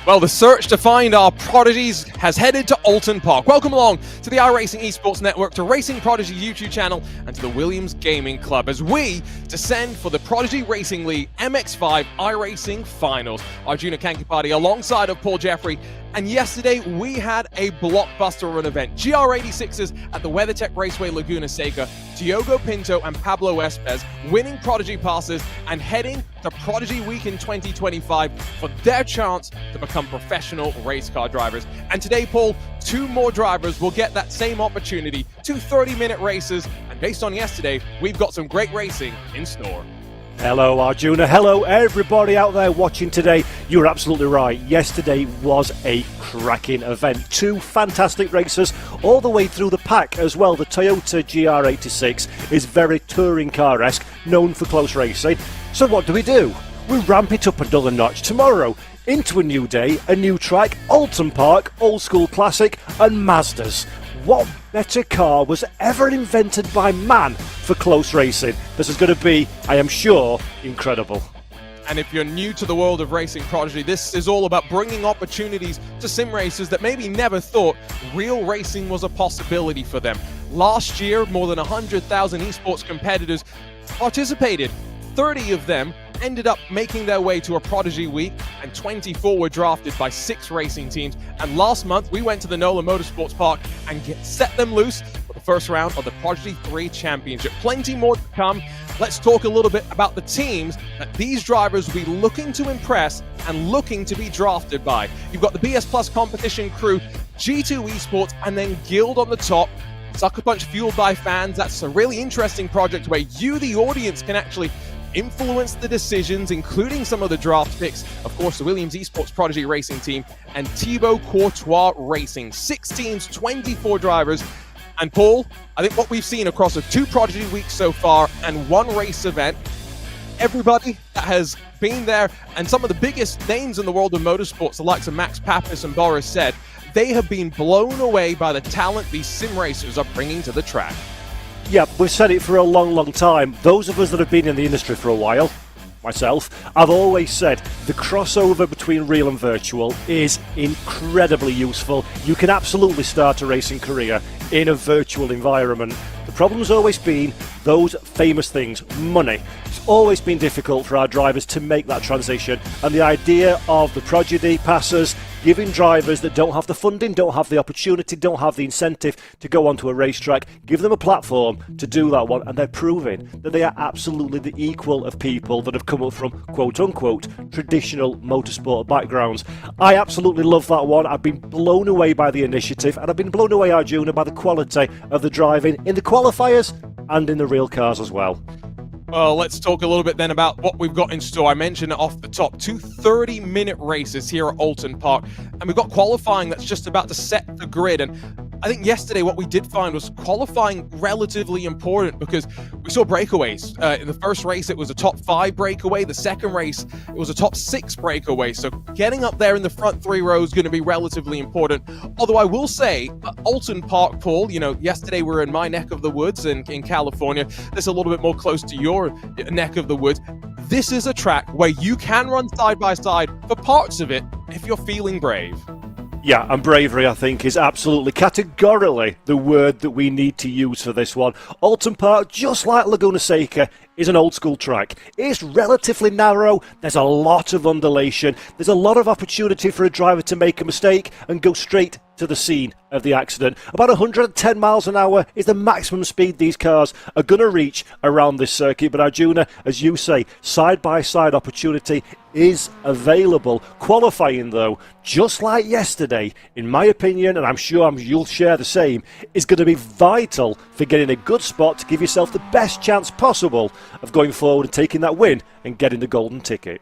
Well, the search to find our prodigies has headed to Oulton Park. Welcome along to the iRacing Esports Network, to Racing Prodigy YouTube channel, and to the Williams Gaming Club as we descend for the Prodigy Racing League MX-5 iRacing Finals. Arjuna Kankipati alongside of Paul Jeffrey. And yesterday we had a blockbuster run event. GR86s at the WeatherTech Raceway Laguna Seca, Diogo Pinto and Pablo Espez winning Prodigy Passes and heading to Prodigy Week in 2025 for their chance to become professional race car drivers. And today, Paul, two more drivers will get that same opportunity, two 30-minute races. And based on yesterday, we've got some great racing in store. Hello Arjuna, hello everybody out there watching today. You're absolutely right, yesterday was a cracking event. Two fantastic races all the way through the pack as well. The Toyota GR86 is very touring car-esque, known for close racing. So what do? We ramp it up another notch tomorrow into a new day, a new track, Oulton Park, old school classic and Mazdas. What better car was ever invented by man for close racing? This is going to be, I am sure, incredible. And if you're new to the world of Racing Prodigy, this is all about bringing opportunities to sim racers that maybe never thought real racing was a possibility for them. Last year, more than 100,000 esports competitors participated. 30 of them ended up making their way to a Prodigy Week, and 24 were drafted by 6 racing teams. And last month, we went to the Atlanta Motorsports Park and set them loose for the first round of the Prodigy 3 Championship. Plenty more to come. Let's talk a little bit about the teams that these drivers will be looking to impress and looking to be drafted by. You've got the BS Plus competition crew, G2 Esports, and then Guild on the top. Sucker Punch fueled by fans. That's a really interesting project where you, the audience, can actually influence the decisions, including some of the draft picks. Of course, the Williams Esports Prodigy Racing Team and Thibaut Courtois Racing. 6 teams, 24 drivers. And Paul, I think what we've seen across the 2 Prodigy weeks so far and 1 race event, everybody that has been there and some of the biggest names in the world of motorsports, the likes of Max Pappas and Boris said, they have been blown away by the talent these sim racers are bringing to the track. Yeah, we've said it for a long time. Those of us that have been in the industry for a while, myself, I've always said the crossover between real and virtual is incredibly useful. You can absolutely start a racing career in a virtual environment. The problem's always been those famous things, money. It's always been difficult for our drivers to make that transition, and the idea of the Prodigy Passes giving drivers that don't have the funding, don't have the opportunity, don't have the incentive to go onto a racetrack, give them a platform to do that one, and they're proving that they are absolutely the equal of people that have come up from quote-unquote traditional motorsport backgrounds. I absolutely love that one. I've been blown away by the initiative, and I've been blown away, Arjuna, by the quality of the driving in the qualifiers and in the real cars as well. Well, let's talk a little bit then about what we've got in store. I mentioned it off the top, 2 30-minute races here at Oulton Park, and we've got qualifying that's just about to set the grid. And I think yesterday what we did find was qualifying relatively important because we saw breakaways. In the first race, it was a top 5 breakaway. The second race, it was a top 6 breakaway. So getting up there in the front 3 rows is going to be relatively important. Although I will say, Oulton Park, Paul, you know, yesterday we were in my neck of the woods in California. This is a little bit more close to your neck of the woods. This is a track where you can run side by side for parts of it if you're feeling brave. Yeah, and bravery, I think, is absolutely categorically the word that we need to use for this one. Oulton Park, just like Laguna Seca, is an old school track. It's relatively narrow, there's a lot of undulation, there's a lot of opportunity for a driver to make a mistake and go straight to the scene of the accident. About 110 miles an hour is the maximum speed these cars are going to reach around this circuit. But Arjuna, as you say, side-by-side opportunity is available. Qualifying, though, just like yesterday, in my opinion, and I'm sure you'll share the same, is going to be vital for getting a good spot to give yourself the best chance possible of going forward and taking that win and getting the golden ticket.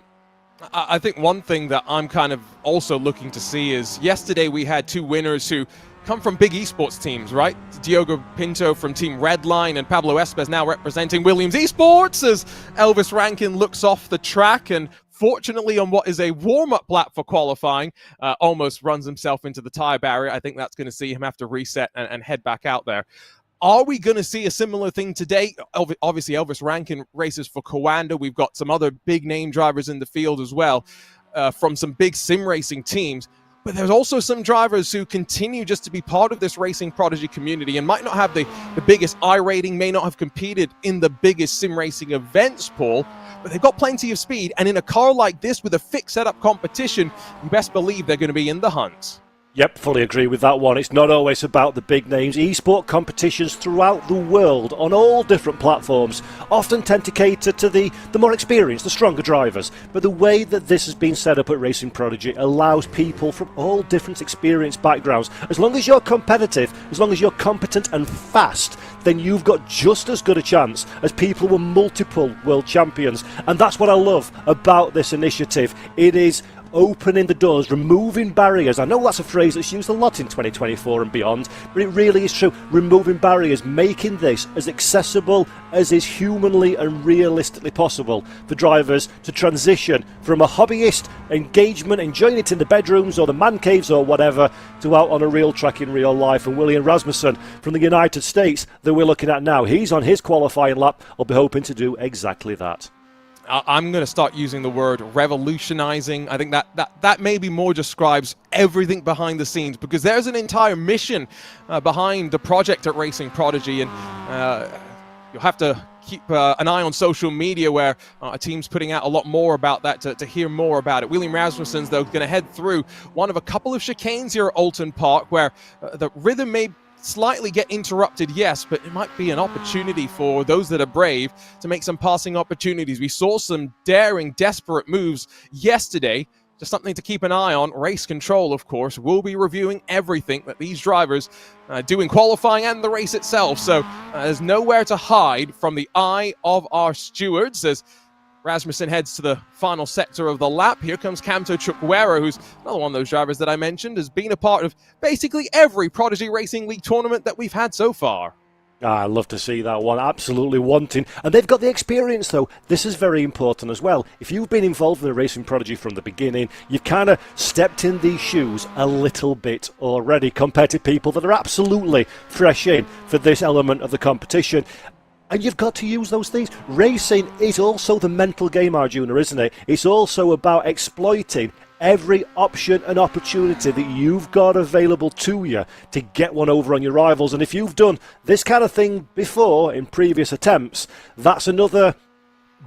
I think one thing that I'm kind of also looking to see is yesterday we had 2 winners who come from big esports teams, right? Diogo Pinto from Team Redline and Pablo Espez now representing Williams Esports as Elvis Rankin looks off the track and fortunately on what is a warm-up lap for qualifying, almost runs himself into the tire barrier. I think that's going to see him have to reset and head back out there. Are we going to see a similar thing today? Obviously, Elvis Rankin races for Coanda. We've got some other big name drivers in the field as well. from some big sim racing teams. But there's also some drivers who continue just to be part of this Racing Prodigy community and might not have the biggest I rating, may not have competed in the biggest sim racing events, Paul, but they've got plenty of speed. And in a car like this with a fixed setup competition, you best believe they're going to be in the hunt. Yep, fully agree with that one. It's not always about the big names. Esport competitions throughout the world on all different platforms often tend to cater to the more experienced, the stronger drivers. But the way that this has been set up at Racing Prodigy allows people from all different experience backgrounds. As long as you're competitive, as long as you're competent and fast, then you've got just as good a chance as people who were multiple world champions. And that's what I love about this initiative. It is opening the doors, removing barriers. I know that's a phrase that's used a lot in 2024 and beyond, but it really is true. Removing barriers, making this as accessible as is humanly and realistically possible for drivers to transition from a hobbyist engagement, enjoying it in the bedrooms or the man caves or whatever, to out on a real track in real life. And William Rasmussen from the United States that we're looking at now, he's on his qualifying lap. I'll be hoping to do exactly that. I'm going to start using the word revolutionizing. I think that maybe more describes everything behind the scenes, because there's an entire mission behind the project at Racing Prodigy, and you'll have to keep an eye on social media where a team's putting out a lot more about that to hear more about it. William Rasmussen's, though, going to head through one of a couple of chicanes here at Oulton Park where the rhythm may slightly get interrupted, yes, but it might be an opportunity for those that are brave to make some passing opportunities. We saw some daring, desperate moves yesterday. Just something to keep an eye on. Race Control, of course, will be reviewing everything that these drivers do in qualifying and the race itself. So there's nowhere to hide from the eye of our stewards as Rasmussen heads to the final sector of the lap. Here comes Kamto Chukwuera, who's another one of those drivers that I mentioned, has been a part of basically every Prodigy Racing League tournament that we've had so far. I love to see that one, absolutely wanting. And they've got the experience, though. This is very important as well. If you've been involved in the Racing Prodigy from the beginning, you've kind of stepped in these shoes a little bit already compared to people that are absolutely fresh in for this element of the competition. And you've got to use those things. Racing is also the mental game, Arjuna, isn't it? It's also about exploiting every option and opportunity that you've got available to you to get one over on your rivals. And if you've done this kind of thing before in previous attempts, that's another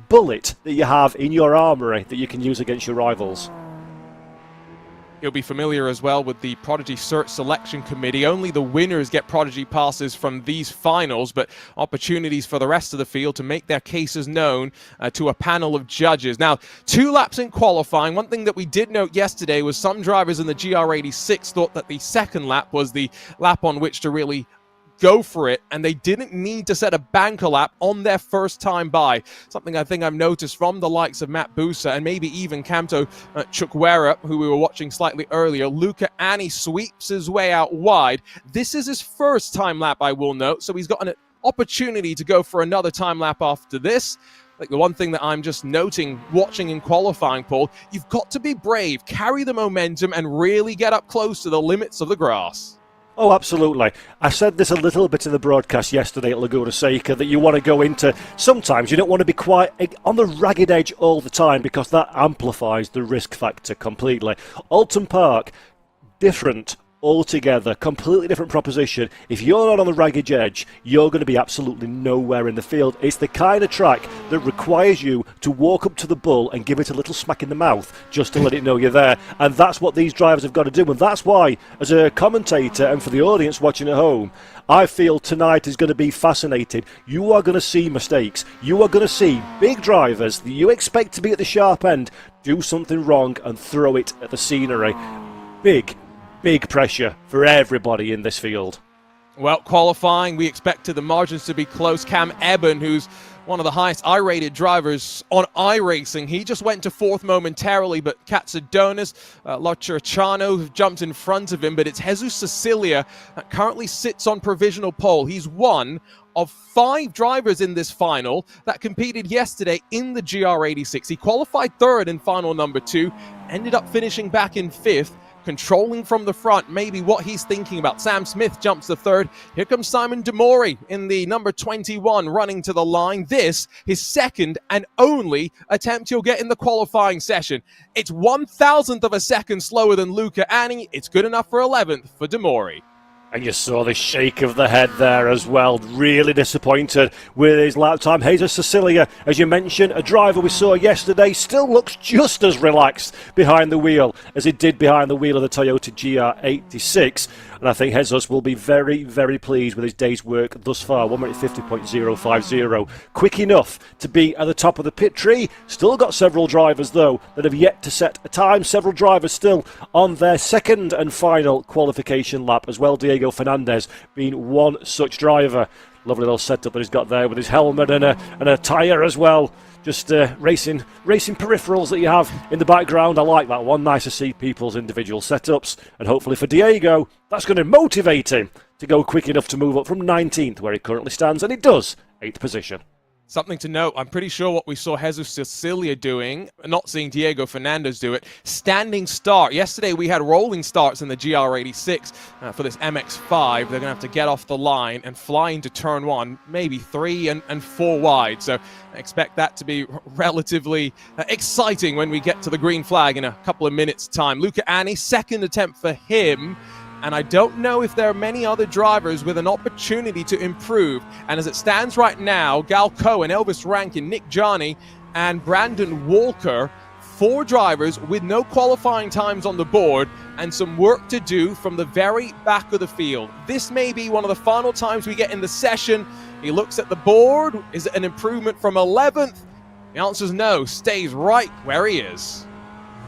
bullet that you have in your armoury that you can use against your rivals. You'll be familiar as well with the Prodigy Cert Selection Committee. Only the winners get Prodigy passes from these finals, but opportunities for the rest of the field to make their cases known to a panel of judges. Now, 2 laps in qualifying. One thing that we did note yesterday was some drivers in the GR86 thought that the second lap was the lap on which to really go for it, and they didn't need to set a banker lap on their first time by. Something I think I've noticed from the likes of Matt Busa and maybe even Kamto Chukwuera, who we were watching slightly earlier. Luca Ani sweeps his way out wide. This is his first time lap, I will note, so he's got an opportunity to go for another time lap after this. Like the one thing that I'm just noting, watching in qualifying, Paul, you've got to be brave, carry the momentum, and really get up close to the limits of the grass. Oh, absolutely. I said this a little bit in the broadcast yesterday at Laguna Seca, that you want to go into, sometimes you don't want to be quite on the ragged edge all the time because that amplifies the risk factor completely. Oulton Park, different altogether, completely different proposition. If you're not on the ragged edge, you're going to be absolutely nowhere in the field. It's the kind of track that requires you to walk up to the bull and give it a little smack in the mouth just to let it know you're there. And that's what these drivers have got to do. And that's why, as a commentator and for the audience watching at home, I feel tonight is going to be fascinating. You are going to see mistakes. You are going to see big drivers that you expect to be at the sharp end do something wrong and throw it at the scenery. Big pressure for everybody in this field. Well, qualifying, we expected the margins to be close. Cam Eben, who's one of the highest I-rated drivers on iRacing, he just went to 4th momentarily, but Katsudonis, Locciarciano jumped in front of him, but it's Jesus Cecilia that currently sits on provisional pole. He's one of 5 drivers in this final that competed yesterday in the GR86. He qualified 3rd in final number 2, ended up finishing back in 5th. controlling from the front, maybe what he's thinking about. Sam Smith jumps to third. Here comes Simon Demori in the number 21 running to the line. This, his second and only attempt he'll get in the qualifying session. It's 1,000th of a second slower than Luca Ani. It's good enough for 11th for Demori. And you saw the shake of the head there as well. Really disappointed with his lap time. Jesus Cecilia, as you mentioned, a driver we saw yesterday, still looks just as relaxed behind the wheel as he did behind the wheel of the Toyota GR86. And I think Jesus will be very, very pleased with his day's work thus far. 1 minute 50.050. Quick enough to be at the top of the pit tree. Still got several drivers, though, that have yet to set a time. Several drivers still on their second and final qualification lap as well. Diego Fernandez being one such driver. Lovely little setup that he's got there with his helmet and a tyre as well. Just racing peripherals that you have in the background. I like that one. Nice to see people's individual setups. And hopefully for Diego, that's going to motivate him to go quick enough to move up from 19th, where he currently stands. And he does, 8th position. Something to note, I'm pretty sure what we saw Jesus Cecilia doing, not seeing Diego Fernandez do it, standing start. Yesterday we had rolling starts in the GR86 for this MX-5. They're going to have to get off the line and fly into turn 1, maybe 3 and 4 wide. So I expect that to be relatively exciting when we get to the green flag in a couple of minutes' time. Luca Ani, second attempt for him. And I don't know if there are many other drivers with an opportunity to improve. And as it stands right now, Gal Cohen, Elvis Rankin, Nick Johnny, and Brandon Walker, 4 drivers with no qualifying times on the board and some work to do from the very back of the field. This may be one of the final times we get in the session. He looks at the board. Is it an improvement from 11th? The answer is no. Stays right where he is.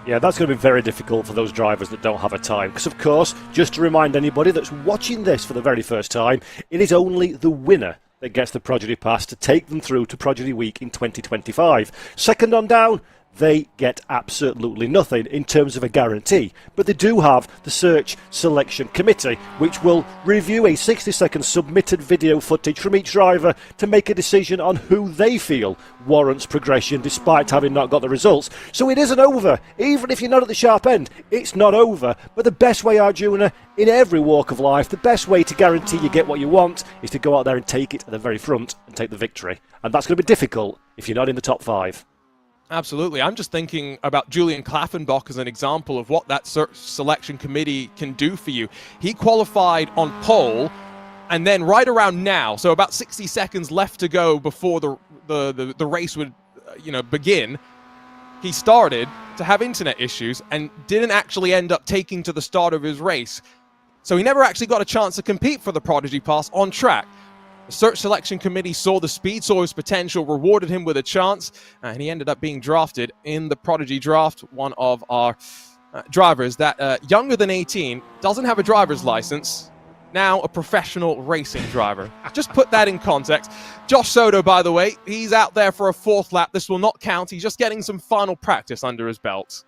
Yeah, that's going to be very difficult for those drivers that don't have a time. Because, of course, just to remind anybody that's watching this for the very first time, it is only the winner that gets the Prodigy Pass to take them through to Prodigy Week in 2025. Second on down, they get absolutely nothing in terms of a guarantee. But they do have the Search Selection Committee, which will review a 60-second submitted video footage from each driver to make a decision on who they feel warrants progression despite having not got the results. So it isn't over. Even if you're not at the sharp end, it's not over. But the best way, Arjuna, in every walk of life, the best way to guarantee you get what you want is to go out there and take it at the very front and take the victory. And that's going to be difficult if you're not in the top 5. Absolutely. I'm just thinking about Julian Klaffenbach as an example of what that search selection committee can do for you. He qualified on pole, and then right around now, so about 60 seconds left to go before the race would begin, he started to have internet issues and didn't actually end up taking to the start of his race. So he never actually got a chance to compete for the Prodigy Pass on track. The Search Selection Committee saw the speed, saw his potential, rewarded him with a chance, and he ended up being drafted in the Prodigy Draft. One of our drivers that younger than 18, doesn't have a driver's license, now a professional racing driver. Just put that in context. Josh Soto, by the way, he's out there for a 4th lap. This will not count. He's just getting some final practice under his belt.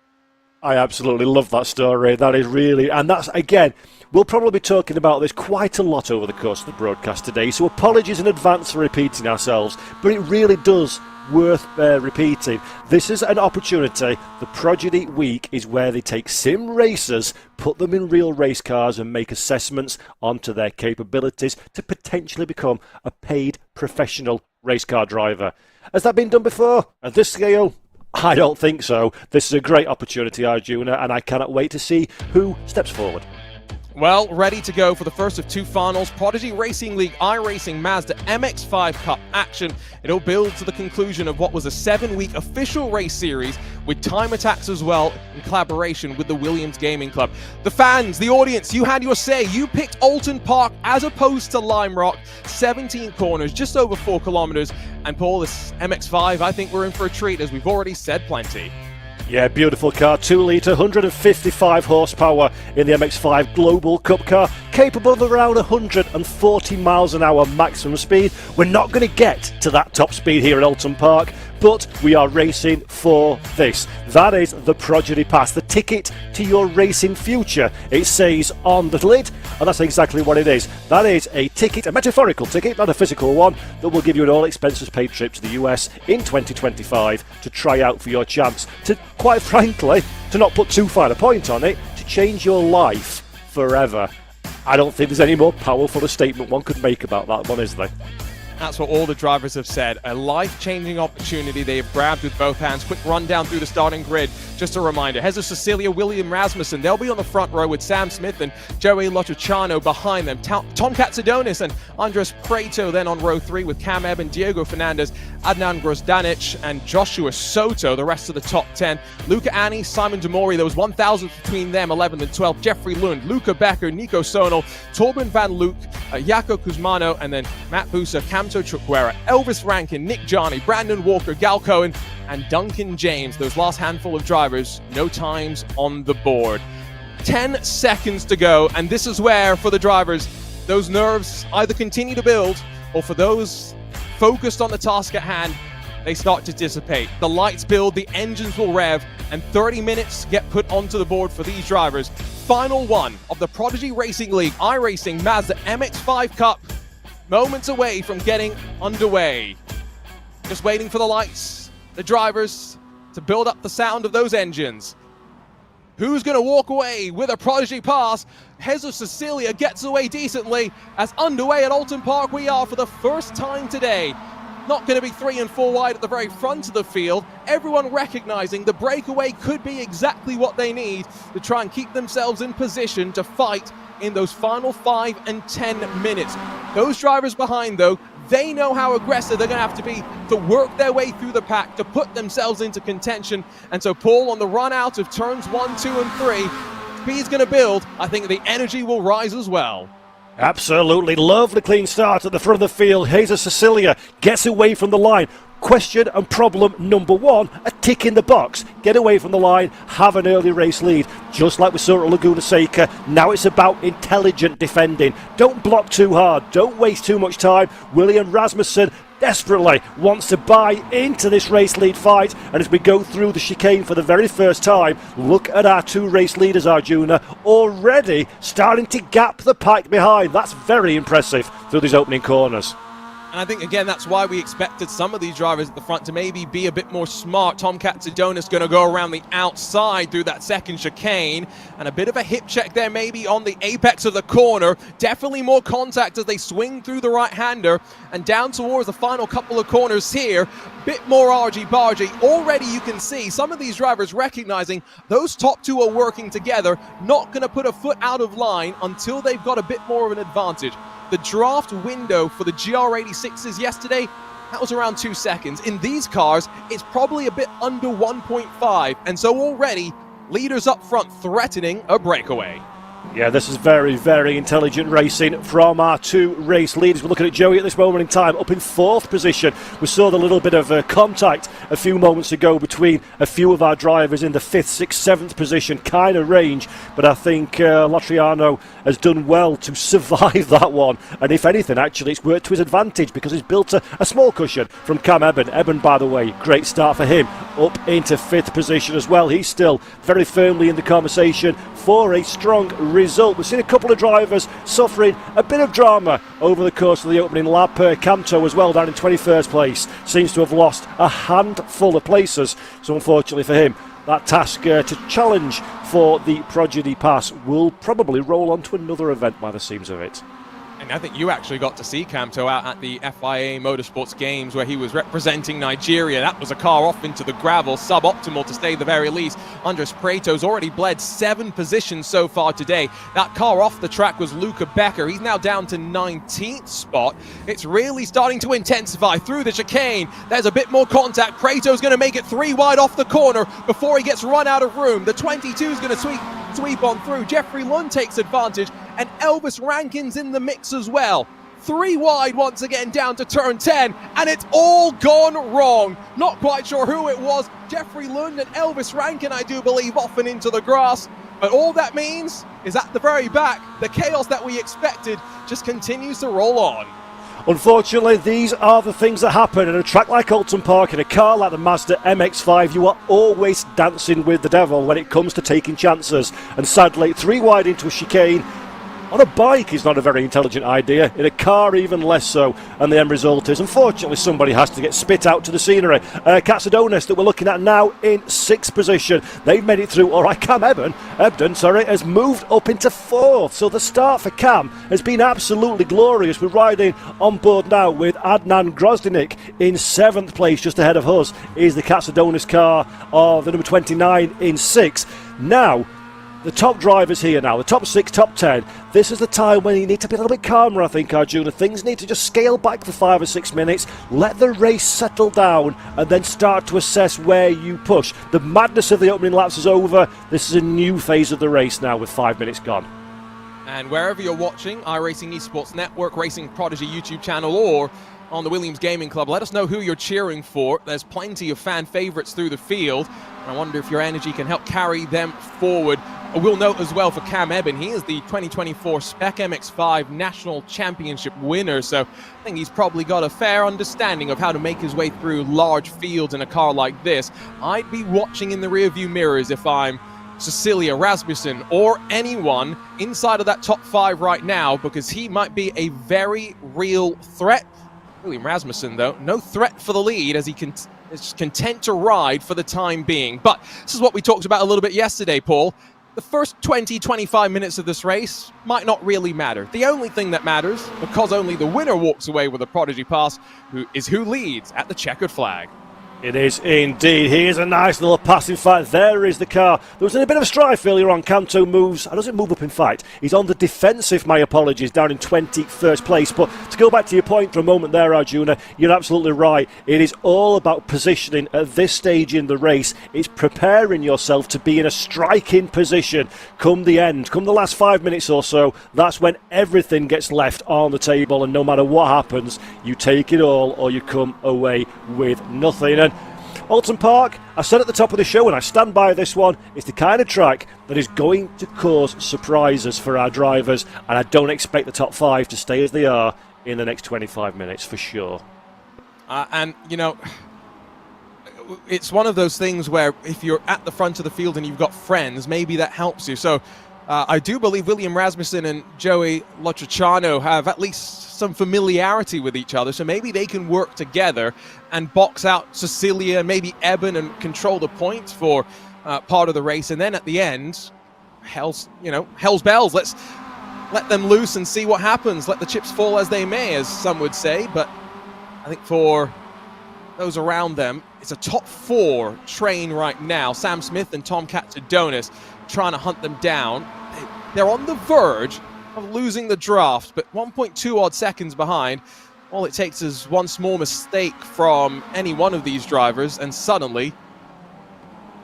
I absolutely love that story. That is really, and that's, again, we'll probably be talking about this quite a lot over the course of the broadcast today, so apologies in advance for repeating ourselves, but it really does worth repeating. This is an opportunity. The Prodigy Week is where they take sim racers, put them in real race cars and make assessments onto their capabilities to potentially become a paid professional race car driver. Has that been done before at this scale? I don't think so. This is a great opportunity, Arjuna, and I cannot wait to see who steps forward. Well, ready to go for the first of 2 finals. Prodigy Racing League iRacing Mazda MX-5 Cup action. It'll build to the conclusion of what was a 7-week official race series with time attacks as well in collaboration with the Williams Gaming Club. The fans, the audience, you had your say. You picked Oulton Park as opposed to Lime Rock. 17 corners, just over 4 kilometers. And Paul, this MX-5, I think we're in for a treat, as we've already said plenty. Yeah, beautiful car, 2-litre, 155 horsepower in the MX-5 Global Cup car, capable of around 140 miles an hour maximum speed. We're not going to get to that top speed here at Oulton Park, but we are racing for this. That is the Prodigy Pass, the ticket to your racing future. It says on the lid, and that's exactly what it is. That is a ticket, a metaphorical ticket, not a physical one, that will give you an all-expenses-paid trip to the US in 2025 to try out for your chance to, quite frankly, to not put too fine a point on it, to change your life forever. I don't think there's any more powerful a statement one could make about that one, is there? That's what all the drivers have said. A life-changing opportunity they have grabbed with both hands. Quick rundown through the starting grid. Just a reminder, Jesus Cecilia, William Rasmussen, they'll be on the front row with Sam Smith and Joey Lottucciano behind them. Tom Katsadonis and Andres Prieto then on row 3 with Cam Eben, Diego Fernandez, Adnan Grozdanic and Joshua Soto, the rest of the top 10. Luca Ani, Simon Demori, there was 1,000 between them, 11th and 12th. Jeffrey Lund, Luca Becker, Nico Sonal, Torben van Luke, Jaco Kuzmano, and then Matt Busa, Camto Chukwera, Elvis Rankin, Nick Johnny, Brandon Walker, Gal Cohen, and Duncan James. Those last handful of drivers, no times on the board. 10 seconds to go, and this is where, for the drivers, those nerves either continue to build, or for those focused on the task at hand, they start to dissipate. The lights build, the engines will rev, and 30 minutes get put onto the board for these drivers. Final one of the Prodigy Racing League iRacing Mazda MX-5 Cup. Moments away from getting underway. Just waiting for the lights, the drivers, to build up the sound of those engines. Who's going to walk away with a Prodigy Pass? Jesus Cecilia gets away decently as underway at Oulton Park we are for the first time today. Not going to be 3 and 4 wide at the very front of the field. Everyone recognizing the breakaway could be exactly what they need to try and keep themselves in position to fight in those final 5 and 10 minutes. Those drivers behind, though, they know how aggressive they're going to have to be to work their way through the pack, to put themselves into contention. And so, Paul, on the run out of turns 1, 2, and 3, speed's going to build. I think the energy will rise as well. Absolutely. Lovely clean start at the front of the field. Jesus Cecilia gets away from the line. Question and problem number 1, a tick in the box. Get away from the line, have an early race lead. Just like we saw at Laguna Seca, now it's about intelligent defending. Don't block too hard, don't waste too much time. William Rasmussen desperately wants to buy into this race lead fight, and as we go through the chicane for the very first time, look at our 2 race leaders, Arjuna, already starting to gap the pack behind. That's very impressive through these opening corners. And I think, again, that's why we expected some of these drivers at the front to maybe be a bit more smart. Tom Katsadonis going to go around the outside through that second chicane. And a bit of a hip check there maybe on the apex of the corner. Definitely more contact as they swing through the right-hander. And down towards the final couple of corners here. Bit more argy-bargy. Already you can see some of these drivers recognizing those top 2 are working together. Not going to put a foot out of line until they've got a bit more of an advantage. The draft window for the GR86s yesterday, that was around 2 seconds. In these cars, it's probably a bit under 1.5. And so already, leaders up front threatening a breakaway. Yeah, this is very, very intelligent racing from our 2 race leaders. We're looking at Joey at this moment in time, up in 4th position. We saw the little bit of contact a few moments ago between a few of our drivers in the 5th, 6th, 7th position kind of range. But I think Lottucciano has done well to survive that one. And if anything, actually, it's worked to his advantage because he's built a small cushion from Cam Eben. Eben, by the way, great start for him, up into 5th position as well. He's still very firmly in the conversation for a strong result. We've seen a couple of drivers suffering a bit of drama over the course of the opening lap. Camto as well, down in 21st place, seems to have lost a handful of places. So unfortunately for him, that task to challenge for the Prodigy Pass will probably roll on to another event by the seams of it. And I think you actually got to see Camto out at the FIA Motorsports Games where he was representing Nigeria. That was a car off into the gravel, suboptimal to say the very least. Andres Prieto's already bled 7 positions so far today. That car off the track was Luca Becker. He's now down to 19th spot. It's really starting to intensify through the chicane. There's a bit more contact. Prieto's going to make it 3 wide off the corner before he gets run out of room. The 22 is going to sweep on through. Jeffrey Lund takes advantage, and Elvis Rankin's in the mix as well. 3 wide once again down to turn 10, and it's all gone wrong. Not quite sure who it was. Jeffrey Lund and Elvis Rankin, I do believe, off and into the grass. But all that means is at the very back, the chaos that we expected just continues to roll on. Unfortunately, these are the things that happen in a track like Oulton Park, in a car like the Mazda MX-5. You are always dancing with the devil when it comes to taking chances. And sadly, 3 wide into a chicane, On a bike is not a very intelligent idea, in a car even less so, and the end result is, unfortunately, somebody has to get spit out to the scenery. Katsudonis that we're looking at now in 6th position. They've made it through. All right, Cam Ebden has moved up into 4th. So the start for Cam has been absolutely glorious. We're riding on board now with Adnan Grozdinik in 7th place. Just ahead of us is the Katsudonis car of the number 29 in 6th. Now, the top drivers here now, the top 6, top 10, this is the time when you need to be a little bit calmer, I think, Arjuna. Things need to just scale back for 5 or 6 minutes, let the race settle down, and then start to assess where you push. The madness of the opening laps is over. This is a new phase of the race now with 5 minutes gone. And wherever you're watching, iRacing Esports Network, Racing Prodigy YouTube channel, or on the Williams Gaming Club, let us know who you're cheering for. There's plenty of fan favourites through the field. I wonder if your energy can help carry them forward. We'll note as well for Cam Ebden, he is the 2024 Spec MX-5 National Championship winner, so I think he's probably got a fair understanding of how to make his way through large fields in a car like this. I'd be watching in the rearview mirrors if I'm Cecilia Rasmussen or anyone inside of that top 5 right now, because he might be a very real threat. William Rasmussen, though, no threat for the lead as he is content to ride for the time being. But this is what we talked about a little bit yesterday, Paul. The first 20-25 minutes of this race might not really matter. The only thing that matters, because only the winner walks away with a Prodigy Pass, who leads at the checkered flag. It is indeed. Here's a nice little pass. In fact, there is the car. There was a bit of a strife earlier on. Kanto moves. How does it move up in fight? He's on the defensive, my apologies, down in 21st place. But to go back to your point for a moment there, Arjuna, you're absolutely right. It is all about positioning at this stage in the race. It's preparing yourself to be in a striking position come the end, come the last 5 minutes or so. That's when everything gets left on the table, and no matter what happens, you take it all or you come away with nothing. And Oulton Park, I said at the top of the show, and I stand by this one, it's the kind of track that is going to cause surprises for our drivers, and I don't expect the top 5 to stay as they are in the next 25 minutes for sure. And, you know, it's one of those things where if you're at the front of the field and you've got friends, maybe that helps you. So I do believe William Rasmussen and Joey Lotriciano have at least some familiarity with each other, so maybe they can work together and box out Cecilia and maybe Ebden and control the points for part of the race. And then at the end, hell's bells. Let's let them loose and see what happens. Let the chips fall as they may, as some would say. But I think for those around them, it's a top 4 train right now. Sam Smith and Tom Katsudonis trying to hunt them down. They're on the verge of losing the draft, but 1.2 odd seconds behind. All it takes is one small mistake from any one of these drivers, and suddenly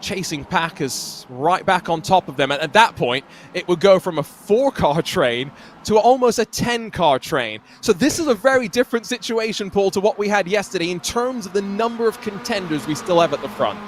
chasing pack is right back on top of them. And at that point, it would go from a 4-car train to almost a 10-car train. So this is a very different situation, Paul, to what we had yesterday in terms of the number of contenders we still have at the front.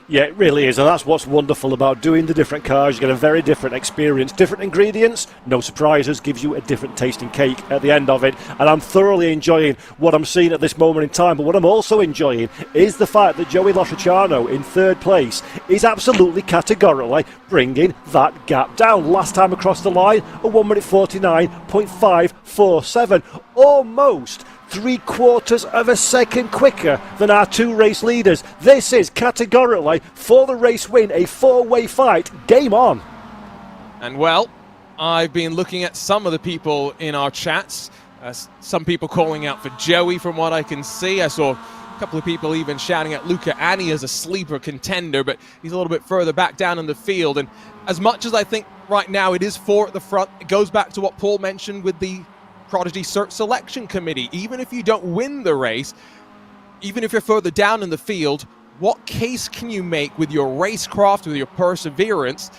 Yeah, it really is, and that's what's wonderful about doing the different cars. You get a very different experience, different ingredients, no surprises, gives you a different tasting cake at the end of it, and I'm thoroughly enjoying what I'm seeing at this moment in time. But what I'm also enjoying is the fact that Joey Lotriciano in 3rd place is absolutely categorically bringing that gap down. Last time across the line, a 1 minute 49.547, almost 3/4 of a second quicker than our 2 race leaders. This is categorically, for the race win, a 4-way fight. Game on. And well, I've been looking at some of the people in our chats. Some people calling out for Joey from what I can see. I saw a couple of people even shouting at Luca Ani as a sleeper contender, but he's a little bit further back down in the field. And as much as I think right now it is 4 at the front, it goes back to what Paul mentioned with the Prodigy Cert Selection Committee. Even if you don't win the race, even if you're further down in the field, what case can you make with your racecraft, with your perseverance,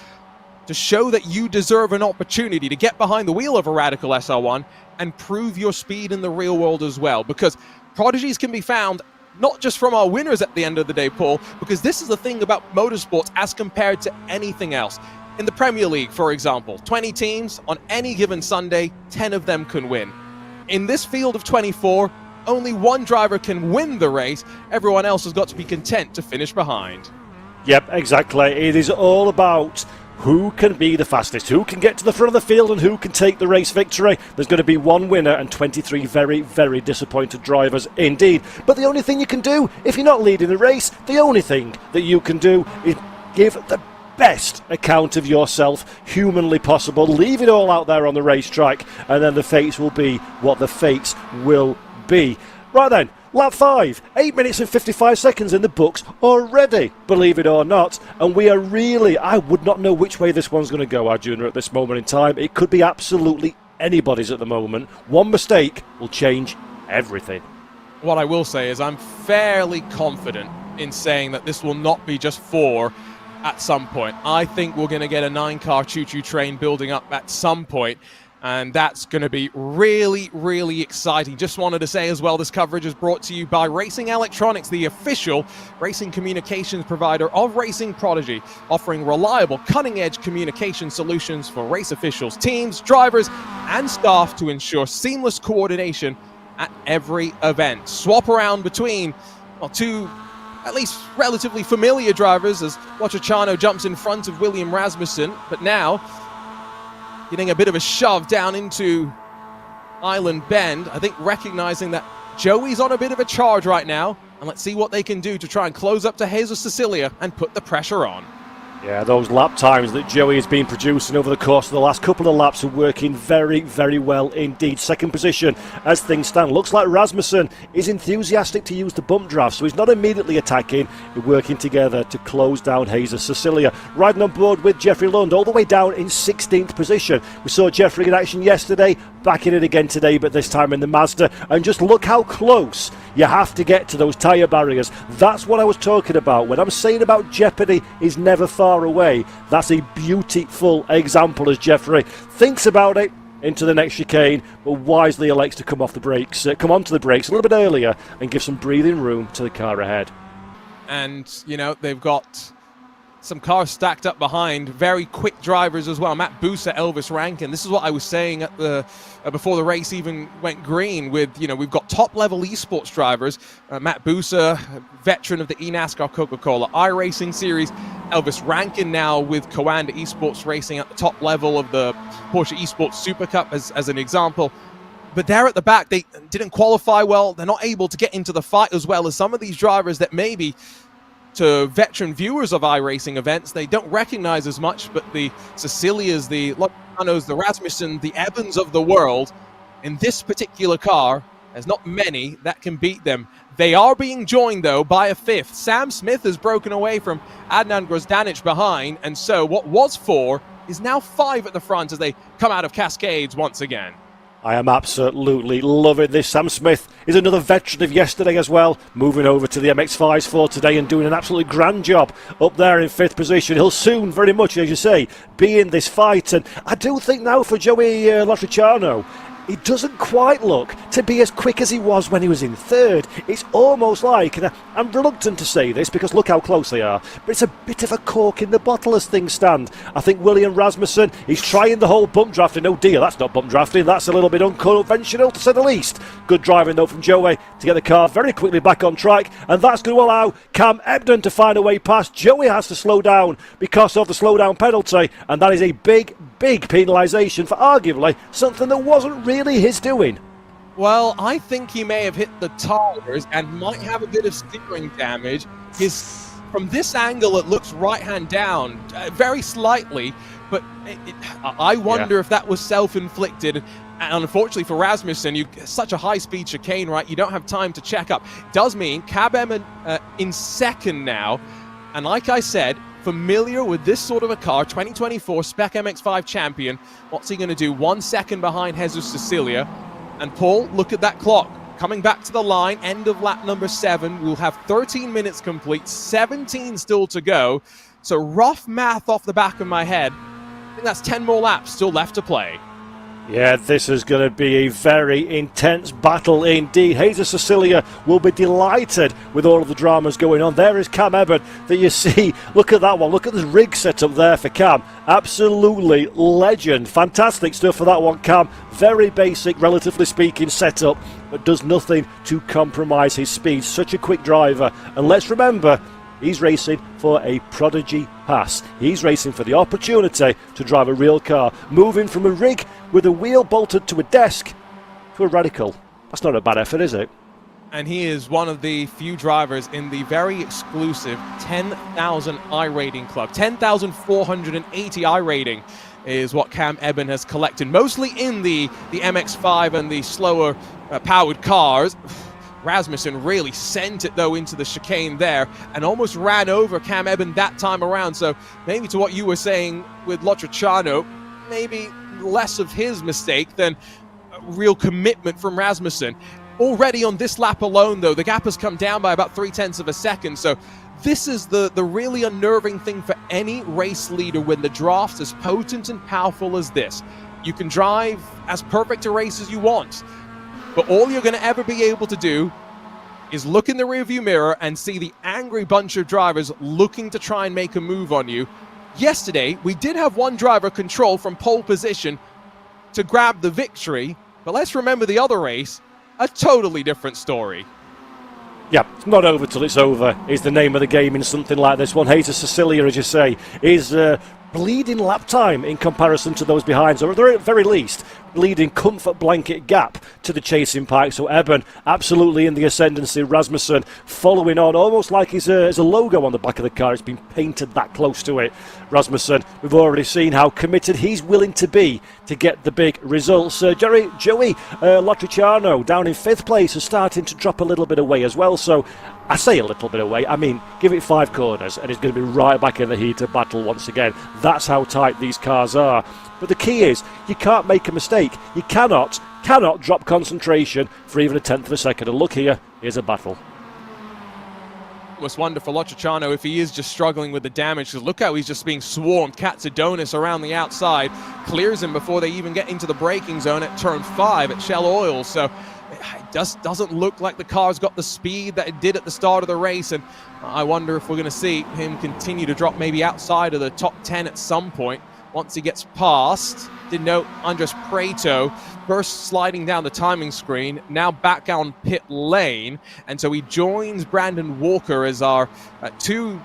to show that you deserve an opportunity to get behind the wheel of a Radical SR1 and prove your speed in the real world as well? Because prodigies can be found not just from our winners at the end of the day, Paul, because this is the thing about motorsports as compared to anything else. In the Premier League, for example, 20 teams, on any given Sunday, 10 of them can win. In this field of 24, only one driver can win the race. Everyone else has got to be content to finish behind. Yep, exactly. It is all about who can be the fastest, who can get to the front of the field and who can take the race victory. There's going to be one winner and 23 very, very disappointed drivers indeed. But the only thing you can do, if you're not leading the race, the only thing that you can do is give the best account of yourself humanly possible. Leave it all out there on the racetrack, and then the fates will be what the fates will be. Right then, lap 5, 8 minutes and 55 seconds in the books already, believe it or not. And we are really, I would not know which way this one's going to go, Arjuna, at this moment in time. It could be absolutely anybody's at the moment. One mistake will change everything. What I will say is I'm fairly confident in saying that this will not be just 4 at some point. I think we're going to get a 9-car choo-choo train building up at some point. And that's going to be really, really exciting. Just wanted to say as well, this coverage is brought to you by Racing Electronics, the official racing communications provider of Racing Prodigy, offering reliable, cutting-edge communication solutions for race officials, teams, drivers, and staff to ensure seamless coordination at every event. Swap around between, well, 2 at least relatively familiar drivers as Wachichano jumps in front of William Rasmussen, but now getting a bit of a shove down into Island Bend. I think recognizing that Joey's on a bit of a charge right now, and let's see what they can do to try and close up to Jesus Cecilia and put the pressure on. Yeah, those lap times that Joey has been producing over the course of the last couple of laps are working very, very well indeed. Second position as things stand. Looks like Rasmussen is enthusiastic to use the bump draft, so he's not immediately attacking. We're working together to close down Jesus Cecilia. Riding on board with Jeffrey Lund all the way down in 16th position. We saw Jeffrey in action yesterday, back in it again today, but this time in the Mazda. And just look how close you have to get to those tyre barriers. That's what I was talking about. When I'm saying about jeopardy is never far away, that's a beautiful example as Jeffrey thinks about it into the next chicane, but wisely elects to come onto the brakes a little bit earlier and give some breathing room to the car ahead. And, you know, they've got some cars stacked up behind, very quick drivers as well. Matt Busa, Elvis Rankin. This is what I was saying at the before the race even went green with, you know, we've got top-level esports drivers. Matt Busa, veteran of the eNASCAR Coca-Cola iRacing series. Elvis Rankin now with Coanda Esports Racing at the top level of the Porsche Esports Super Cup as an example. But they're at the back. They didn't qualify well. They're not able to get into the fight as well as some of these drivers that maybe to veteran viewers of iRacing events, they don't recognize as much, but the Cecilias, the Logano's, the Rasmussen, the Evans of the world, in this particular car, there's not many that can beat them. They are being joined, though, by a 5th. Sam Smith has broken away from Adnan Grozdanic behind, and so what was 4 is now 5 at the front as they come out of Cascades once again. I am absolutely loving this. Sam Smith is another veteran of yesterday as well, moving over to the MX-5s for today and doing an absolutely grand job up there in 5th position. He'll soon, very much, as you say, be in this fight. And I do think now for Joey Latriciano, he doesn't quite look to be as quick as he was when he was in 3rd. It's almost like, and I'm reluctant to say this because look how close they are, but it's a bit of a cork in the bottle as things stand. I think William Rasmussen, he's trying the whole bump drafting. Oh dear, that's not bump drafting, that's a little bit unconventional to say the least. Good driving though from Joey to get the car very quickly back on track, and that's going to allow Cam Ebden to find a way past. Joey has to slow down because of the slowdown penalty, and that is a big penalisation for arguably something that wasn't really his doing. Well, I think he may have hit the tires and might have a bit of steering damage. From this angle, it looks right-hand down, very slightly, but I wonder if that was self-inflicted. And unfortunately for Rasmussen, such a high-speed chicane, right? You don't have time to check up. Does mean Cab Emmett in 2nd now, and like I said, familiar with this sort of a car, 2024 Spec MX-5 champion. What's he going to do? 1 second behind Jesus Cecilia. And Paul, look at that clock. Coming back to the line, end of lap number 7. We'll have 13 minutes complete, 17 still to go. So rough math off the back of my head. I think that's 10 more laps still left to play. Yeah, this is going to be a very intense battle indeed. Jesus Cecilia will be delighted with all of the dramas going on. There is Cam Ebert that you see. Look at that one. Look at the rig set up there for Cam. Absolutely legend. Fantastic stuff for that one, Cam. Very basic, relatively speaking, setup, but does nothing to compromise his speed. Such a quick driver. And let's remember, He's racing for a Prodigy Pass. He's racing for the opportunity to drive a real car, moving from a rig with a wheel bolted to a desk to a Radical. That's not a bad effort, is it? And he is one of the few drivers in the very exclusive 10,000 iRating club. 10,480 iRating is what Cam Eben has collected, mostly in the MX-5 and the slower powered cars. Rasmussen really sent it, though, into the chicane there and almost ran over Cam Eben that time around. So maybe to what you were saying with Lotriciano, maybe less of his mistake than real commitment from Rasmussen. Already on this lap alone, though, the gap has come down by about 0.3 of a second. So this is the really unnerving thing for any race leader when the draft's as potent and powerful as this. You can drive as perfect a race as you want, but all you're going to ever be able to do is look in the rearview mirror and see the angry bunch of drivers looking to try and make a move on you. Yesterday, we did have one driver control from pole position to grab the victory, but let's remember the other race, a totally different story. Yeah, it's not over till it's over is the name of the game in something like this one. Hayes Cecilia, as you say, is bleeding lap time in comparison to those behind. So at the very least, bleeding comfort blanket gap to the chasing pack. So Eben absolutely in the ascendancy. Rasmussen following on, almost like he's a logo on the back of the car. It's been painted that close to it. Rasmussen, we've already seen how committed he's willing to be to get the big results. Joey Lotriciano down in 5th place is starting to drop a little bit away as well. So I say a little bit away. I mean, give it 5 corners and it's going to be right back in the heat of battle once again. That's how tight these cars are. But the key is, you can't make a mistake. You cannot drop concentration for even 1/10 of a second. And look here, here's a battle. It was wonderful. Lotriciano, if he is just struggling with the damage, because look how he's just being swarmed. Katsadonis around the outside, clears him before they even get into the braking zone at turn 5 at Shell Oil. So it just doesn't look like the car's got the speed that it did at the start of the race. And I wonder if we're going to see him continue to drop maybe outside of the top 10 at some point. Once he gets past, did note Andres Prato first sliding down the timing screen, now back down pit lane, and so he joins Brandon Walker as our 2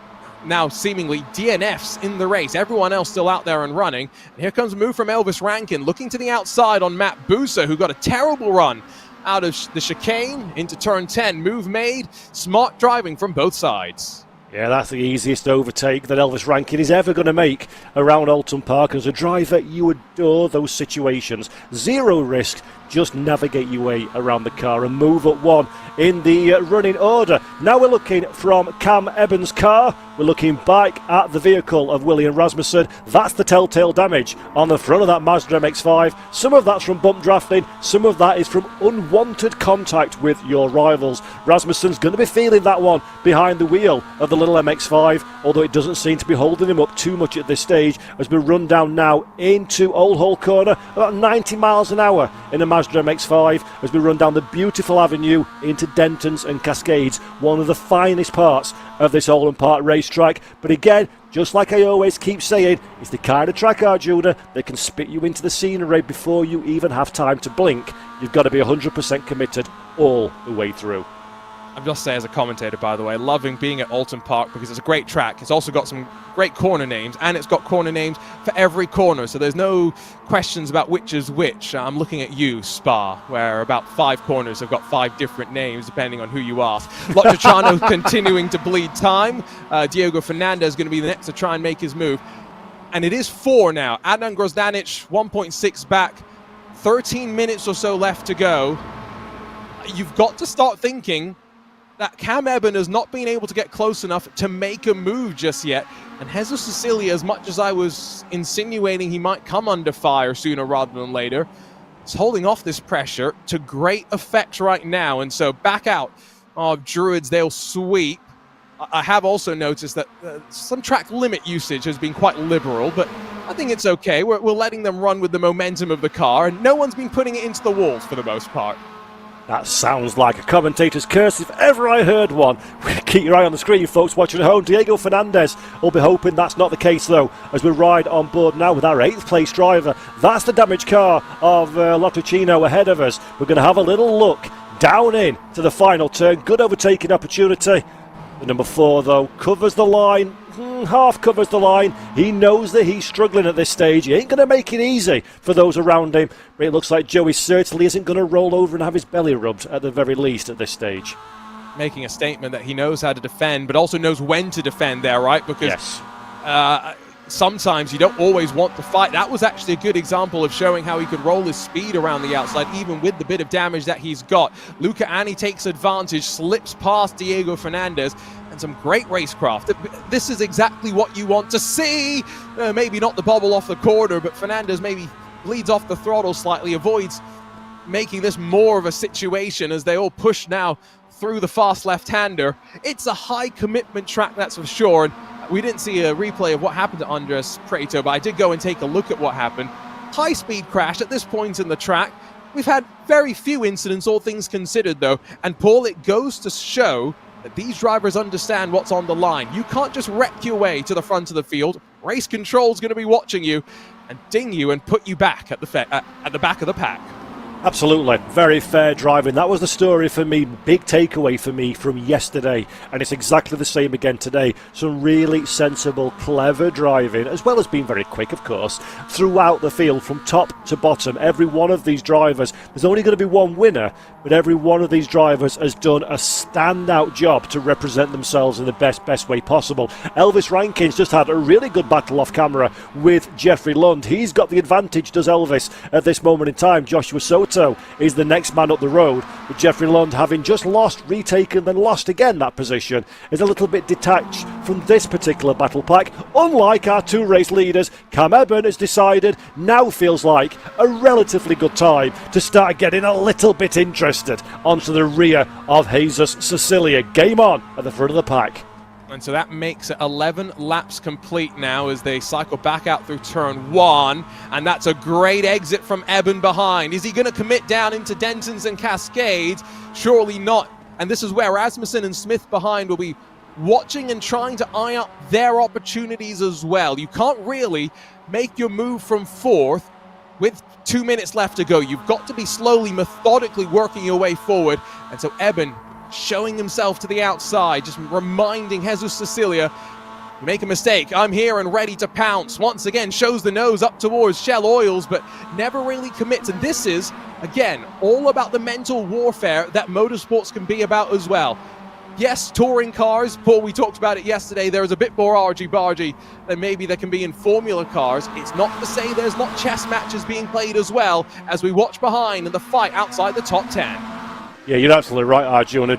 now seemingly DNFs in the race. Everyone else still out there and running. And here comes a move from Elvis Rankin, looking to the outside on Matt Busa, who got a terrible run out of the chicane into turn 10. Move made, smart driving from both sides. Yeah, that's the easiest overtake that Elvis Rankin is ever going to make around Oulton Park. As a driver, you adore those situations. Zero risk, just navigate your way around the car and move up 1 in the running order. Now we're looking from Cam Eben's car. We're looking back at the vehicle of William Rasmussen. That's the telltale damage on the front of that Mazda MX-5. Some of that's from bump drafting. Some of that is from unwanted contact with your rivals. Rasmussen's going to be feeling that one behind the wheel of the little MX-5, although it doesn't seem to be holding him up too much at this stage, as we run down now into Old Hull Corner, about 90 miles an hour in a Mazda MX-5, as we run down the beautiful avenue into Dentons and Cascades, one of the finest parts of this Oulton Park racetrack. But again, just like I always keep saying, it's the kind of track, Arjuna, that can spit you into the scenery before you even have time to blink. You've got to be 100% committed all the way through. I'm just saying, as a commentator, by the way, loving being at Oulton Park because it's a great track. It's also got some great corner names, and it's got corner names for every corner, so there's no questions about which is which. I'm looking at you, Spa, where about 5 corners have got 5 different names, depending on who you ask. Lotriciano continuing to bleed time. Diego Fernandez going to be the next to try and make his move. And it is 4 now. Adnan Grozdanic, 1.6 back. 13 minutes or so left to go. You've got to start thinking that Cam Eben has not been able to get close enough to make a move just yet. And Jesus Cecilia, as much as I was insinuating he might come under fire sooner rather than later, is holding off this pressure to great effect right now. And so back out of Druidsdale Sweep. I have also noticed that some track limit usage has been quite liberal, but I think it's okay. We're letting them run with the momentum of the car, and no one's been putting it into the walls for the most part. That sounds like a commentator's curse if ever I heard one. Keep your eye on the screen, folks watching at home. Diego Fernandez will be hoping that's not the case, though, as we ride on board now with our 8th place driver. That's the damaged car of Lotriciano ahead of us. We're going to have a little look down in to the final turn. Good overtaking opportunity. The number 4, though, covers the line, half covers the line. He knows that he's struggling at this stage. He ain't going to make it easy for those around him. But it looks like Joey certainly isn't going to roll over and have his belly rubbed, at the very least, at this stage. Making a statement that he knows how to defend, but also knows when to defend there, right? Because sometimes you don't always want to fight. That was actually a good example of showing how he could roll his speed around the outside, even with the bit of damage that he's got. Luca Ani takes advantage, slips past Diego Fernandez, and some great racecraft. This is exactly what you want to see. Maybe not the bubble off the corner, but Fernandez maybe bleeds off the throttle slightly, avoids making this more of a situation as they all push now through the fast left-hander. It's a high commitment track, that's for sure. And we didn't see a replay of what happened to Andres Prieto, but I did go and take a look at what happened. High-speed crash at this point in the track. We've had very few incidents, all things considered, though. And Paul, it goes to show that these drivers understand what's on the line. You can't just wreck your way to the front of the field. Race control's going to be watching you and ding you and put you back at the back of the pack. Absolutely. Very fair driving. That was the story for me, big takeaway for me from yesterday, and it's exactly the same again today. Some really sensible, clever driving, as well as being very quick, of course, throughout the field from top to bottom. Every one of these drivers, there's only going to be one winner, but every one of these drivers has done a standout job to represent themselves in the best way possible. Elvis Rankins just had a really good battle off camera with Jeffrey Lund. He's got the advantage, does Elvis, at this moment in time. Joshua Soto is the next man up the road, but Jeffrey Lund, having just lost, retaken, then lost again that position, is a little bit detached from this particular battle pack. Unlike our two race leaders, Cam Eben has decided now feels like a relatively good time to start getting a little bit interested onto the rear of Jesus Cecilia. Game on at the front of the pack. And so that makes it 11 laps complete now as they cycle back out through turn 1. And that's a great exit from Eben behind. Is he going to commit down into Dentons and Cascades? Surely not. And this is where Rasmussen and Smith behind will be watching and trying to eye up their opportunities as well. You can't really make your move from 4th with 2 minutes left to go. You've got to be slowly, methodically working your way forward. And so Eben showing himself to the outside, just reminding Jesus Cecilia, you make a mistake, I'm here and ready to pounce. Once again, shows the nose up towards Shell Oils, but never really commits. And this is, again, all about the mental warfare that motorsports can be about as well. Yes, touring cars, Paul, we talked about it yesterday, there is a bit more argy-bargy than maybe there can be in Formula cars. It's not to say there's not chess matches being played as well, as we watch behind in the fight outside the top 10. Yeah, you're absolutely right, Arjuna.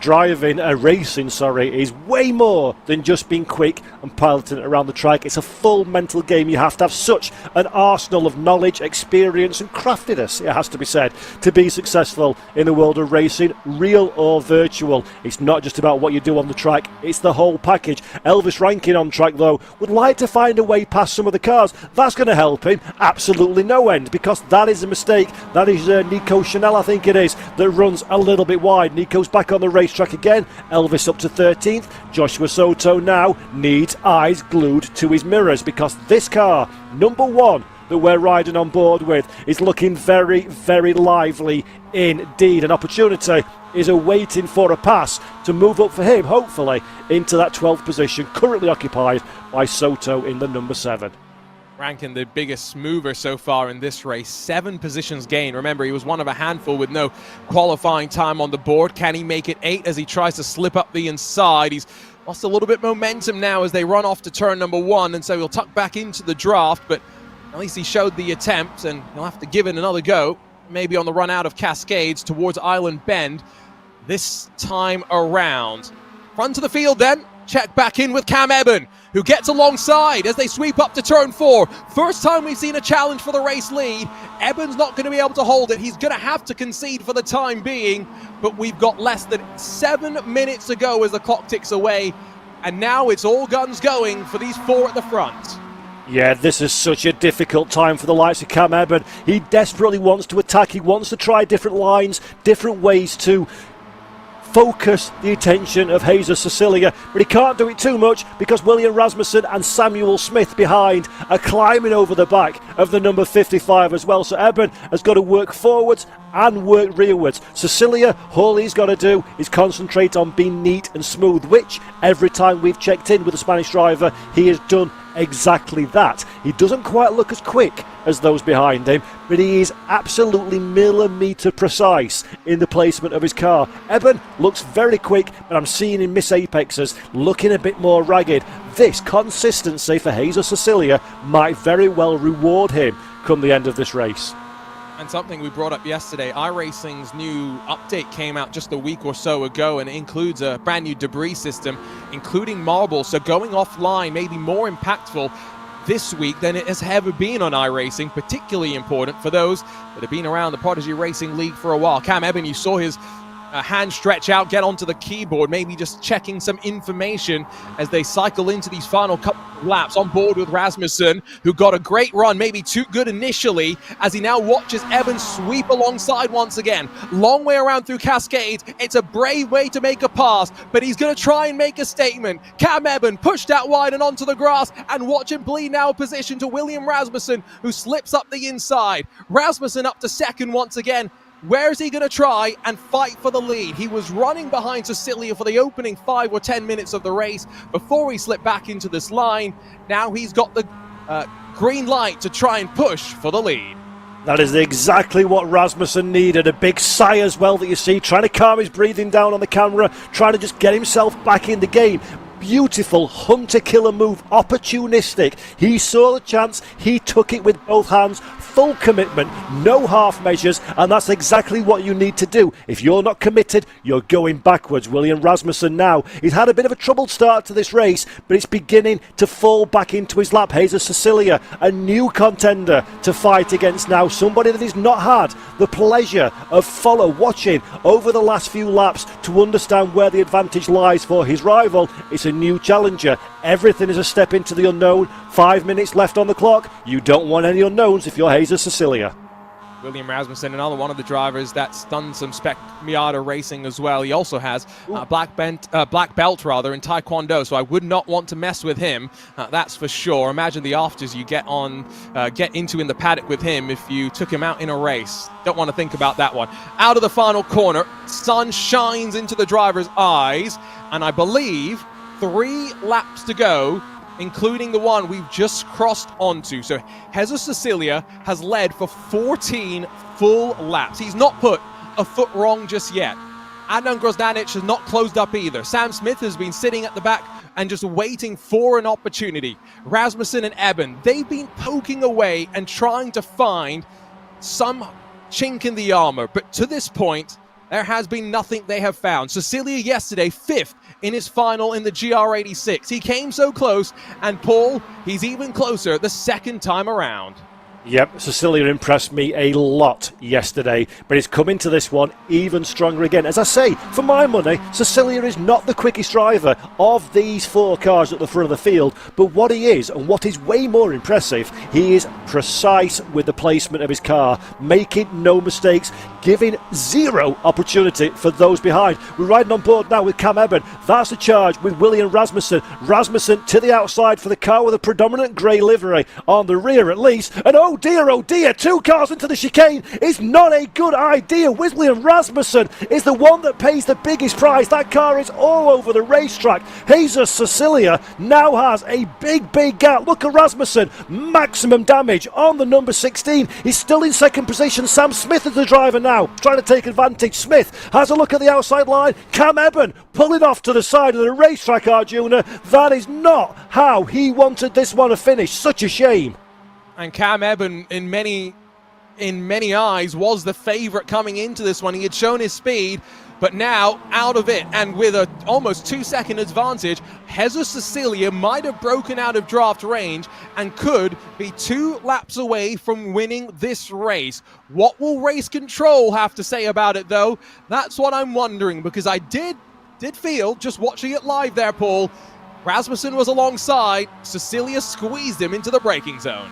Racing is way more than just being quick and piloting around the track. It's a full mental game. You have to have such an arsenal of knowledge, experience and craftiness, it has to be said, to be successful in the world of racing, real or virtual. It's not just about what you do on the track, it's the whole package. Elvis Rankin on track, though, would like to find a way past some of the cars. That's going to help him absolutely no end, because that is a mistake. That is Nico Chanel, I think it is, that runs a little bit wide. Nico's back on the racetrack again. Elvis up to 13th. Joshua Soto now needs eyes glued to his mirrors, because this car, number 1, that we're riding on board with, is looking very, very lively indeed. An opportunity is awaiting for a pass to move up for him, hopefully, into that 12th position, currently occupied by Soto in the number 7. Rankin, the biggest mover so far in this race, 7 positions gained. Remember, he was one of a handful with no qualifying time on the board. Can he make it 8 as he tries to slip up the inside? He's lost a little bit momentum now as they run off to turn number 1, and so he'll tuck back into the draft, but at least he showed the attempt, and he'll have to give it another go, maybe on the run out of Cascades towards Island Bend this time around. Front to the field then. Check back in with Cam Eben, who gets alongside as they sweep up to turn 4. First time we've seen a challenge for the race lead. Eben's not going to be able to hold it. He's going to have to concede for the time being, but we've got less than 7 minutes to go as the clock ticks away, and now it's all guns going for these 4 at the front. Yeah, this is such a difficult time for the likes of Cam Eben. He desperately wants to attack. He wants to try different lines, different ways to focus the attention of Jesus Cecilia, but he can't do it too much because William Rasmussen and Samuel Smith behind are climbing over the back of the number 55 as well. So Eben has got to work forwards and work rearwards. Cecilia, all he's got to do is concentrate on being neat and smooth, which every time we've checked in with the Spanish driver, he has done exactly that. He doesn't quite look as quick as those behind him, but he is absolutely millimetre precise in the placement of his car. Eben looks very quick, but I'm seeing him miss apexes, looking a bit more ragged. This consistency for Jesus Cecilia might very well reward him come the end of this race. And something we brought up yesterday, iRacing's new update came out just a week or so ago, and it includes a brand new debris system, including marble. So going offline may be more impactful this week than it has ever been on iRacing, particularly important for those that have been around the Prodigy Racing League for a while. Cam Eben, you saw his hand stretch out, get onto the keyboard, maybe just checking some information as they cycle into these final couple of laps on board with Rasmussen, who got a great run, maybe too good initially, as he now watches Eben sweep alongside once again. Long way around through Cascades. It's a brave way to make a pass, but he's going to try and make a statement. Cam Eben pushed out wide and onto the grass, and watch him bleed now position to William Rasmussen, who slips up the inside. Rasmussen up to second once again. Where is he going to try and fight for the lead? He was running behind Cecilia for the opening 5 or 10 minutes of the race before he slipped back into this line. Now he's got the green light to try and push for the lead. That is exactly what Rasmussen needed. A big sigh as well that you see, trying to calm his breathing down on the camera, trying to just get himself back in the game. Beautiful hunter-killer move, opportunistic. He saw the chance, he took it with both hands, full commitment, no half measures, and that's exactly what you need to do. If you're not committed, you're going backwards. William Rasmussen now, he's had a bit of a troubled start to this race, but it's beginning to fall back into his lap. Jesus Cecilia, a new contender to fight against now, somebody that he's not had the pleasure of watching over the last few laps to understand where the advantage lies for his rival. It's a new challenger. Everything is a step into the unknown. 5 minutes left on the clock. You don't want any unknowns if you're Jesus Cecilia. William Rasmussen, another one of the drivers that's done some spec Miata racing as well. He also has black belt in Taekwondo, so I would not want to mess with him. That's for sure. Imagine the afters you get into in the paddock with him if you took him out in a race. Don't want to think about that one. Out of the final corner, sun shines into the driver's eyes, and I believe 3 laps to go, including the one we've just crossed onto. So Jesus Cecilia has led for 14 full laps. He's not put a foot wrong just yet. Adnan Grozdanic has not closed up either. Sam Smith has been sitting at the back and just waiting for an opportunity. Rasmussen and Eben, they've been poking away and trying to find some chink in the armor, but to this point, there has been nothing they have found. Cecilia yesterday, 5th in his final in the GR86. He came so close, and Paul, he's even closer the second time around. Yep, Cecilia impressed me a lot yesterday, but he's come into this one even stronger again. As I say, for my money, Cecilia is not the quickest driver of these 4 cars at the front of the field, but what he is, and what is way more impressive, he is precise with the placement of his car, making no mistakes, giving zero opportunity for those behind. We're riding on board now with Cam Eben. That's the charge with William Rasmussen. Rasmussen to the outside for the car with a predominant grey livery on the rear at least, and oh dear, 2 cars into the chicane is not a good idea. William Rasmussen is the one that pays the biggest price. That car is all over the racetrack. Jesus Cecilia now has a big gap. Look at Rasmussen, maximum damage on the number 16. He's still in second position. Sam Smith is the driver now, trying to take advantage. Smith has a look at the outside line. Cam Eben pulling off to the side of the racetrack, Arjuna. That is not how he wanted this one to finish. Such a shame. And Cam Eben, in many eyes, was the favourite coming into this one. He had shown his speed, but now out of it, and with a almost 2-second advantage, Jesus Cecilia might have broken out of draft range and could be 2 laps away from winning this race. What will race control have to say about it, though? That's what I'm wondering, because I did feel, just watching it live there, Paul, Rasmussen was alongside. Cecilia squeezed him into the braking zone.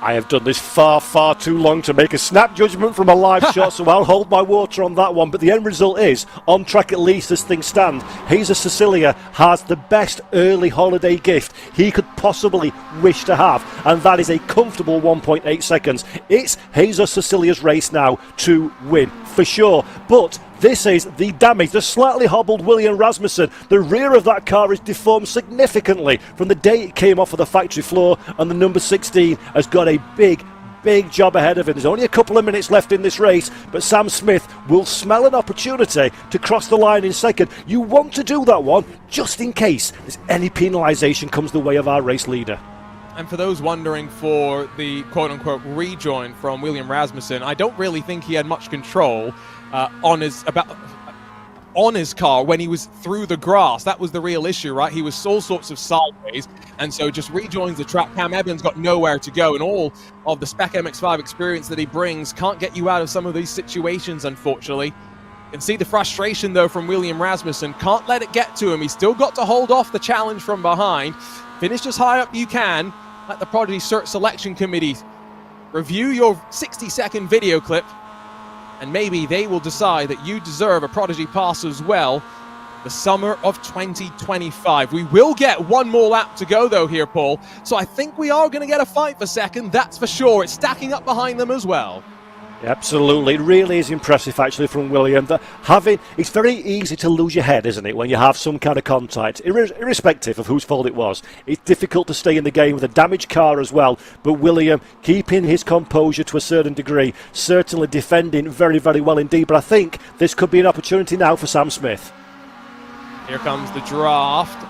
I have done this far, far too long to make a snap judgment from a live shot, so I'll hold my water on that one. But the end result is, on track at least as things stand, Jesus Cecilia has the best early holiday gift he could possibly wish to have, and that is a comfortable 1.8 seconds. It's Jesus Cecilia's race now to win, for sure. But this is the damage. The slightly hobbled William Rasmussen. The rear of that car is deformed significantly from the day it came off of the factory floor, and the number 16 has got a big job ahead of him. There's only a couple of minutes left in this race, but Sam Smith will smell an opportunity to cross the line in second. You want to do that one just in case there's any penalisation comes the way of our race leader. And for those wondering for the quote-unquote rejoin from William Rasmussen, I don't really think he had much control on his car when he was through the grass. That was the real issue, right? He was all sorts of sideways, and so just rejoins the track. Cam Evans got nowhere to go, and all of the spec MX-5 experience that he brings can't get you out of some of these situations, unfortunately. You can see the frustration, though, from William Rasmussen. Can't let it get to him. He's still got to hold off the challenge from behind. Finish as high up you can. Let the Prodigy Cert Selection Committee review your 60-second video clip, and maybe they will decide that you deserve a Prodigy Pass as well the summer of 2025. We will get one more lap to go, though, here, Paul. So I think we are going to get a fight for second, that's for sure. It's stacking up behind them as well. Absolutely, it really is impressive actually from William. It's very easy to lose your head, isn't it, when you have some kind of contact, irrespective of whose fault it was. It's difficult to stay in the game with a damaged car as well, but William keeping his composure to a certain degree, certainly defending very, very well indeed. But I think this could be an opportunity now for Sam Smith. Here comes the draft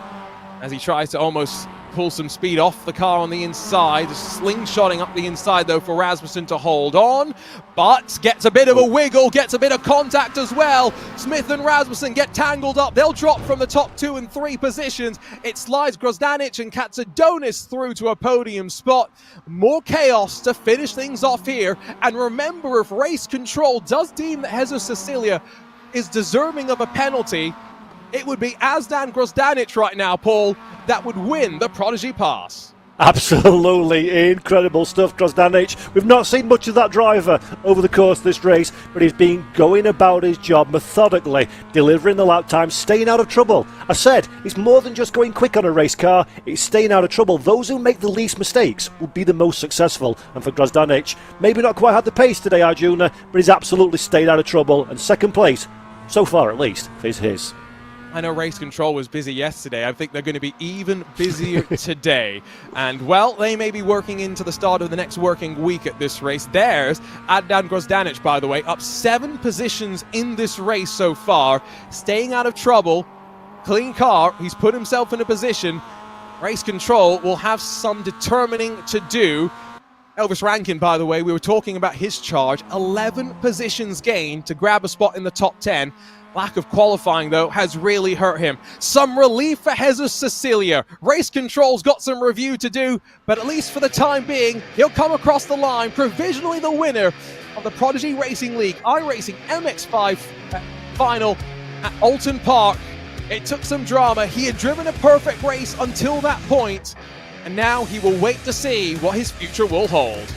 as he tries to almost pull some speed off the car on the inside. Slingshotting up the inside, though, for Rasmussen to hold on, but gets a bit of a wiggle, gets a bit of contact as well. Smith and Rasmussen get tangled up. They'll drop from the top 2 and 3 positions. It slides Grozdanic and Katsadonis through to a podium spot. More chaos to finish things off here. And remember, if race control does deem that Jesus Cecilia is deserving of a penalty, it would be Azdan Grozdanic right now, Paul, that would win the Prodigy Pass. Absolutely incredible stuff, Grozdanic. We've not seen much of that driver over the course of this race, but he's been going about his job methodically, delivering the lap time, staying out of trouble. I said, it's more than just going quick on a race car, it's staying out of trouble. Those who make the least mistakes will be the most successful. And for Grozdanic, maybe not quite had the pace today, Arjuna, but he's absolutely stayed out of trouble. And second place, so far at least, is his. I know race control was busy yesterday. I think they're going to be even busier today. And, well, they may be working into the start of the next working week at this race. There's Adnan Grozdanic, by the way, up 7 positions in this race so far, staying out of trouble. Clean car. He's put himself in a position. Race control will have some determining to do. Elvis Rankin, by the way, we were talking about his charge. 11 positions gained to grab a spot in the top 10. Lack of qualifying, though, has really hurt him. Some relief for Jesus Cecilia. Race control's got some review to do, but at least for the time being, he'll come across the line, provisionally the winner of the Prodigy Racing League iRacing MX-5 final at Oulton Park. It took some drama. He had driven a perfect race until that point, and now he will wait to see what his future will hold.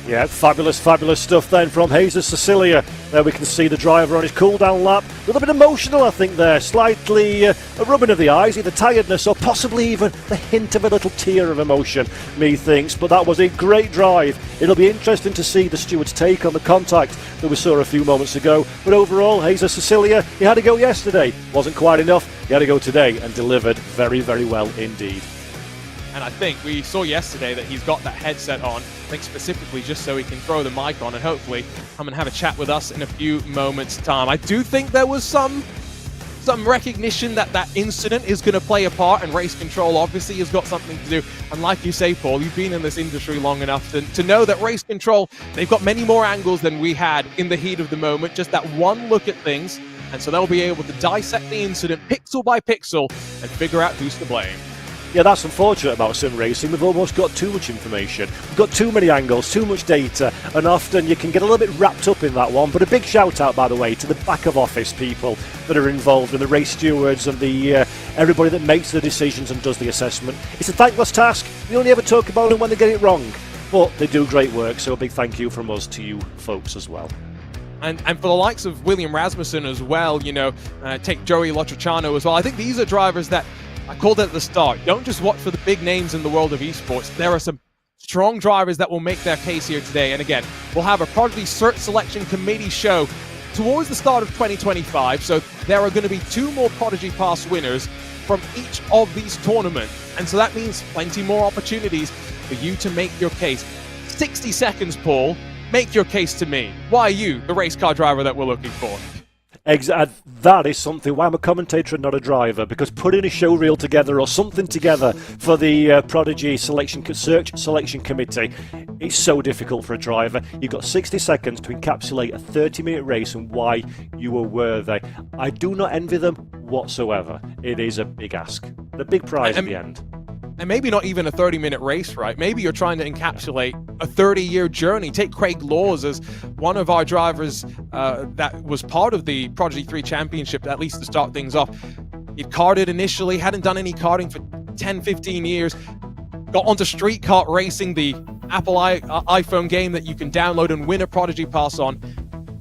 Yeah, fabulous, fabulous stuff then from Jesus Cecilia. There we can see the driver on his cool-down lap. A little bit emotional, I think, there. Slightly a rubbing of the eyes, either tiredness or possibly even the hint of a little tear of emotion, methinks. But that was a great drive. It'll be interesting to see the steward's take on the contact that we saw a few moments ago. But overall, Jesus Cecilia, he had to go yesterday. Wasn't quite enough. He had to go today and delivered very, very well indeed. And I think we saw yesterday that he's got that headset on, I think specifically just so he can throw the mic on and hopefully come and have a chat with us in a few moments' time. I do think there was some recognition that that incident is going to play a part, and race control obviously has got something to do. And like you say, Paul, you've been in this industry long enough to know that race control, they've got many more angles than we had in the heat of the moment, just that one look at things. And so they'll be able to dissect the incident pixel by pixel and figure out who's to blame. Yeah, that's unfortunate about sim racing. We've almost got too much information. We've got too many angles, too much data, and often you can get a little bit wrapped up in that one. But a big shout out, by the way, to the back of office people that are involved in the race stewards and the everybody that makes the decisions and does the assessment. It's a thankless task. We only ever talk about them when they get it wrong. but they do great work, so a big thank you from us to you folks as well. And for the likes of William Rasmussen as well, take Joey Lotriciano as well. I think these are drivers that, I called it at the start, don't just watch for the big names in the world of esports. There are some strong drivers that will make their case here today. And again, we'll have a Prodigy Cert Selection Committee show towards the start of 2025. So there are going to be 2 more Prodigy Pass winners from each of these tournaments. And so that means plenty more opportunities for you to make your case. 60 seconds, Paul. Make your case to me. Why are you the race car driver that we're looking for? That is something why I'm a commentator and not a driver, because putting a show reel together or something together for the Prodigy Search Selection Committee is so difficult for a driver. You've got 60 seconds to encapsulate a 30-minute race and why you were worthy. I do not envy them whatsoever. It is a big ask. The big prize at the end. And maybe not even a 30-minute race, right? Maybe you're trying to encapsulate a 30-year journey. Take Craig Laws as one of our drivers that was part of the Prodigy 3 Championship, at least to start things off. He'd karted initially, hadn't done any karting for 10, 15 years, got onto street kart racing, the Apple iPhone game that you can download and win a Prodigy Pass on.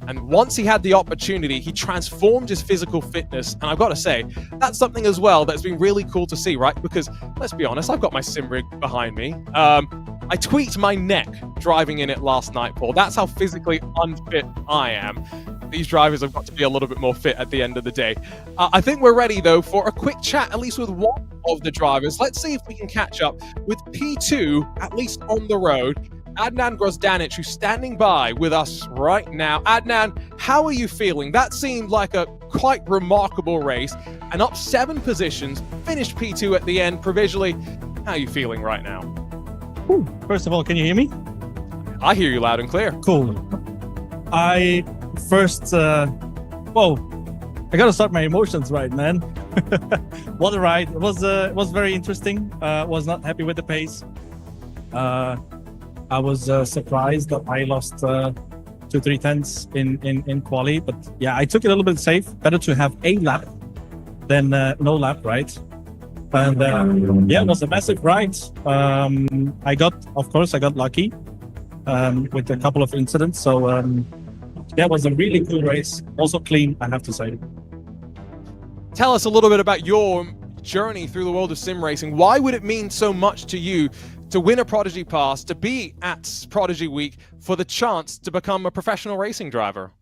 And once he had the opportunity, he transformed his physical fitness. And I've got to say, that's something as well that's been really cool to see, right? Because let's be honest, I've got my sim rig behind me. I tweaked my neck driving in it last night, Paul. That's how physically unfit I am. These drivers have got to be a little bit more fit at the end of the day. I think we're ready, though, for a quick chat, at least with one of the drivers. Let's see if we can catch up with P2, at least on the road. Adnan Grozdanic, who's standing by with us right now. Adnan, how are you feeling? That seemed like a quite remarkable race, and up 7 positions, finished P2 at the end provisionally. How are you feeling right now? First of all, can you hear me? I hear you loud and clear. Cool. I gotta start my emotions right, man. What a ride. It was very interesting. Was not happy with the pace. I was surprised that I lost 2-3 tenths in quali, but yeah, I took it a little bit safe. Better to have a lap than no lap, right? And yeah, it was a massive ride. I got lucky with a couple of incidents. So yeah, it was a really cool race. Also clean, I have to say. Tell us a little bit about your journey through the world of sim racing. Why would it mean so much to you to win a Prodigy Pass, to be at Prodigy Week, for the chance to become a professional racing driver?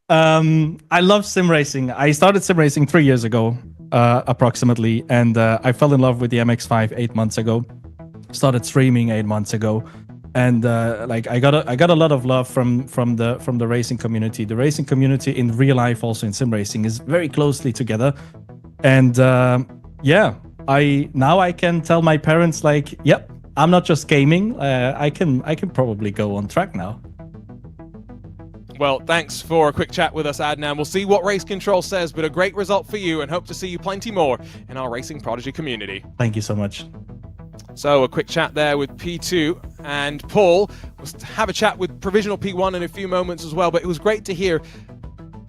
I love sim racing. I started sim racing 3 years ago, approximately, and I fell in love with the MX-5 8 months ago. Started streaming 8 months ago, and I got a lot of love from the racing community. The racing community in real life, also in sim racing, is very closely together, and yeah. I can tell my parents, like, yep, I'm not just gaming. I can probably go on track now. Well, thanks for a quick chat with us, Adnan. We'll see what Race Control says, but a great result for you, and hope to see you plenty more in our Racing Prodigy community. Thank you so much. So a quick chat there with P2, and Paul will have a chat with Provisional P1 in a few moments as well, but it was great to hear.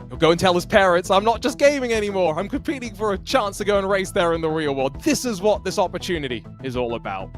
He'll go and tell his parents, I'm not just gaming anymore. I'm competing for a chance to go and race there in the real world. This is what this opportunity is all about.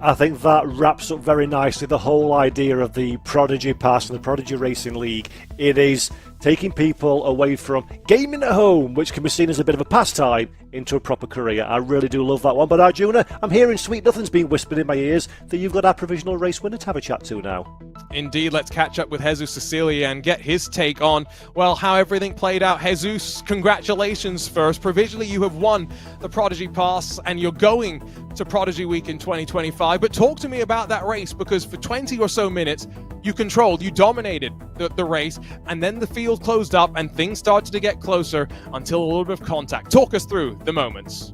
I think that wraps up very nicely the whole idea of the Prodigy Pass and the Prodigy Racing League. It is taking people away from gaming at home, which can be seen as a bit of a pastime, into a proper career. I really do love that one. But Arjuna, I'm hearing sweet nothings being whispered in my ears that you've got our provisional race winner to have a chat to now. Indeed, let's catch up with Jesus Cecilia and get his take on, well, how everything played out. Jesus, congratulations first. Provisionally, you have won the Prodigy Pass and you're going to Prodigy Week in 2025. But talk to me about that race, because for 20 or so minutes, you dominated the race, and then the field closed up and things started to get closer until a little bit of contact. Talk us through the moments.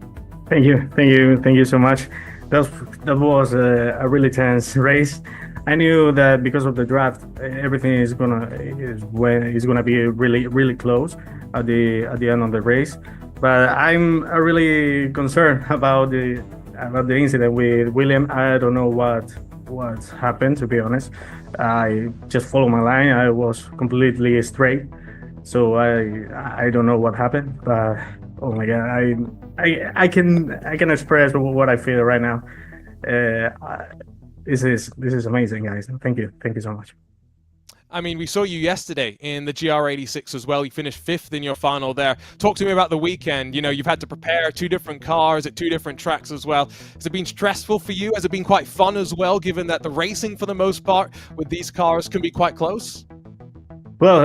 Thank you so much. That was a really tense race. I knew that because of the draft, everything is gonna be really close at the end of the race. But I'm really concerned about the incident with William. I don't know what happened, to be honest. I just followed my line. I was completely straight, so I don't know what happened. But oh my god, I can express what I feel right now. This is amazing, guys. Thank you so much. I mean, we saw you yesterday in the GR86 as well. You finished 5th in your final there. Talk to me about the weekend. You know, you've had to prepare 2 different cars at 2 different tracks as well. Has it been stressful for you? Has it been quite fun as well, given that the racing, for the most part, with these cars can be quite close? Well,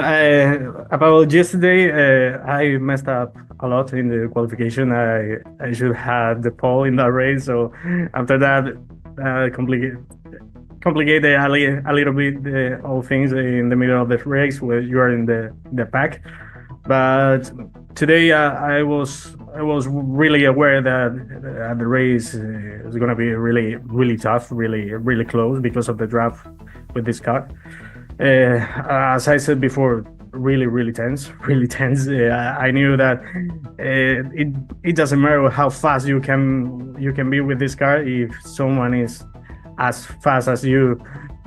about yesterday, I messed up a lot in the qualification. I should have the pole in that race. So after that, complicated a little bit all things in the middle of the race where you are in the pack. But today I was really aware that the race is going to be really tough, really close because of the draft with this car. As I said before, really tense. I knew that it doesn't matter how fast you can be with this car. If someone is as fast as you,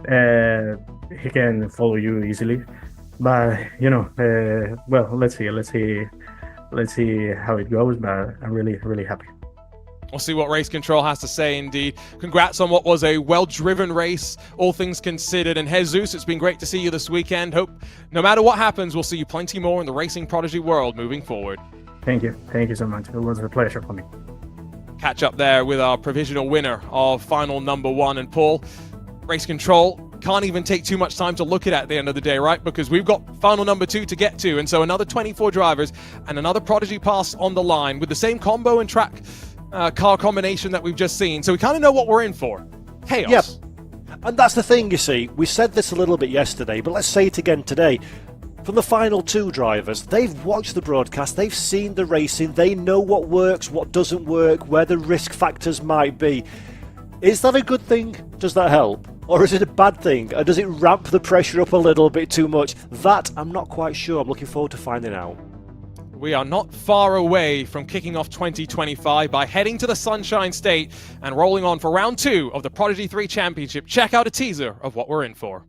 he can follow you easily. But well, let's see how it goes. But I'm really happy. We'll see what race control has to say indeed. Congrats on what was a well-driven race, all things considered. And Jesus, it's been great to see you this weekend. Hope no matter what happens, we'll see you plenty more in the racing Prodigy world moving forward. Thank you so much. It was a pleasure for me. Catch up there with our provisional winner of final number 1. And Paul, race control can't even take too much time to look at the end of the day, right? Because we've got final number 2 to get to. And so another 24 drivers and another Prodigy Pass on the line with the same combo and track car combination that we've just seen. So we kind of know what we're in for. Chaos. Yep. And that's the thing, you see. We said this a little bit yesterday, but let's say it again today. From the final 2 drivers, they've watched the broadcast, they've seen the racing, they know what works, what doesn't work, where the risk factors might be. Is that a good thing? Does that help? Or is it a bad thing? Or does it ramp the pressure up a little bit too much? That, I'm not quite sure. I'm looking forward to finding out. We are not far away from kicking off 2025 by heading to the Sunshine State and rolling on for round 2 of the Prodigy 3 Championship. Check out a teaser of what we're in for.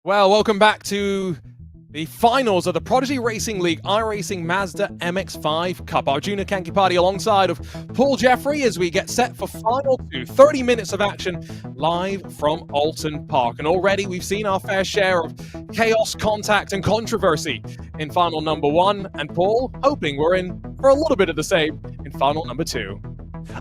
Well, welcome back to the finals of the Prodigy Racing League iRacing Mazda MX-5 Cup. Our junior Kanki party alongside of Paul Jeffrey as we get set for final 2. 30 minutes of action live from Oulton Park. And already we've seen our fair share of chaos, contact and controversy in final number 1. And Paul, hoping we're in for a little bit of the same in final number 2.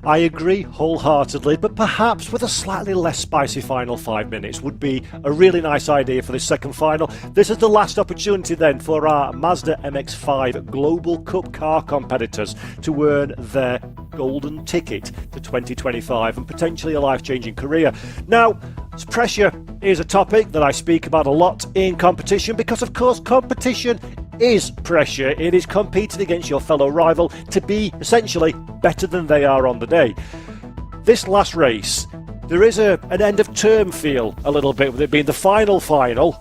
I agree wholeheartedly, but perhaps with a slightly less spicy final 5 minutes would be a really nice idea for this second final. This is the last opportunity then for our Mazda MX-5 Global Cup car competitors to earn their golden ticket to 2025 and potentially a life-changing career. Now, pressure is a topic that I speak about a lot in competition because, of course, competition is pressure. It is competing against your fellow rival to be essentially better than they are on the day. This last race, there is an end of term feel a little bit with it being the final,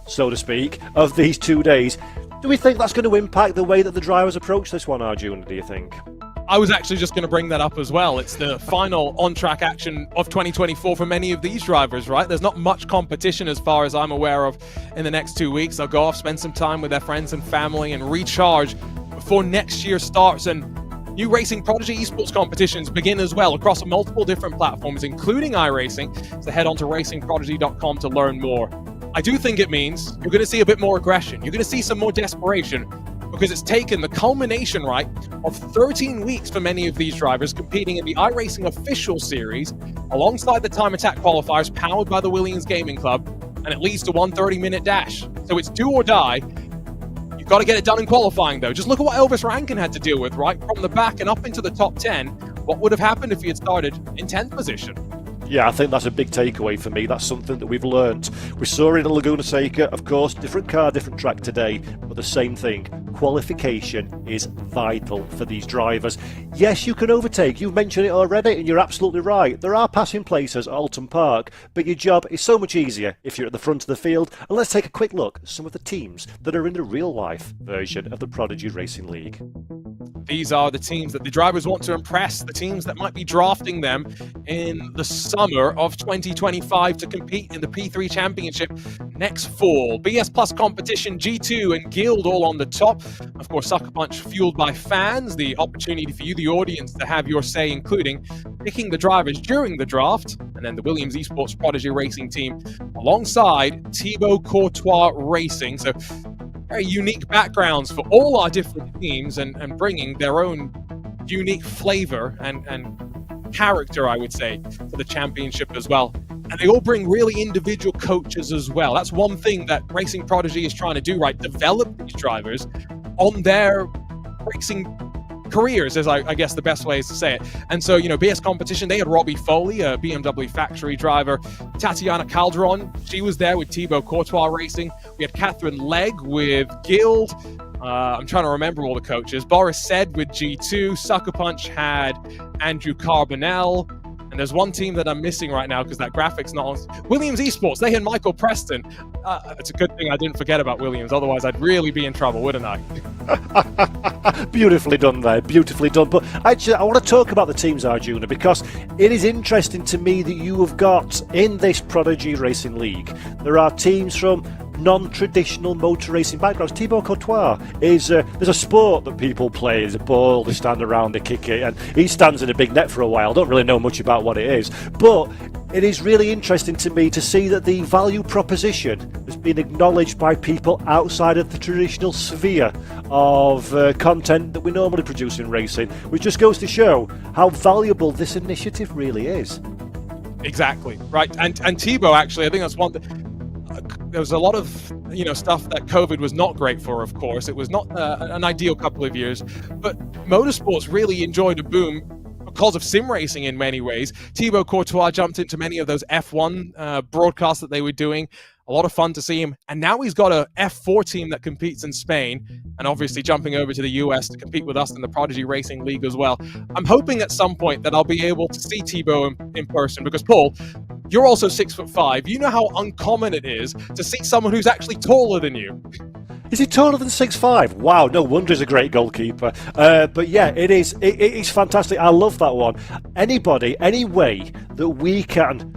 so to speak, of these 2 days. Do we think that's going to impact the way that the drivers approach this one, Arjun, do you think? I was actually just going to bring that up as well. It's the final on-track action of 2024 for many of these drivers, right? There's not much competition as far as I'm aware of in the next 2 weeks. They'll go off, spend some time with their friends and family and recharge before next year starts. And new Racing Prodigy esports competitions begin as well across multiple different platforms, including iRacing. So head on to racingprodigy.com to learn more. I do think it means you're going to see a bit more aggression. You're going to see some more desperation, because it's taken the culmination, right, of 13 weeks for many of these drivers competing in the iRacing official series alongside the time attack qualifiers powered by the Williams Gaming Club, and it leads to one 30-minute dash. So it's do or die. You've got to get it done in qualifying, though. Just look at what Elvis Rankin had to deal with, right, from the back and up into the top 10. What would have happened if he had started in 10th position? Yeah, I think that's a big takeaway for me. That's something that we've learnt. We saw it in Laguna Seca, of course, different car, different track today, but the same thing. Qualification is vital for these drivers. Yes, you can overtake. You've mentioned it already, and you're absolutely right. There are passing places at Oulton Park, but your job is so much easier if you're at the front of the field. And let's take a quick look at some of the teams that are in the real-life version of the Prodigy Racing League. These are the teams that the drivers want to impress, the teams that might be drafting them in the summer of 2025 to compete in the P3 Championship next fall. BS Plus Competition, G2 and Guild all on the top. Of course, Sucker Punch fueled by fans, the opportunity for you, the audience, to have your say, including picking the drivers during the draft, and then the Williams Esports Prodigy Racing team alongside Thibaut Courtois Racing. So very unique backgrounds for all our different teams and bringing their own unique flavor and character, I would say, to the championship as well. And they all bring really individual coaches as well. That's one thing that Racing Prodigy is trying to do, right? Develop these drivers on their racing careers, is I guess the best way is to say it. And so, BS Competition, they had Robbie Foley, a BMW factory driver. Tatiana Calderon, she was there with Thibaut Courtois Racing. We had Catherine Legg with Guild. I'm trying to remember all the coaches. Boris Said with G2. Sucker Punch had Andrew Carbonell. And there's one team that I'm missing right now because that graphic's not on. Williams Esports, they had Michael Preston. It's a good thing I didn't forget about Williams, otherwise I'd really be in trouble, wouldn't I? Beautifully done there, beautifully done. But actually, I want to talk about the teams, Arjuna, because it is interesting to me that you have got in this Prodigy Racing League, there are teams from non-traditional motor racing backgrounds. Thibaut Courtois is there's a sport that people play. There's a ball, they stand around, they kick it, and he stands in a big net for a while. Don't really know much about what it is, but it is really interesting to me to see that the value proposition has been acknowledged by people outside of the traditional sphere of content that we normally produce in racing, which just goes to show how valuable this initiative really is. Exactly, right. And Thibaut, actually, I think that's one thing. There was a lot of stuff that COVID was not great for, of course. It was not an ideal couple of years, but motorsports really enjoyed a boom because of sim racing in many ways. Thibaut Courtois jumped into many of those F1 broadcasts that they were doing. A lot of fun to see him. And now he's got a F4 team that competes in Spain, and obviously jumping over to the US to compete with us in the Prodigy Racing League as well. I'm hoping at some point that I'll be able to see Thibaut in person, because Paul, you're also 6'5". You know how uncommon it is to see someone who's actually taller than you. Is he taller than 6'5"? Wow, no wonder he's a great goalkeeper. But yeah, it is fantastic. I love that one. Anybody, any way that we can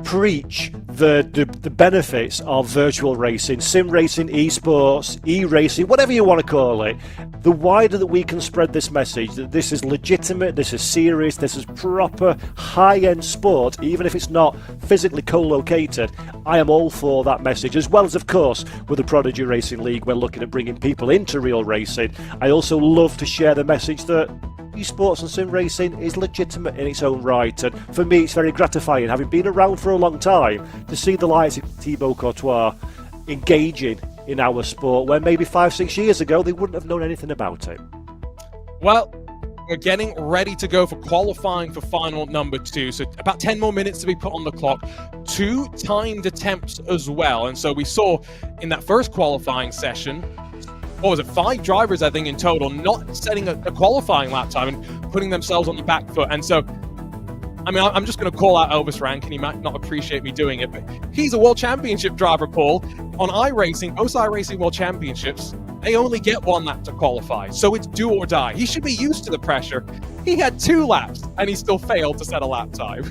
preach the benefits of virtual racing, sim racing, esports, e-racing, whatever you want to call it, the wider that we can spread this message that this is legitimate, this is serious, this is proper high-end sport, even if it's not physically co-located, I am all for that message. As well as, of course, with the Prodigy Racing League, we're looking at bringing people into real racing. I also love to share the message that esports and sim racing is legitimate in its own right, and for me it's very gratifying, having been around for a long time, to see the likes of Thibaut Courtois engaging in our sport where maybe 5-6 years ago they wouldn't have known anything about it. Well, we're getting ready to go for qualifying for final number 2, so about 10 more minutes to be put on the clock. 2 timed attempts as well, and so we saw in that first qualifying session, 5 drivers, I think, in total, not setting a qualifying lap time and putting themselves on the back foot. And so, I mean, I'm just going to call out Elvis Rankin. He might not appreciate me doing it, but he's a World Championship driver, Paul, on iRacing, both iRacing World Championships. They only get 1 lap to qualify, so it's do or die. He should be used to the pressure. He had 2 laps, and he still failed to set a lap time.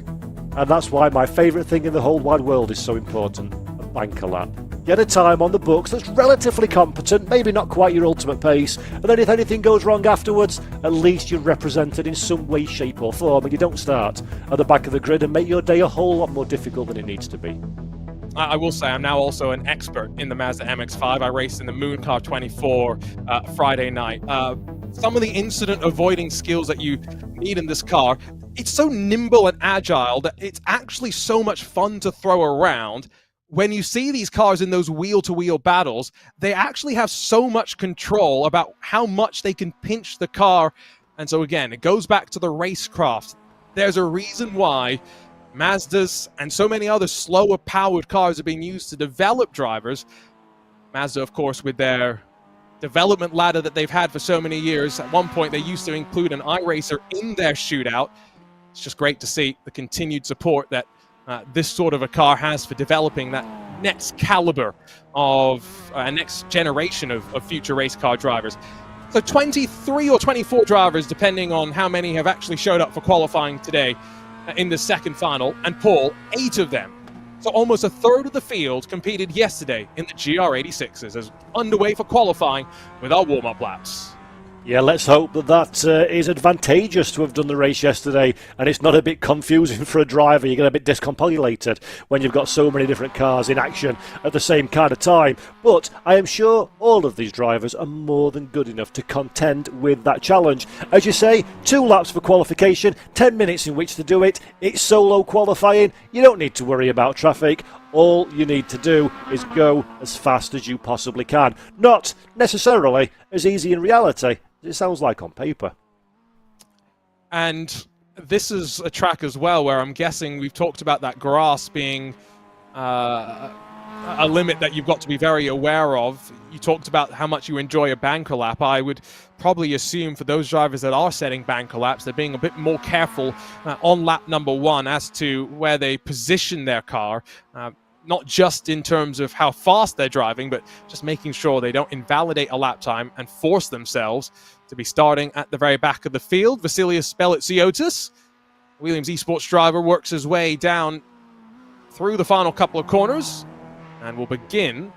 And that's why my favourite thing in the whole wide world is so important, a banker lap. Get a time on the books that's relatively competent, maybe not quite your ultimate pace, and then if anything goes wrong afterwards, at least you're represented in some way, shape or form, and you don't start at the back of the grid and make your day a whole lot more difficult than it needs to be. I will say I'm now also an expert in the Mazda MX-5. I raced in the Moon Car 24 Friday night. Some of the incident avoiding skills that you need in this car, it's so nimble and agile that it's actually so much fun to throw around. When you see these cars in those wheel-to-wheel battles, they actually have so much control about how much they can pinch the car. And so again, it goes back to the racecraft. There's a reason why Mazdas and so many other slower powered cars are being used to develop drivers. Mazda, of course, with their development ladder that they've had for so many years. At one point, they used to include an iRacer in their shootout. It's just great to see the continued support that this sort of a car has for developing that next caliber of next generation of future race car drivers. So 23 or 24 drivers, depending on how many have actually showed up for qualifying today in the second final, and Paul, 8 of them. So almost a third of the field competed yesterday in the GR86s as underway for qualifying with our warm-up laps. Yeah, let's hope that is advantageous to have done the race yesterday and it's not a bit confusing for a driver. You get a bit discombobulated when you've got so many different cars in action at the same kind of time. But I am sure all of these drivers are more than good enough to contend with that challenge. As you say, 2 laps for qualification, 10 minutes in which to do it. It's solo qualifying. You don't need to worry about traffic. All you need to do is go as fast as you possibly can. Not necessarily as easy in reality as it sounds like on paper. And this is a track as well where I'm guessing we've talked about that grass being a limit that you've got to be very aware of. You talked about how much you enjoy a banker lap. I would probably assume for those drivers that are setting banker laps, they're being a bit more careful on lap number 1 as to where they position their car. Not just in terms of how fast they're driving, but just making sure they don't invalidate a lap time and force themselves to be starting at the very back of the field. Vasilios Spelitsiotis, Williams eSports driver, works his way down through the final couple of corners and will begin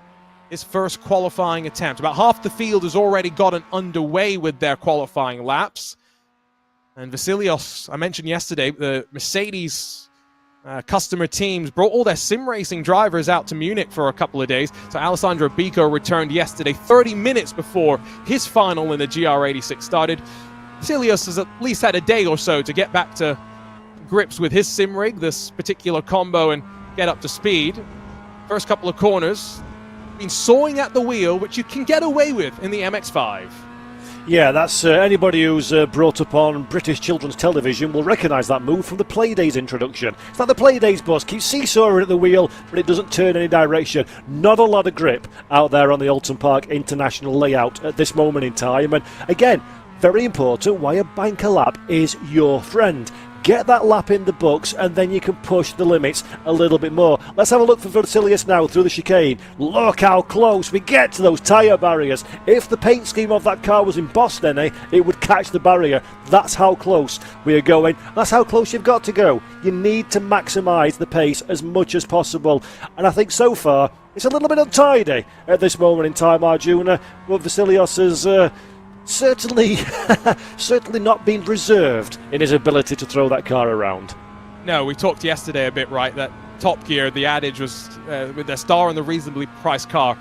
his first qualifying attempt. About half the field has already gotten underway with their qualifying laps. And Vasilios, I mentioned yesterday, the Mercedes customer teams brought all their sim racing drivers out to Munich for a couple of days. So Alessandro Bico returned yesterday, 30 minutes before his final in the GR86 started. Vasilios has at least had a day or so to get back to grips with his sim rig, this particular combo, and get up to speed. First couple of corners, been sawing at the wheel, which you can get away with in the MX-5. Yeah, that's anybody who's brought up on British children's television will recognise that move from the Playdays introduction. It's like the Playdays bus, keeps seesawing at the wheel, but it doesn't turn any direction. Not a lot of grip out there on the Oulton Park International layout at this moment in time. And again, very important why a banker lap is your friend. Get that lap in the books and then you can push the limits a little bit more. Let's have a look for Vasilios now through the chicane. Look how close we get to those tyre barriers. If the paint scheme of that car was embossed any, it would catch the barrier. That's how close we are going. That's how close you've got to go. You need to maximise the pace as much as possible. And I think so far it's a little bit untidy at this moment in time, Arjuna. But Vasilios has certainly not been reserved in his ability to throw that car around. No, we talked yesterday a bit, right, that Top Gear, the adage was with their star on the reasonably priced car,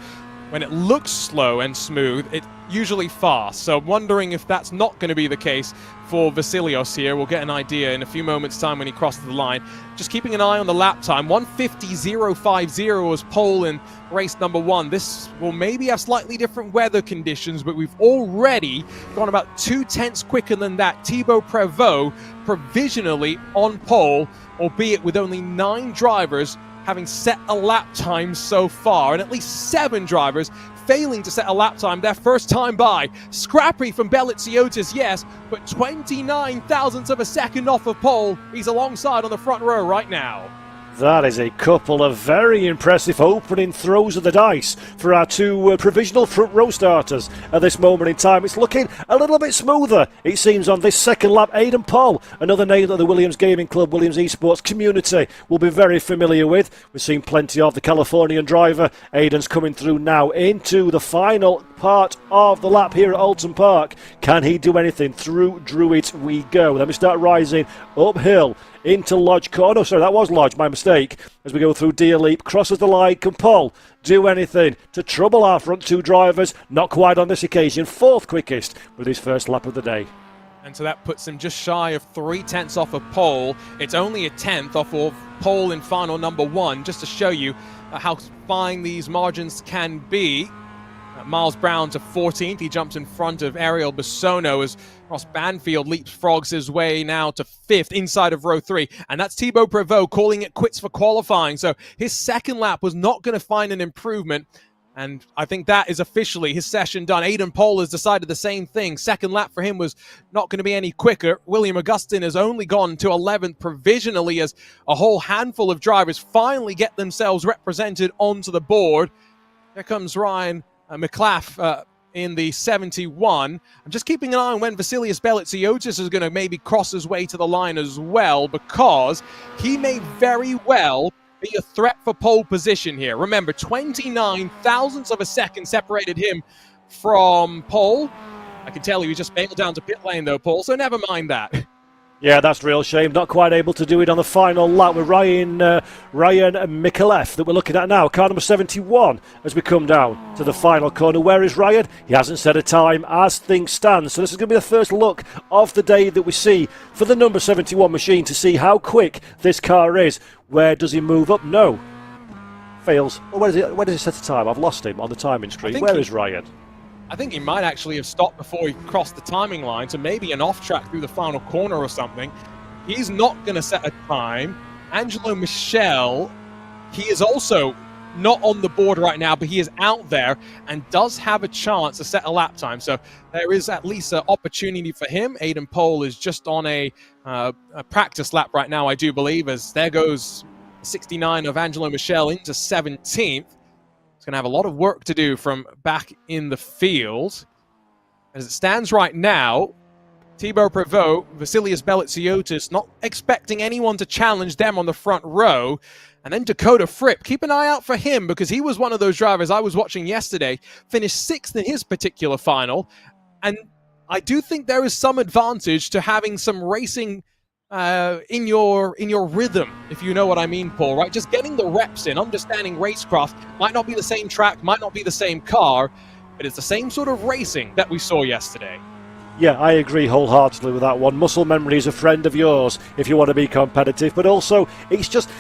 when it looks slow and smooth, it's usually fast. So I'm wondering if that's not going to be the case for Vasilios here. We'll get an idea in a few moments' time when he crosses the line. Just keeping an eye on the lap time. 1:50.050 was pole in race number 1. This will maybe have slightly different weather conditions, but we've already gone about 2/10 quicker than that. Thibaut Prévost provisionally on pole, albeit with only 9 drivers having set a lap time so far, and at least 7 drivers failing to set a lap time their first time by. Scrappy from Belitsiotis, yes, but 29 thousandths of a second off of pole. He's alongside on the front row right now. That is a couple of very impressive opening throws of the dice for our two provisional front row starters at this moment in time. It's looking a little bit smoother, it seems, on this second lap. Aidan Paul, another name that the Williams Gaming Club, Williams Esports community will be very familiar with. We've seen plenty of the Californian driver. Aidan's coming through now into the final part of the lap here at Oulton Park. Can he do anything? Through Druids we go. Then we start rising uphill into Lodge Corner. Oh, sorry, that was Lodge, my mistake. As we go through Deer Leap, crosses the line. Can Paul do anything to trouble our front two drivers? Not quite on this occasion. Fourth quickest with his first lap of the day. And so that puts him just shy of 3/10 off of pole. It's only a 10th off of pole in final number 1, just to show you how fine these margins can be. Miles Brown to 14th. He jumps in front of Ariel Bissono as Ross Banfield leapfrogs his way now to 5th inside of row 3. And that's Thibaut Prevost calling it quits for qualifying. So his second lap was not going to find an improvement. And I think that is officially his session done. Aidan Pohl has decided the same thing. Second lap for him was not going to be any quicker. William Augustin has only gone to 11th provisionally as a whole handful of drivers finally get themselves represented onto the board. Here comes Ryan McClaff in the 71. I'm just keeping an eye on when Vasilius Belitsiotis is going to maybe cross his way to the line as well, because he may very well be a threat for pole position here. Remember, 29 thousandths of a second separated him from pole. I can tell you he just bailed down to pit lane though, Paul, so never mind that. Yeah, that's a real shame. Not quite able to do it on the final lap with Ryan Micallef that we're looking at now. Car number 71 as we come down to the final corner. Where is Ryan? He hasn't set a time as things stand. So this is going to be the first look of the day that we see for the number 71 machine to see how quick this car is. Where does he move up? No. Fails. Well, where does he set a time? I've lost him on the timing screen. Where is Ryan? I think he might actually have stopped before he crossed the timing line, so maybe an off track through the final corner or something. He's not going to set a time. Angelo Michel, he is also not on the board right now, but he is out there and does have a chance to set a lap time. So there is at least an opportunity for him. Aidan Pohl is just on a practice lap right now, I do believe, as there goes 69 of Angelo Michel into 17th. He's going to have a lot of work to do from back in the field. As it stands right now, Thibaut Prevost, Vasilius Belitsiotis, not expecting anyone to challenge them on the front row. And then Dakota Fripp, keep an eye out for him, because he was one of those drivers I was watching yesterday, finished 6th in his particular final. And I do think there is some advantage to having some racing in your rhythm, if you know what I mean, Paul, right? Just getting the reps in, understanding racecraft. Might not be the same track, might not be the same car, but it's the same sort of racing that we saw yesterday. Yeah, I agree wholeheartedly with that one. Muscle memory is a friend of yours if you want to be competitive, but also it's just,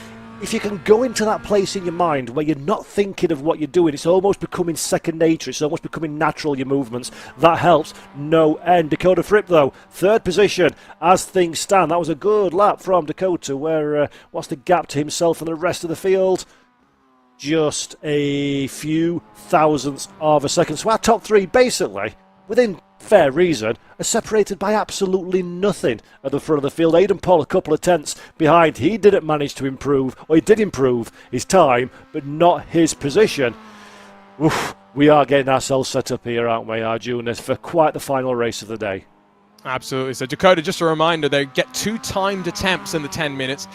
if you can go into that place in your mind where you're not thinking of what you're doing, it's almost becoming second nature, it's almost becoming natural, your movements. That helps no end. Dakota Fripp, though, 3rd position as things stand. That was a good lap from Dakota, where what's the gap to himself and the rest of the field? Just a few thousandths of a second. So our top 3, basically, within fair reason, are separated by absolutely nothing at the front of the field. Aidan Paul a couple of tenths behind. He didn't manage to improve, or he did improve his time, but not his position. Oof, we are getting ourselves set up here, aren't we, Arjuna, for quite the final race of the day. Absolutely. So Dakota, just a reminder, they get 2 timed attempts in the 10 minutes.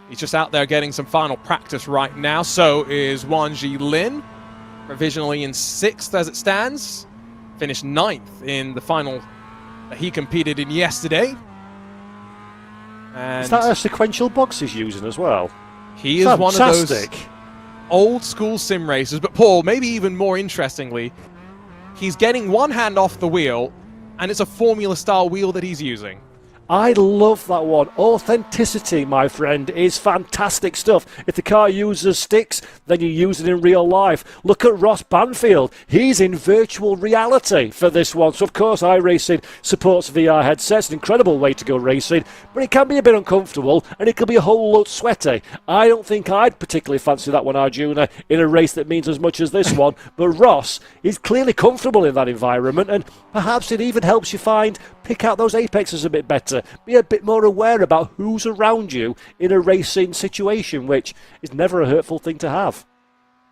He's just out there getting some final practice right now. So is Wanji Lin, provisionally in 6th as it stands. Finished 9th in the final that he competed in yesterday. And is that a sequential box he's using as well? He is one of those old school sim racers. But Paul, maybe even more interestingly, he's getting one hand off the wheel, and it's a Formula style wheel that he's using. I love that one. Authenticity, my friend, is fantastic stuff. If the car uses sticks, then you use it in real life. Look at Ross Banfield. He's in virtual reality for this one. So, of course, iRacing supports VR headsets. An incredible way to go racing. But it can be a bit uncomfortable, and it can be a whole lot sweaty. I don't think I'd particularly fancy that one, Arjuna, in a race that means as much as this one. But Ross is clearly comfortable in that environment, and perhaps it even helps you pick out those apexes a bit better to be a bit more aware about who's around you in a racing situation, which is never a hurtful thing to have.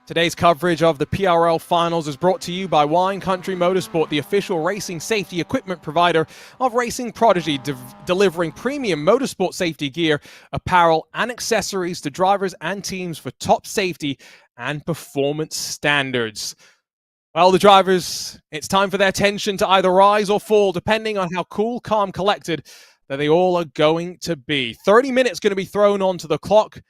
Today's coverage of the PRL Finals is brought to you by Wine Country Motorsport, the official racing safety equipment provider of Racing Prodigy, delivering premium motorsport safety gear, apparel, and accessories to drivers and teams for top safety and performance standards. Well, the drivers, it's time for their tension to either rise or fall, depending on how cool, calm, collected that they all are going to be. 30 minutes going to be thrown onto the clock.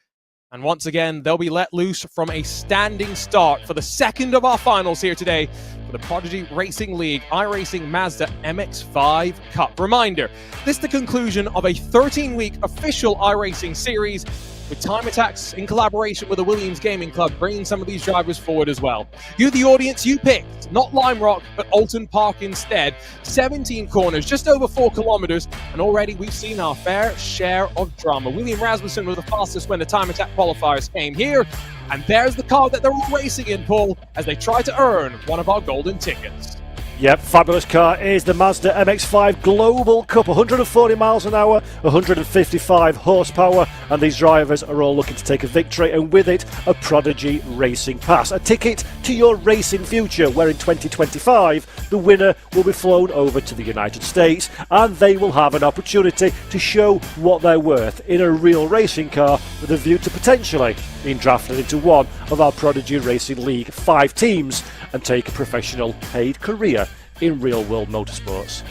And once again, they'll be let loose from a standing start for the second of our finals here today for the Prodigy Racing League iRacing Mazda MX-5 Cup. Reminder, this is the conclusion of a 13-week official iRacing series with Time Attacks in collaboration with the Williams Gaming Club, bringing some of these drivers forward as well. You, the audience, you picked not Lime Rock, but Oulton Park instead. 17 corners, just over 4 kilometers, and already we've seen our fair share of drama. William Rasmussen was the fastest when the Time Attack qualifiers came here, and there's the car that they're all racing in, Paul, as they try to earn one of our golden tickets. Yep, fabulous car is the Mazda MX-5 Global Cup. 140 miles an hour, 155 horsepower, and these drivers are all looking to take a victory, and with it, a Prodigy Racing Pass. A ticket to your racing future, where in 2025, the winner will be flown over to the United States, and they will have an opportunity to show what they're worth in a real racing car with a view to potentially being drafted into one of our Prodigy Racing League 5 teams and take a professional paid career in real-world motorsports.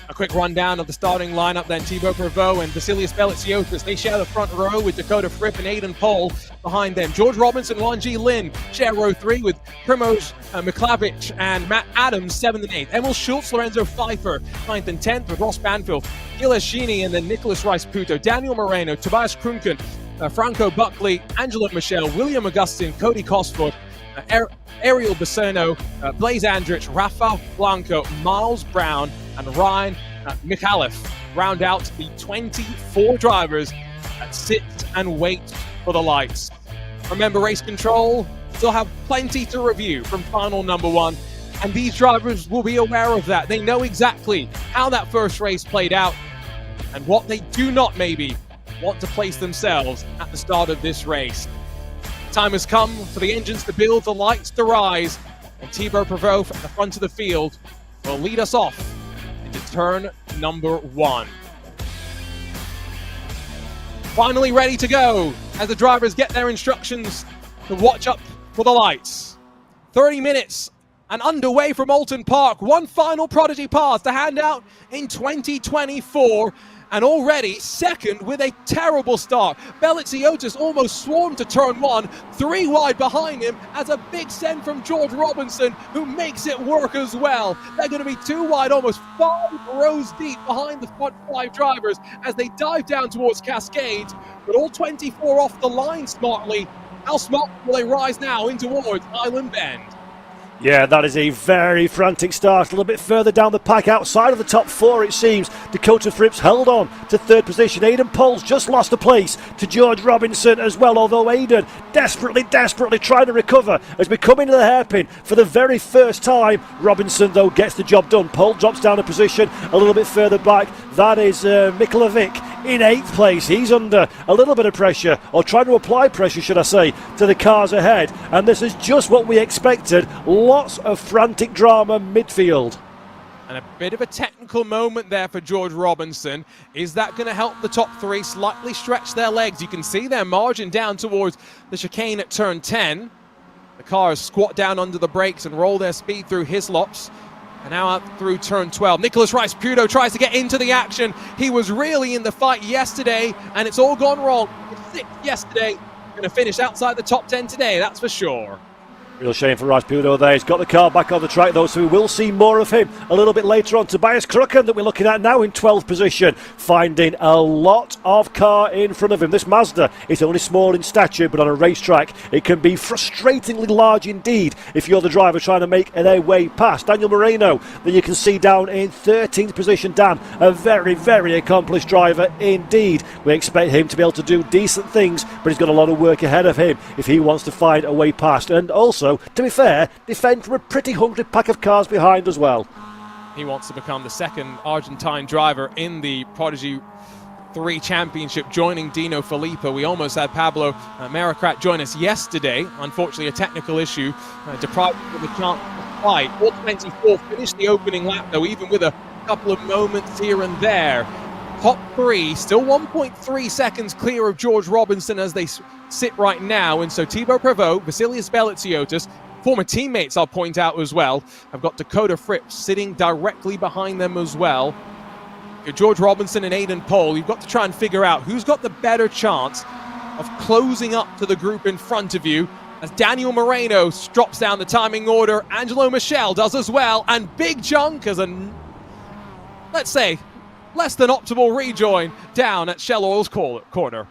A quick rundown of the starting lineup then. Thibaut Prevost and Vasilius Belitsiotis, they share the front row with Dakota Fripp and Aidan Pohl behind them. George Robinson, Wanji Lin share row 3 with Primoz Miklavic and Matt Adams, 7th and 8th. Emil Schultz, Lorenzo Pfeiffer, 9th and 10th with Ross Banfield, Gil Eschini, and then Nicholas Rice-Puto, Daniel Moreno, Tobias Krunken, Franco Buckley, Angela Michelle, William Augustin, Cody Cosford, Ariel Bassano, Blaze Andrich, Rafa Blanco, Miles Brown, and Ryan Micallef round out the 24 drivers that sit and wait for the lights. Remember, race control still have plenty to review from final number 1, and these drivers will be aware of that. They know exactly how that first race played out and what they do not maybe want to place themselves at the start of this race. Time has come for the engines to build, the lights to rise, and Thibaut Prevost at the front of the field will lead us off into turn number 1. Finally ready to go as the drivers get their instructions to watch up for the lights. 30 minutes and underway from Oulton Park. One final Prodigy Pass to hand out in 2024. And already second with a terrible start. Belitsiotis almost swarmed to turn 1, 3 wide behind him as a big send from George Robinson, who makes it work as well. They're going to be 2 wide, almost 5 rows deep behind the front 5 drivers as they dive down towards Cascades, but all 24 off the line smartly. How smart will they rise now in towards Island Bend? Yeah, that is a very frantic start. A little bit further down the pack, outside of the top 4, it seems. Dakota Fripp's held on to 3rd position. Aidan Pohl's just lost a place to George Robinson as well, although Aidan desperately trying to recover as we come into the hairpin for the very first time. Robinson, though, gets the job done. Pohl drops down a position a little bit further back. That is Mikhailovic in 8th place. He's under a little bit of pressure, or trying to apply pressure, should I say, to the cars ahead. And this is just what we expected. Lots of frantic drama midfield. And a bit of a technical moment there for George Robinson. Is that going to help the top 3 slightly stretch their legs? You can see their margin down towards the chicane at turn 10. The cars squat down under the brakes and roll their speed through Hislops. And now out through turn 12. Nicholas Rice-Puto tries to get into the action. He was really in the fight yesterday, and it's all gone wrong. 6th yesterday, going to finish outside the top 10 today, that's for sure. Real shame for Rice-Puto there. He's got the car back on the track though, so we will see more of him a little bit later on. Tobias Krucken that we're looking at now in 12th position, finding a lot of car in front of him. This Mazda is only small in stature, but on a racetrack it can be frustratingly large indeed if you're the driver trying to make their way past. Daniel Moreno that you can see down in 13th position. Dan, a very accomplished driver indeed. We expect him to be able to do decent things, but he's got a lot of work ahead of him if he wants to find a way past, and also, to be fair, defend from a pretty hungry pack of cars behind as well. He wants to become the second Argentine driver in the Prodigy 3 championship, joining Dino Filippo. We almost had Pablo Maricrat join us yesterday. Unfortunately, a technical issue deprived him of the chance to fight. 4:24 finished the opening lap, though, even with a couple of moments here and there. Top 3, still 1.3 seconds clear of George Robinson as they sit right now. And so Thibaut Prevost, Vasilius Belitsiotis, former teammates, I'll point out as well, have got Dakota Fripp sitting directly behind them as well. George Robinson and Aidan Pohl, you've got to try and figure out who's got the better chance of closing up to the group in front of you. As Daniel Moreno drops down the timing order, Angelo Michel does as well, and Big Junk as a, let's say, less than optimal rejoin down at Shell Oil's corner.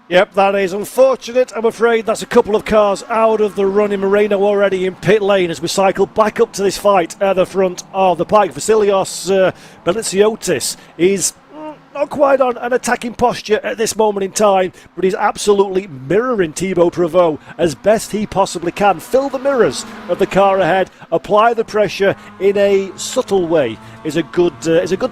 Yep, that is unfortunate. I'm afraid that's a couple of cars out of the running. Moreno already in pit lane as we cycle back up to this fight at the front of the pike. Vasilios Belitsiotis is not quite on an attacking posture at this moment in time, but he's absolutely mirroring Thibaut Prevost as best he possibly can. Fill the mirrors of the car ahead, apply the pressure in a subtle way is a good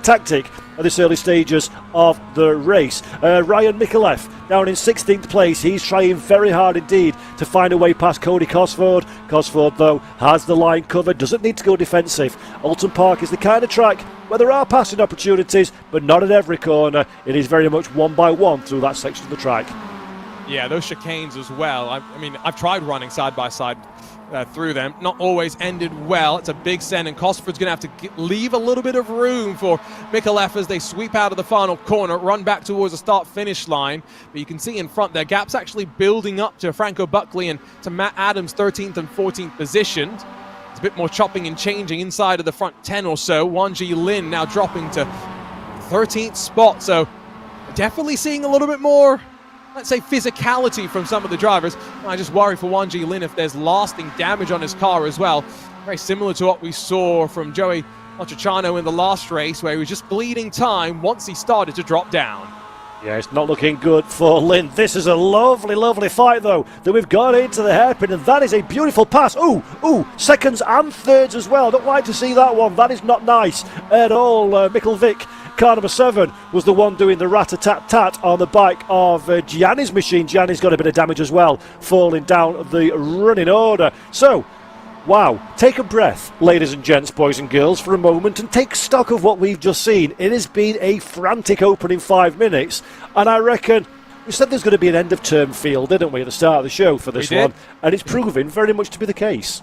tactic at this early stages of the race. Ryan Mikulev down in 16th place. He's trying very hard indeed to find a way past Cody Cosford. Cosford, though, has the line covered, doesn't need to go defensive. Oulton Park is the kind of track where there are passing opportunities, but not at every corner. It is very much one by one through that section of the track. Yeah, those chicanes as well. I mean, I've tried running side by side through them. Not always ended well. It's a big send, and Cosford's going to have to leave a little bit of room for Mikulev as they sweep out of the final corner, run back towards the start-finish line. But you can see in front, their gap's actually building up to Franco Buckley and to Matt Adams, 13th and 14th positioned. It's a bit more chopping and changing inside of the front 10 or so. Wanji Lin now dropping to 13th spot. So definitely seeing a little bit more, let's say, physicality from some of the drivers. I just worry for Wanji Lin if there's lasting damage on his car as well. Very similar to what we saw from Joey Mochachano in the last race, where he was just bleeding time once he started to drop down. Yeah, it's not looking good for Lynn. This is a lovely, lovely fight, though, that we've got into the hairpin, and that is a beautiful pass. Ooh, seconds and thirds as well. Don't like to see that one. That is not nice at all. Mikkelvik, car number 7, was the one doing the rat-a-tat-tat on the bike of Gianni's machine. Gianni's got a bit of damage as well, falling down the running order. So, wow, take a breath, ladies and gents, boys and girls, for a moment and take stock of what we've just seen. It has been a frantic opening 5 minutes, and I reckon we said there's going to be an end-of-term feel, didn't we, at the start of the show for this one, and it's proving very much to be the case.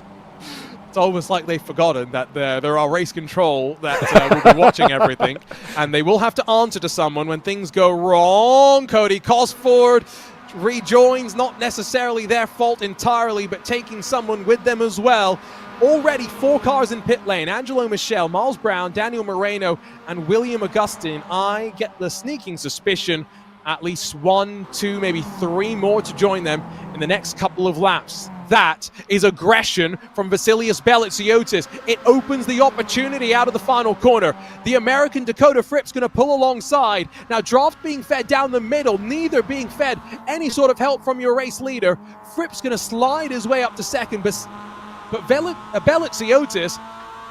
It's almost like they've forgotten that there are race control that will be watching everything, and they will have to answer to someone when things go wrong. Cody Cosford rejoins, not necessarily their fault entirely, but taking someone with them as well. Already 4 cars in pit lane. Angelo Michel, Miles Brown, Daniel Moreno, and William Augustine. I get the sneaking suspicion at least 1, 2, maybe 3 more to join them in the next couple of laps. That is aggression from Vasilius Belitsiotis. It opens the opportunity out of the final corner. The American Dakota Fripp's going to pull alongside. Now, Draft being fed down the middle, neither being fed any sort of help from your race leader. Fripp's going to slide his way up to second, but Belitsiotis,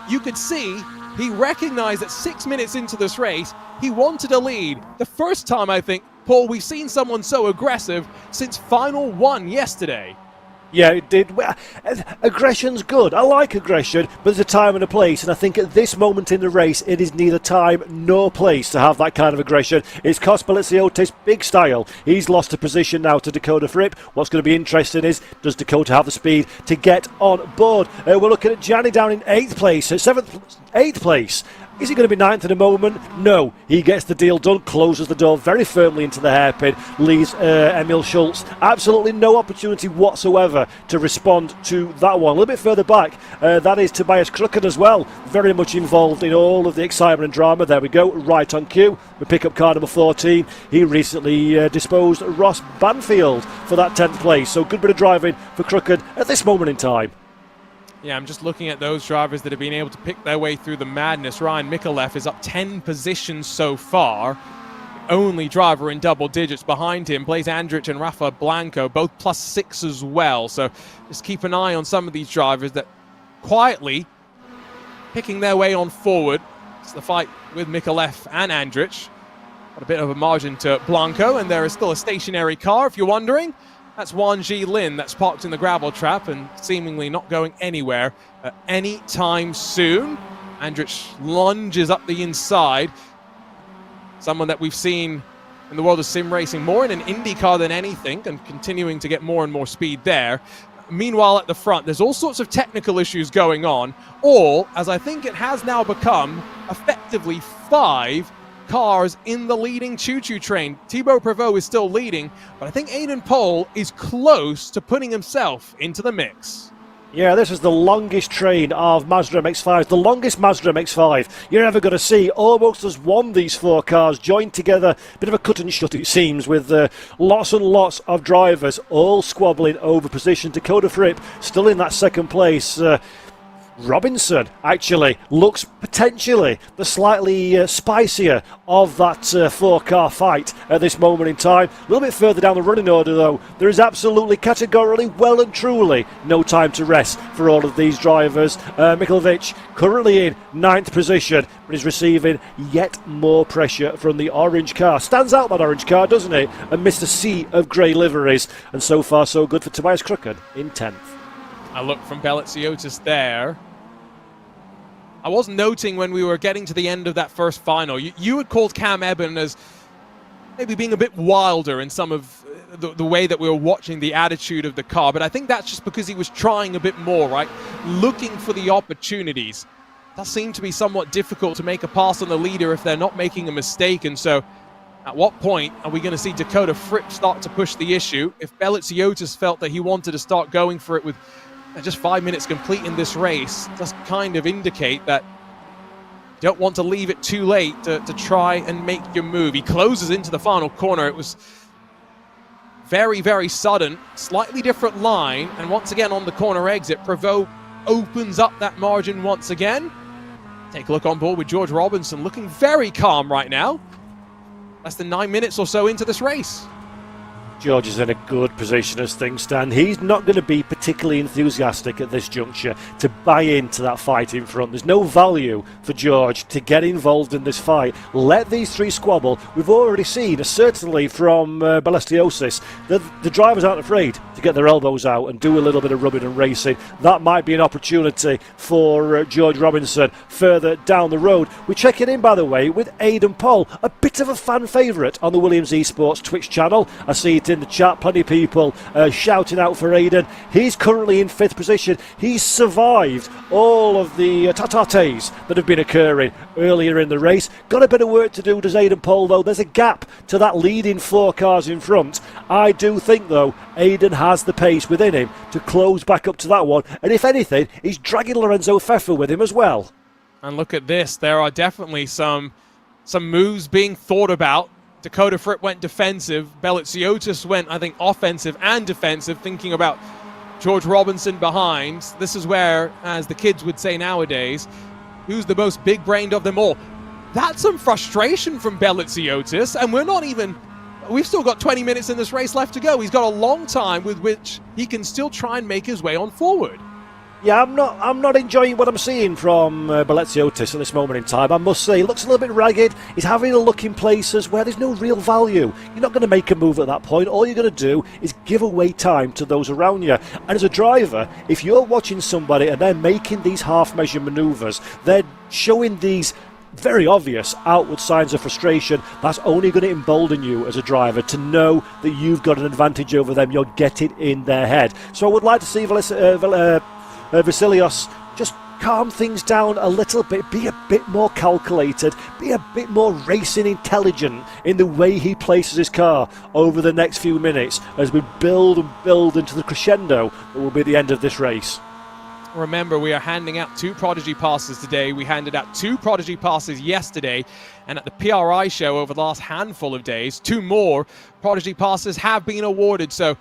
you could see, he recognized that 6 minutes into this race, he wanted a lead. The first time, I think, Paul, we've seen someone so aggressive since Final 1 yesterday. Yeah, it did. Aggression's good. I like aggression, but there's a time and a place, and I think at this moment in the race, it is neither time nor place to have that kind of aggression. It's Kos Belitsiotis' big style. He's lost a position now to Dakota Fripp. What's going to be interesting is, does Dakota have the speed to get on board? We're looking at Gianni down in 8th place, 8th place. Is he going to be 9th in a moment? No. He gets the deal done, closes the door very firmly into the hairpin, leaves Emil Schultz absolutely no opportunity whatsoever to respond to that one. A little bit further back, that is Tobias Krucken as well, very much involved in all of the excitement and drama. There we go, right on cue. We pick up car number 14. He recently disposed Ross Banfield for that 10th place, so good bit of driving for Krucken at this moment in time. Yeah, I'm just looking at those drivers that have been able to pick their way through the madness. Ryan Mikulev is up 10 positions so far. Only driver in double digits behind him. Blaise Andrich and Rafa Blanco, both +6 as well. So just keep an eye on some of these drivers that quietly picking their way on forward. It's the fight with Mikulev and Andrich. Got a bit of a margin to Blanco, and there is still a stationary car, if you're wondering. That's Wan Ji Lin that's parked in the gravel trap and seemingly not going anywhere any time soon. Andrich lunges up the inside. Someone that we've seen in the world of sim racing more in an Indy car than anything, and continuing to get more and more speed there. Meanwhile, at the front, there's all sorts of technical issues going on, all, as I think it has now become, effectively 5 cars in the leading choo-choo train. Thibaut Prevost is still leading, but I think Aidan Pohl is close to putting himself into the mix. Yeah, this is the longest train of Mazda MX-5s, the longest Mazda MX-5 you're ever going to see. Almost as one, these 4 cars joined together, bit of a cut and shut it seems, with lots and lots of drivers all squabbling over position. Dakota Fripp still in that second place. Robinson actually looks potentially the slightly spicier of that 4-car fight at this moment in time. A little bit further down the running order though, there is absolutely categorically, well and truly, no time to rest for all of these drivers. Mikulev currently in 9th position, but is receiving yet more pressure from the orange car. Stands out, that orange car, doesn't it? Amidst a sea of grey liveries. And so far so good for Tobias Crooked in 10th. A look from Belletsiotis there. I was noting when we were getting to the end of that first final, you had called Cam Eben as maybe being a bit wilder in some of the way that we were watching the attitude of the car, but I think that's just because he was trying a bit more, right? Looking for the opportunities. It does seem to be somewhat difficult to make a pass on the leader if they're not making a mistake, and so at what point are we going to see Dakota Fripp start to push the issue? If Belletsiotis felt that he wanted to start going for it with just 5 minutes complete in this race, does kind of indicate that you don't want to leave it too late to try and make your move. He closes into the final corner. It was very, very sudden, slightly different line, and once again on the corner exit, Prevost opens up that margin once again. Take a look on board with George Robinson, looking very calm right now. Less than 9 minutes or so into this race. George is in a good position as things stand. He's not going to be particularly enthusiastic at this juncture to buy into that fight in front. There's no value for George to get involved in this fight. Let these 3 squabble. We've already seen, certainly from Belletsiotis, that the drivers aren't afraid to get their elbows out and do a little bit of rubbing and racing. That might be an opportunity for George Robinson further down the road. We're checking in, by the way, with Aidan Pohl, a bit of a fan favourite on the Williams Esports Twitch channel. I see it in the chat, plenty of people shouting out for Aidan. He's currently in 5th position. He's survived all of the tatates that have been occurring earlier in the race. Got a bit of work to do, does Aidan Pohl, though. There's a gap to that leading 4 cars in front. I do think, though, Aidan has the pace within him to close back up to that one, and if anything, he's dragging Lorenzo Pfeffer with him as well. And look at this, there are definitely some moves being thought about. Dakota Fripp went defensive. Belletsiotis went, I think, offensive and defensive, thinking about George Robinson behind. This is where, as the kids would say nowadays, who's the most big-brained of them all? That's some frustration from Belletsiotis, and we've still got 20 minutes in this race left to go. He's got a long time with which he can still try and make his way on forward. Yeah, I'm not enjoying what I'm seeing from Belletsiotis at this moment in time. I must say, he looks a little bit ragged. He's having a look in places where there's no real value. You're not going to make a move at that point. All you're going to do is give away time to those around you. And as a driver, if you're watching somebody and they're making these half-measure manoeuvres, they're showing these very obvious outward signs of frustration, that's only going to embolden you as a driver to know that you've got an advantage over them. You're getting in their head. So I would like to see Vasilios just calm things down a little bit, be a bit more calculated, be a bit more racing intelligent in the way he places his car over the next few minutes as we build and build into the crescendo that will be the end of this race. Remember, we are handing out 2 Prodigy Passes today. We handed out 2 Prodigy Passes yesterday, and at the PRI show over the last handful of days, 2 more Prodigy Passes have been awarded. So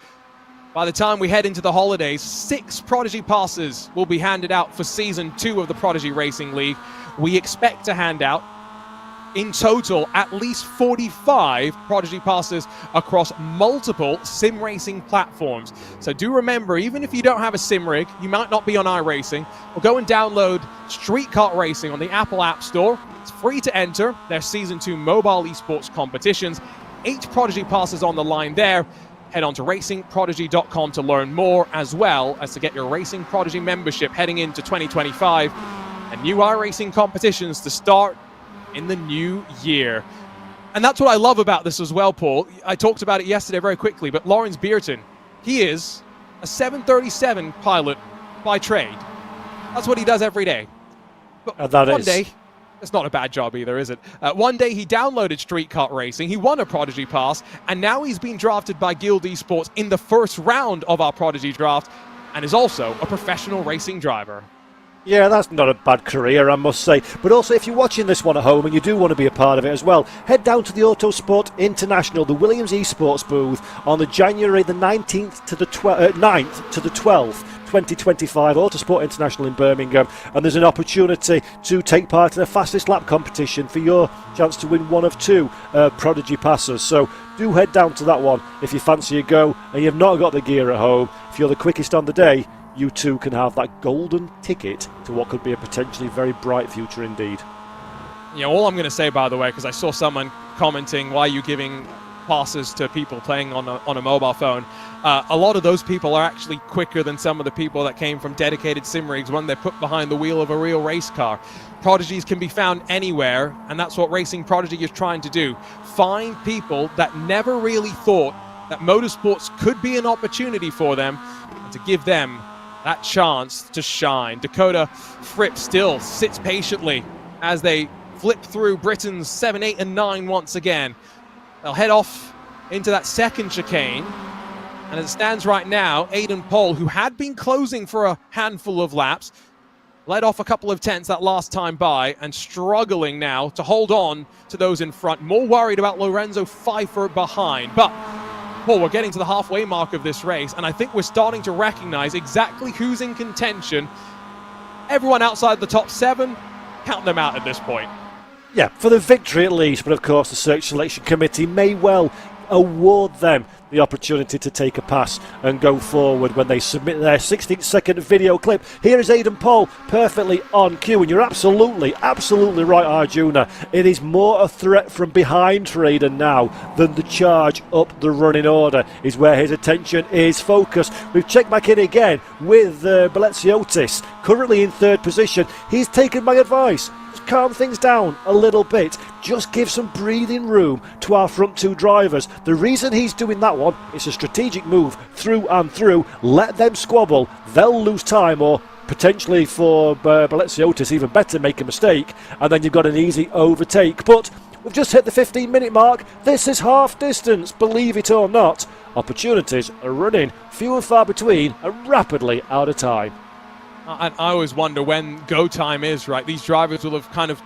by the time we head into the holidays, 6 Prodigy Passes will be handed out for Season 2 of the Prodigy Racing League. We expect to hand out, in total at least 45 Prodigy Passes across multiple sim racing platforms. So do remember, even if you don't have a sim rig, you might not be on iRacing, or go and download Street Kart Racing on the Apple App Store. It's free to enter their Season 2 mobile esports competitions. 8 Prodigy Passes on the line there. Head on to racingprodigy.com to learn more, as well as to get your Racing Prodigy membership heading into 2025 and new iRacing competitions to start in the new year. And that's what I love about this as well, Paul. I talked about it yesterday very quickly, but Lawrence Beerton, he is a 737 pilot by trade. That's what he does every day. But one day, it's not a bad job either, is it? One day he downloaded Street Kart Racing, he won a Prodigy Pass, and now he's been drafted by Guild Esports in the first round of our Prodigy draft, and is also a professional racing driver. Yeah, that's not a bad career, I must say. But also, if you're watching this one at home and you do want to be a part of it as well, head down to the Autosport International, the Williams Esports booth, on the January the 19th to the 9th to the 12th. 2025 Autosport International in Birmingham, and there's an opportunity to take part in a fastest lap competition for your chance to win one of 2 Prodigy Passes. So do head down to that one if you fancy a go and you've not got the gear at home. If you're the quickest on the day, you too can have that golden ticket to what could be a potentially very bright future indeed. You know, all I'm going to say, by the way, because I saw someone commenting, why are you giving passes to people playing on a mobile phone? A lot of those people are actually quicker than some of the people that came from dedicated sim rigs when they're put behind the wheel of a real race car. Prodigies can be found anywhere, and that's what Racing Prodigy is trying to do. Find people that never really thought that motorsports could be an opportunity for them, and to give them that chance to shine. Dakota Fripp still sits patiently as they flip through Britain's 7, 8, and 9 once again. They'll head off into that second chicane. And as it stands right now, Aiden Pohl, who had been closing for a handful of laps, led off a couple of tenths that last time by, and struggling now to hold on to those in front. More worried about Lorenzo Pfeiffer behind. But, Paul, we're getting to the halfway mark of this race, and I think we're starting to recognize exactly who's in contention. Everyone outside the top 7, count them out at this point. Yeah, for the victory at least, but of course the Search Selection Committee may well award them the opportunity to take a pass and go forward when they submit their 16-second video clip. Here is Aiden Pohl, perfectly on cue, and you're absolutely right, Arjuna. It is more a threat from behind for Aiden now than the charge up the running order is where his attention is focused. We've checked back in again with Baleziotis, currently in 3rd position. He's taken my advice. Calm things down a little bit, just give some breathing room to our front 2 drivers. The reason he's doing that one is a strategic move through and through. Let them squabble, they'll lose time, or potentially for Baleziotis even better, make a mistake, and then you've got an easy overtake. But we've just hit the 15-minute mark. This is half distance, believe it or not. Opportunities are running few and far between and rapidly out of time. I always wonder when go time is, right? These drivers will have kind of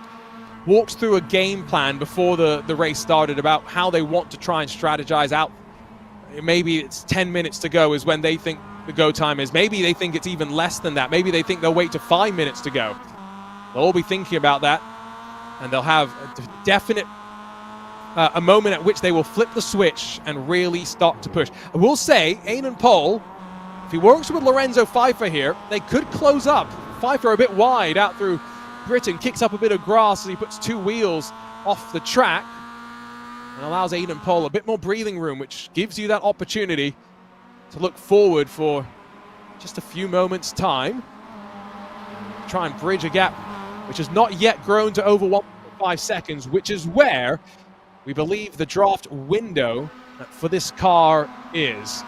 walked through a game plan before the race started about how they want to try and strategize out. Maybe it's 10 minutes to go is when they think the go time is. Maybe they think it's even less than that. Maybe they think they'll wait to 5 minutes to go. They'll all be thinking about that, and they'll have a definite a moment at which they will flip the switch and really start to push. I will say, Aiden Pohl, if he works with Lorenzo Pfeiffer here, they could close up. Pfeiffer a bit wide out through Britain, kicks up a bit of grass as he puts 2 wheels off the track and allows Aiden Pohl a bit more breathing room, which gives you that opportunity to look forward for just a few moments' time. Try and bridge a gap which has not yet grown to over 1.5 seconds, which is where we believe the draft window for this car is.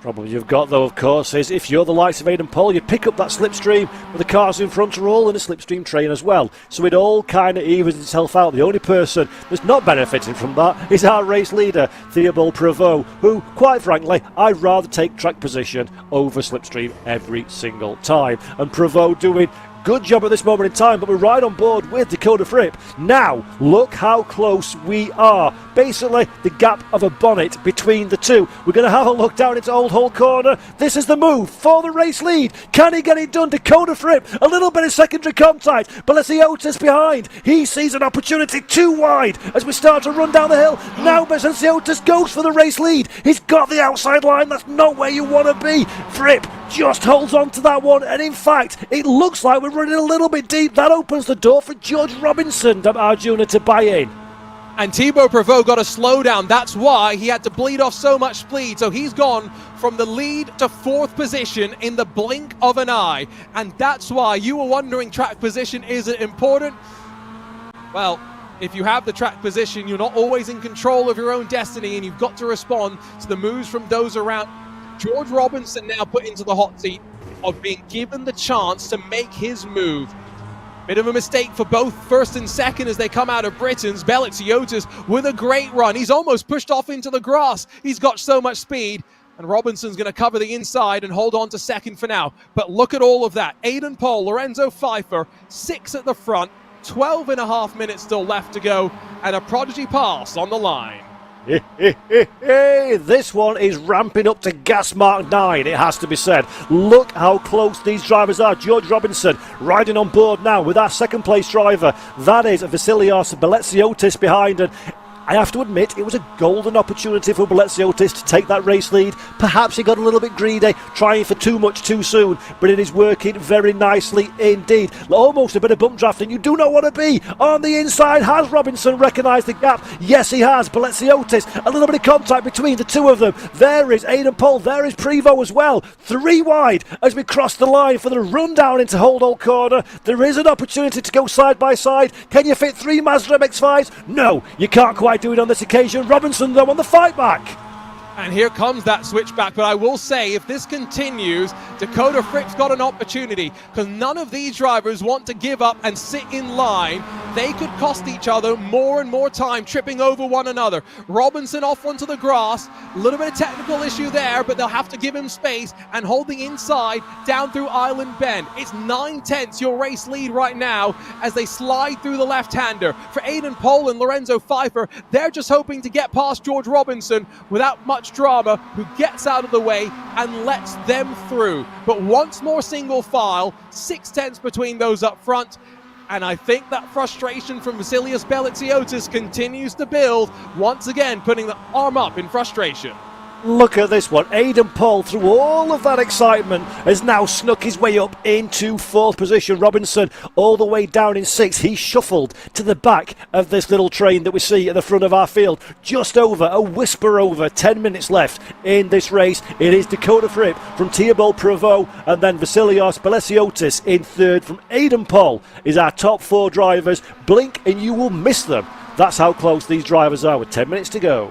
Problem you've got, though, of course, is if you're the likes of Aiden Pohl, you pick up that slipstream, but the cars in front are all in a slipstream train as well. So it all kind of evens itself out. The only person that's not benefiting from that is our race leader, Theobald Prevost, who, quite frankly, I'd rather take track position over slipstream every single time. And Prevost doing good job at this moment in time, but we're right on board with Dakota Fripp. Now, look how close we are. Basically, the gap of a bonnet between the two. We're going to have a look down into Old Hull Corner. This is the move for the race lead. Can he get it done? Dakota Fripp, a little bit of secondary contact, but let's see Otis behind. He sees an opportunity too wide as we start to run down the hill. Now Otis goes for the race lead. He's got the outside line. That's not where you want to be. Fripp just holds on to that one, and in fact, it looks like we're running a little bit deep. That opens the door for George Robinson, Arjuna, to buy in. And Thibaut Prevost got a slowdown. That's why he had to bleed off so much speed. So he's gone from the lead to 4th position in the blink of an eye. And that's why you were wondering, track position, is it important? Well, if you have the track position, you're not always in control of your own destiny, and you've got to respond to the moves from those around. George Robinson now put into the hot seat of being given the chance to make his move. Bit of a mistake for both first and second as they come out of Britain's. Bellizzi with a great run. He's almost pushed off into the grass. He's got so much speed. And Robinson's going to cover the inside and hold on to second for now. But look at all of that. Aidan Pohl, Lorenzo Pfeiffer, 6 at the front. 12 and a half minutes still left to go. And a Prodigy Pass on the line. This one is ramping up to gas mark 9, it has to be said. Look how close these drivers are. George Robinson riding on board now with our second place driver. That is Vasilios Belleziotis behind, and I have to admit, it was a golden opportunity for Belleziotis to take that race lead. Perhaps he got a little bit greedy, trying for too much too soon, but it is working very nicely indeed. Almost a bit of bump drafting. You do not want to be on the inside. Has Robinson recognised the gap? Yes, he has. Belleziotis, a little bit of contact between the two of them. There is Aidan Pohl, there is Prevost as well. 3 wide as we cross the line for the run down into Old Hull Corner. There is an opportunity to go side by side. Can you fit 3 Mazda MX-5s? No, you can't quite do it on this occasion. Robinson though on the fight back. And here comes that switchback, but I will say, if this continues, Dakota Fripp's got an opportunity, because none of these drivers want to give up and sit in line. They could cost each other more and more time, tripping over one another. Robinson off onto the grass, a little bit of technical issue there, but they'll have to give him space, and holding inside down through Island Bend. It's 9/10 your race lead right now as they slide through the left-hander. For Aidan Pohl and Lorenzo Pfeiffer, they're just hoping to get past George Robinson without much drama, who gets out of the way and lets them through. But once more single file, 6/10 between those up front. And I think that frustration from Vasilios Belleziotis continues to build, once again putting the arm up in frustration. Look at this one. Aidan Pohl, through all of that excitement, has now snuck his way up into 4th position. Robinson all the way down in 6th. He shuffled to the back of this little train that we see at the front of our field. Just over, a whisper over, 10 minutes left in this race. It is Dakota Fripp from Thibaut Prevost, and then Vasilios Belleziotis in 3rd from Aidan Pohl is our top 4 drivers. Blink and you will miss them. That's how close these drivers are with 10 minutes to go.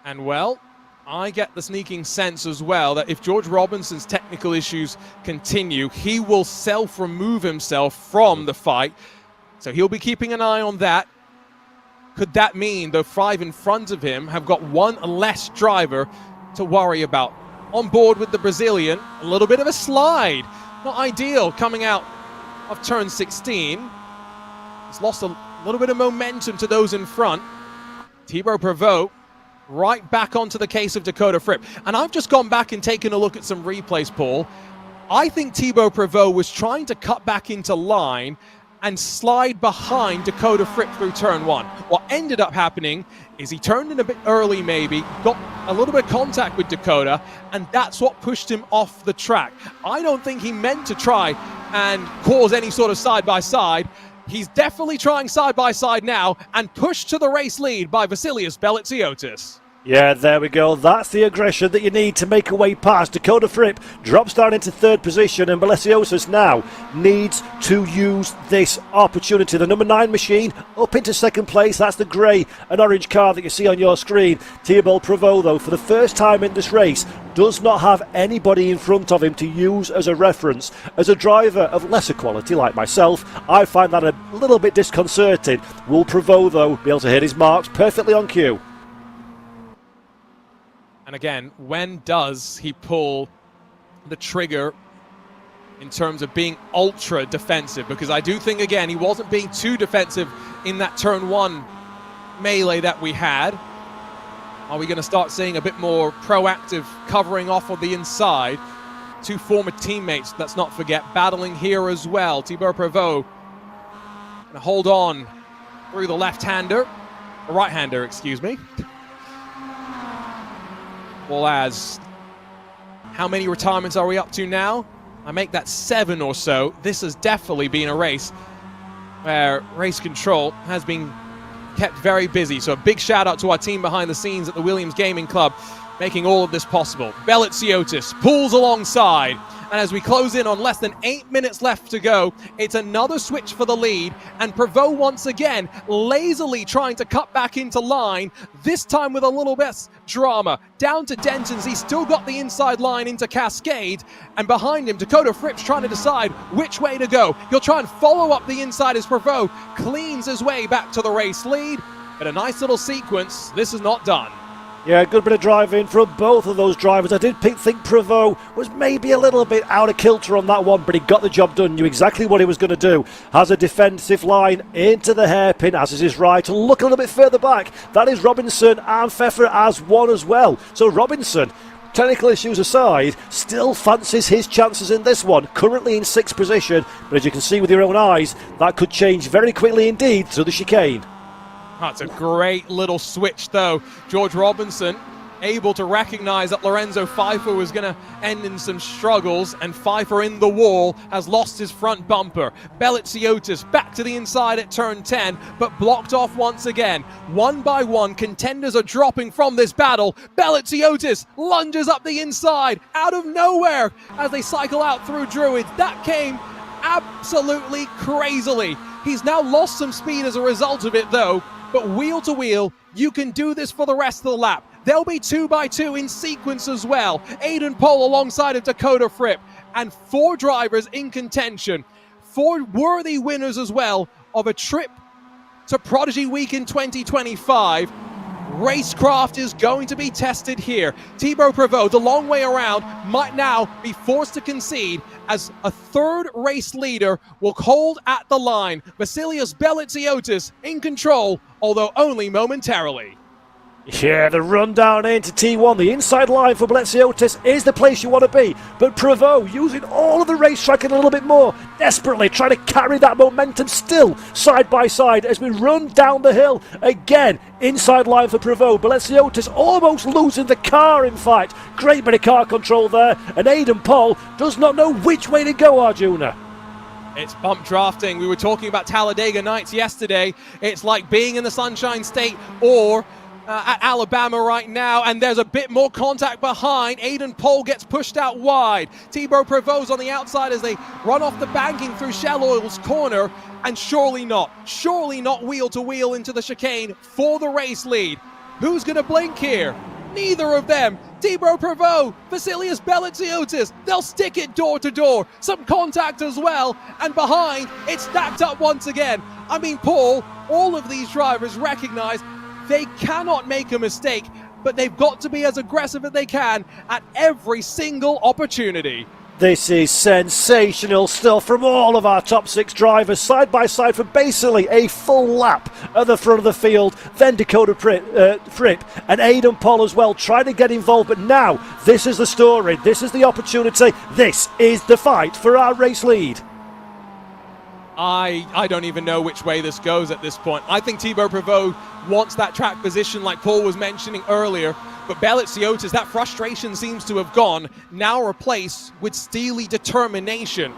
And well, I get the sneaking sense as well that if George Robinson's technical issues continue, he will self-remove himself from the fight. So he'll be keeping an eye on that. Could that mean the 5 in front of him have got 1 less driver to worry about? On board with the Brazilian, a little bit of a slide. Not ideal coming out of turn 16. He's lost a little bit of momentum to those in front. Thibaut Prevost right back onto the case of Dakota Fripp. And I've just gone back and taken a look at some replays, Paul. I think Thibaut Prevost was trying to cut back into line and slide behind Dakota Fripp through turn 1. What ended up happening is he turned in a bit early maybe, got a little bit of contact with Dakota, and that's what pushed him off the track. I don't think he meant to try and cause any sort of side-by-side. He's definitely trying side-by-side now, and pushed to the race lead by Vasilios Belleziotis. Yeah, there we go. That's the aggression that you need to make a way past. Dakota Fripp drops down into 3rd position, and Belleziotis now needs to use this opportunity. The number 9 machine up into 2nd place. That's the grey and orange car that you see on your screen. Thibaut Prevost, though, for the first time in this race, does not have anybody in front of him to use as a reference. As a driver of lesser quality like myself, I find that a little bit disconcerting. Will Prevost, though, be able to hit his marks perfectly on cue? And again, when does he pull the trigger in terms of being ultra defensive, because I do think, again, he wasn't being too defensive in that turn 1 melee that we had. Are we going to start seeing a bit more proactive covering off on the inside? Two former teammates, let's not forget, battling here as well. Thibaut Prevost going to hold on through the right-hander, excuse me. Well, as how many retirements are we up to now? I make that 7 or so. This has definitely been a race where race control has been kept very busy. So a big shout out to our team behind the scenes at the Williams Gaming Club, making all of this possible. Beliziotis pulls alongside, and as we close in on less than 8 minutes left to go, it's another switch for the lead, and Prevost once again lazily trying to cut back into line, this time with a little bit drama. Down to Denton's, he's still got the inside line into Cascade, and behind him, Dakota Fripp's trying to decide which way to go. He'll try and follow up the inside as Prevost cleans his way back to the race lead, but a nice little sequence. This is not done. Yeah, good bit of driving from both of those drivers. I did think Prevost was maybe a little bit out of kilter on that one, but he got the job done, knew exactly what he was going to do. Has a defensive line into the hairpin, as is his right. And look a little bit further back. That is Robinson, and Pfeffer has one as well. So Robinson, technical issues aside, still fancies his chances in this one. Currently in 6th position, but as you can see with your own eyes, that could change very quickly indeed through the chicane. That's a great little switch, though. George Robinson able to recognize that Lorenzo Pfeiffer was going to end in some struggles, and Pfeiffer in the wall has lost his front bumper. Beliziotis back to the inside at turn 10, but blocked off once again. One by one, contenders are dropping from this battle. Beliziotis lunges up the inside out of nowhere as they cycle out through Druids. That came absolutely crazily. He's now lost some speed as a result of it, though. But wheel to wheel, you can do this for the rest of the lap. There'll be 2x2 in sequence as well. Aiden Pohl alongside of Dakota Fripp, and 4 drivers in contention. 4 worthy winners as well of a trip to Prodigy Week in 2025. Racecraft is going to be tested here. Thibaut Prevost, the long way around, might now be forced to concede as a 3rd race leader will hold at the line. Vasilios Beliziotis in control, although only momentarily. Yeah, the run down into T1, the inside line for Beliziotis is the place you want to be. But Prevost using all of the racetrack and a little bit more, desperately trying to carry that momentum still side by side as we run down the hill. Again, inside line for Prevost. Beliziotis almost losing the car, in fact. Great bit of car control there, and Aiden Pohl does not know which way to go, Arjuna. It's bump drafting. We were talking about Talladega Nights yesterday. It's like being in the Sunshine State or at Alabama right now, and there's a bit more contact behind. Aiden Pohl gets pushed out wide. Thibaut Prevost on the outside as they run off the banking through Shell Oil's corner, and surely not wheel to wheel into the chicane for the race lead. Who's going to blink here? Neither of them. Thibaut Prevost, Vasilios Beliziotis, they'll stick it door to door. Some contact as well, and behind, it's stacked up once again. I mean, Paul, all of these drivers recognize they cannot make a mistake, but they've got to be as aggressive as they can at every single opportunity. This is sensational stuff from all of our top 6 drivers, side by side for basically a full lap at the front of the field. Then Dakota Fripp and Aiden Pohl as well trying to get involved. But now this is the story, this is the opportunity, this is the fight for our race lead. I don't even know which way this goes at this point. I think Thibaut Prevost wants that track position like Paul was mentioning earlier, but Beliziotis, that frustration seems to have gone, now replaced with steely determination.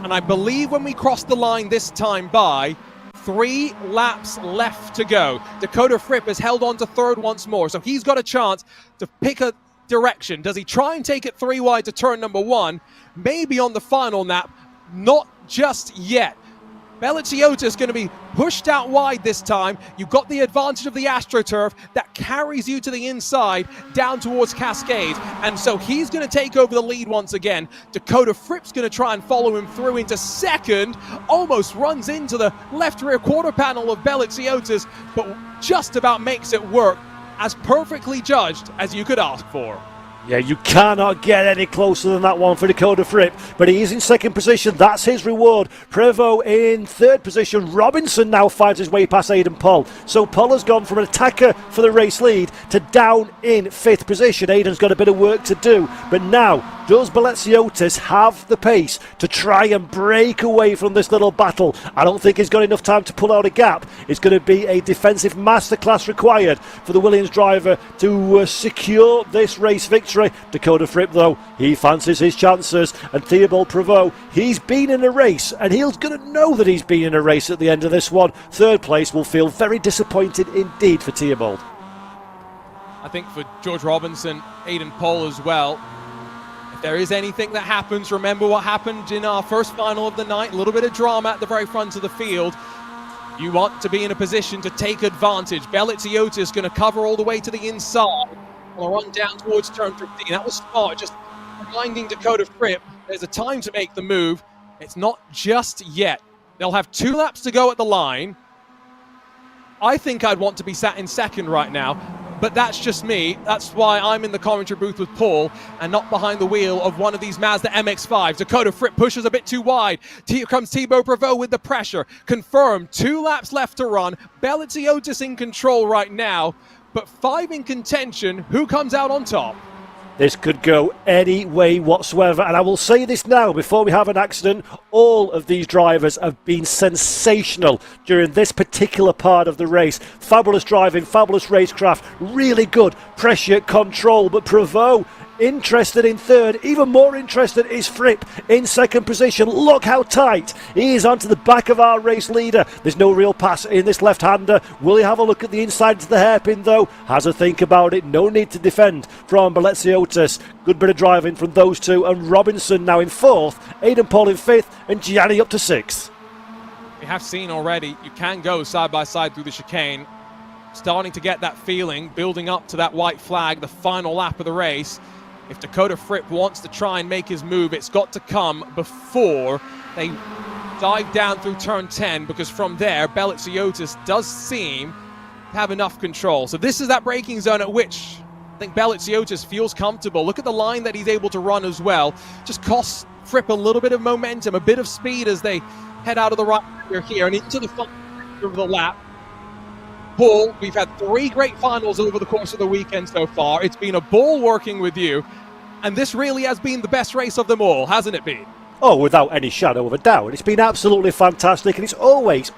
And I believe when we cross the line this time by, 3 laps left to go. Dakota Fripp has held on to 3rd once more, so he's got a chance to pick a direction. Does he try and take it 3 wide to turn number 1? Maybe on the final lap, not just yet. Beliziotis going to be pushed out wide this time. You've got the advantage of the AstroTurf that carries you to the inside down towards Cascade. And so he's going to take over the lead once again. Dakota Fripp's going to try and follow him through into 2nd. Almost runs into the left rear quarter panel of Beliziotis, but just about makes it work. As perfectly judged as you could ask for. Yeah, you cannot get any closer than that one for Dakota Fripp, but he is in second position. That's his reward. Prevost in third position. Robinson now finds his way past Aidan Poll. So Poll has gone from an attacker for the race lead to down in fifth position. Aidan's got a bit of work to do, but now does Baleziotis have the pace to try and break away from this little battle? I don't think he's got enough time to pull out a gap. It's going to be a defensive masterclass required for the Williams driver to secure this race victory. Dakota Fripp, though, he fancies his chances, and Theobald Prevost, he's been in a race, and he's going to know that he's been in a race at the end of this one. Third place will feel very disappointed indeed for Theobald. I think for George Robinson, Aidan Poll as well, if there is anything that happens, remember what happened in our first final of the night, a little bit of drama at the very front of the field. You want to be in a position to take advantage. Baleziotis going to cover all the way to the inside. I'll run down towards turn 15. That was smart, just reminding Dakota Fripp there's a time to make the move. It's not just yet. They'll have 2 laps to go at the line. I think I'd want to be sat in second right now, but that's just me. That's why I'm in the commentary booth with Paul and not behind the wheel of one of these Mazda MX-5s. Dakota Fripp pushes a bit too wide. Here comes Thibaut Prevost with the pressure. Confirmed, 2 laps left to run. Baleziotis in control right now, but 5 in contention. Who comes out on top? This could go any way whatsoever, and I will say this now before we have an accident. All of these drivers have been sensational during this particular part of the race. Fabulous driving, fabulous racecraft, really good pressure control, but Prevost interested in third. Even more interested is Fripp in second position. Look how tight he is onto the back of our race leader. There's no real pass in this left-hander. Will he have a look at the inside to the hairpin though? Has a think about it. No need to defend from Baleziotis. Good bit of driving from those two, and Robinson now in fourth, Aidan Poll in fifth, and Gianni up to sixth. We have seen already, you can go side by side through the chicane. Starting to get that feeling, building up to that white flag, the final lap of the race. If Dakota Fripp wants to try and make his move, it's got to come before they dive down through turn 10, because from there, Baleziotis does seem to have enough control. So this is that braking zone at which I think Baleziotis feels comfortable. Look at the line that he's able to run as well. Just costs Fripp a little bit of momentum, a bit of speed as they head out of the right here and into the final of the lap. Paul, we've had 3 great finals over the course of the weekend so far. It's been a ball working with you, and this really has been the best race of them all, hasn't it been? Oh, without any shadow of a doubt. It's been absolutely fantastic, and it's always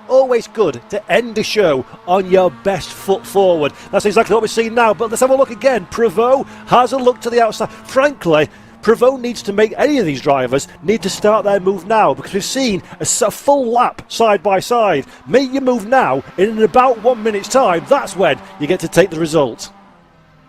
good to end the show on your best foot forward. That's exactly what we're seeing now, but let's have a look again. Prevost has a look to the outside. Frankly, Prevost needs to make any of these drivers need to start their move now, because we've seen a full lap side by side. Make your move now, and in about 1 minute's time, that's when you get to take the result.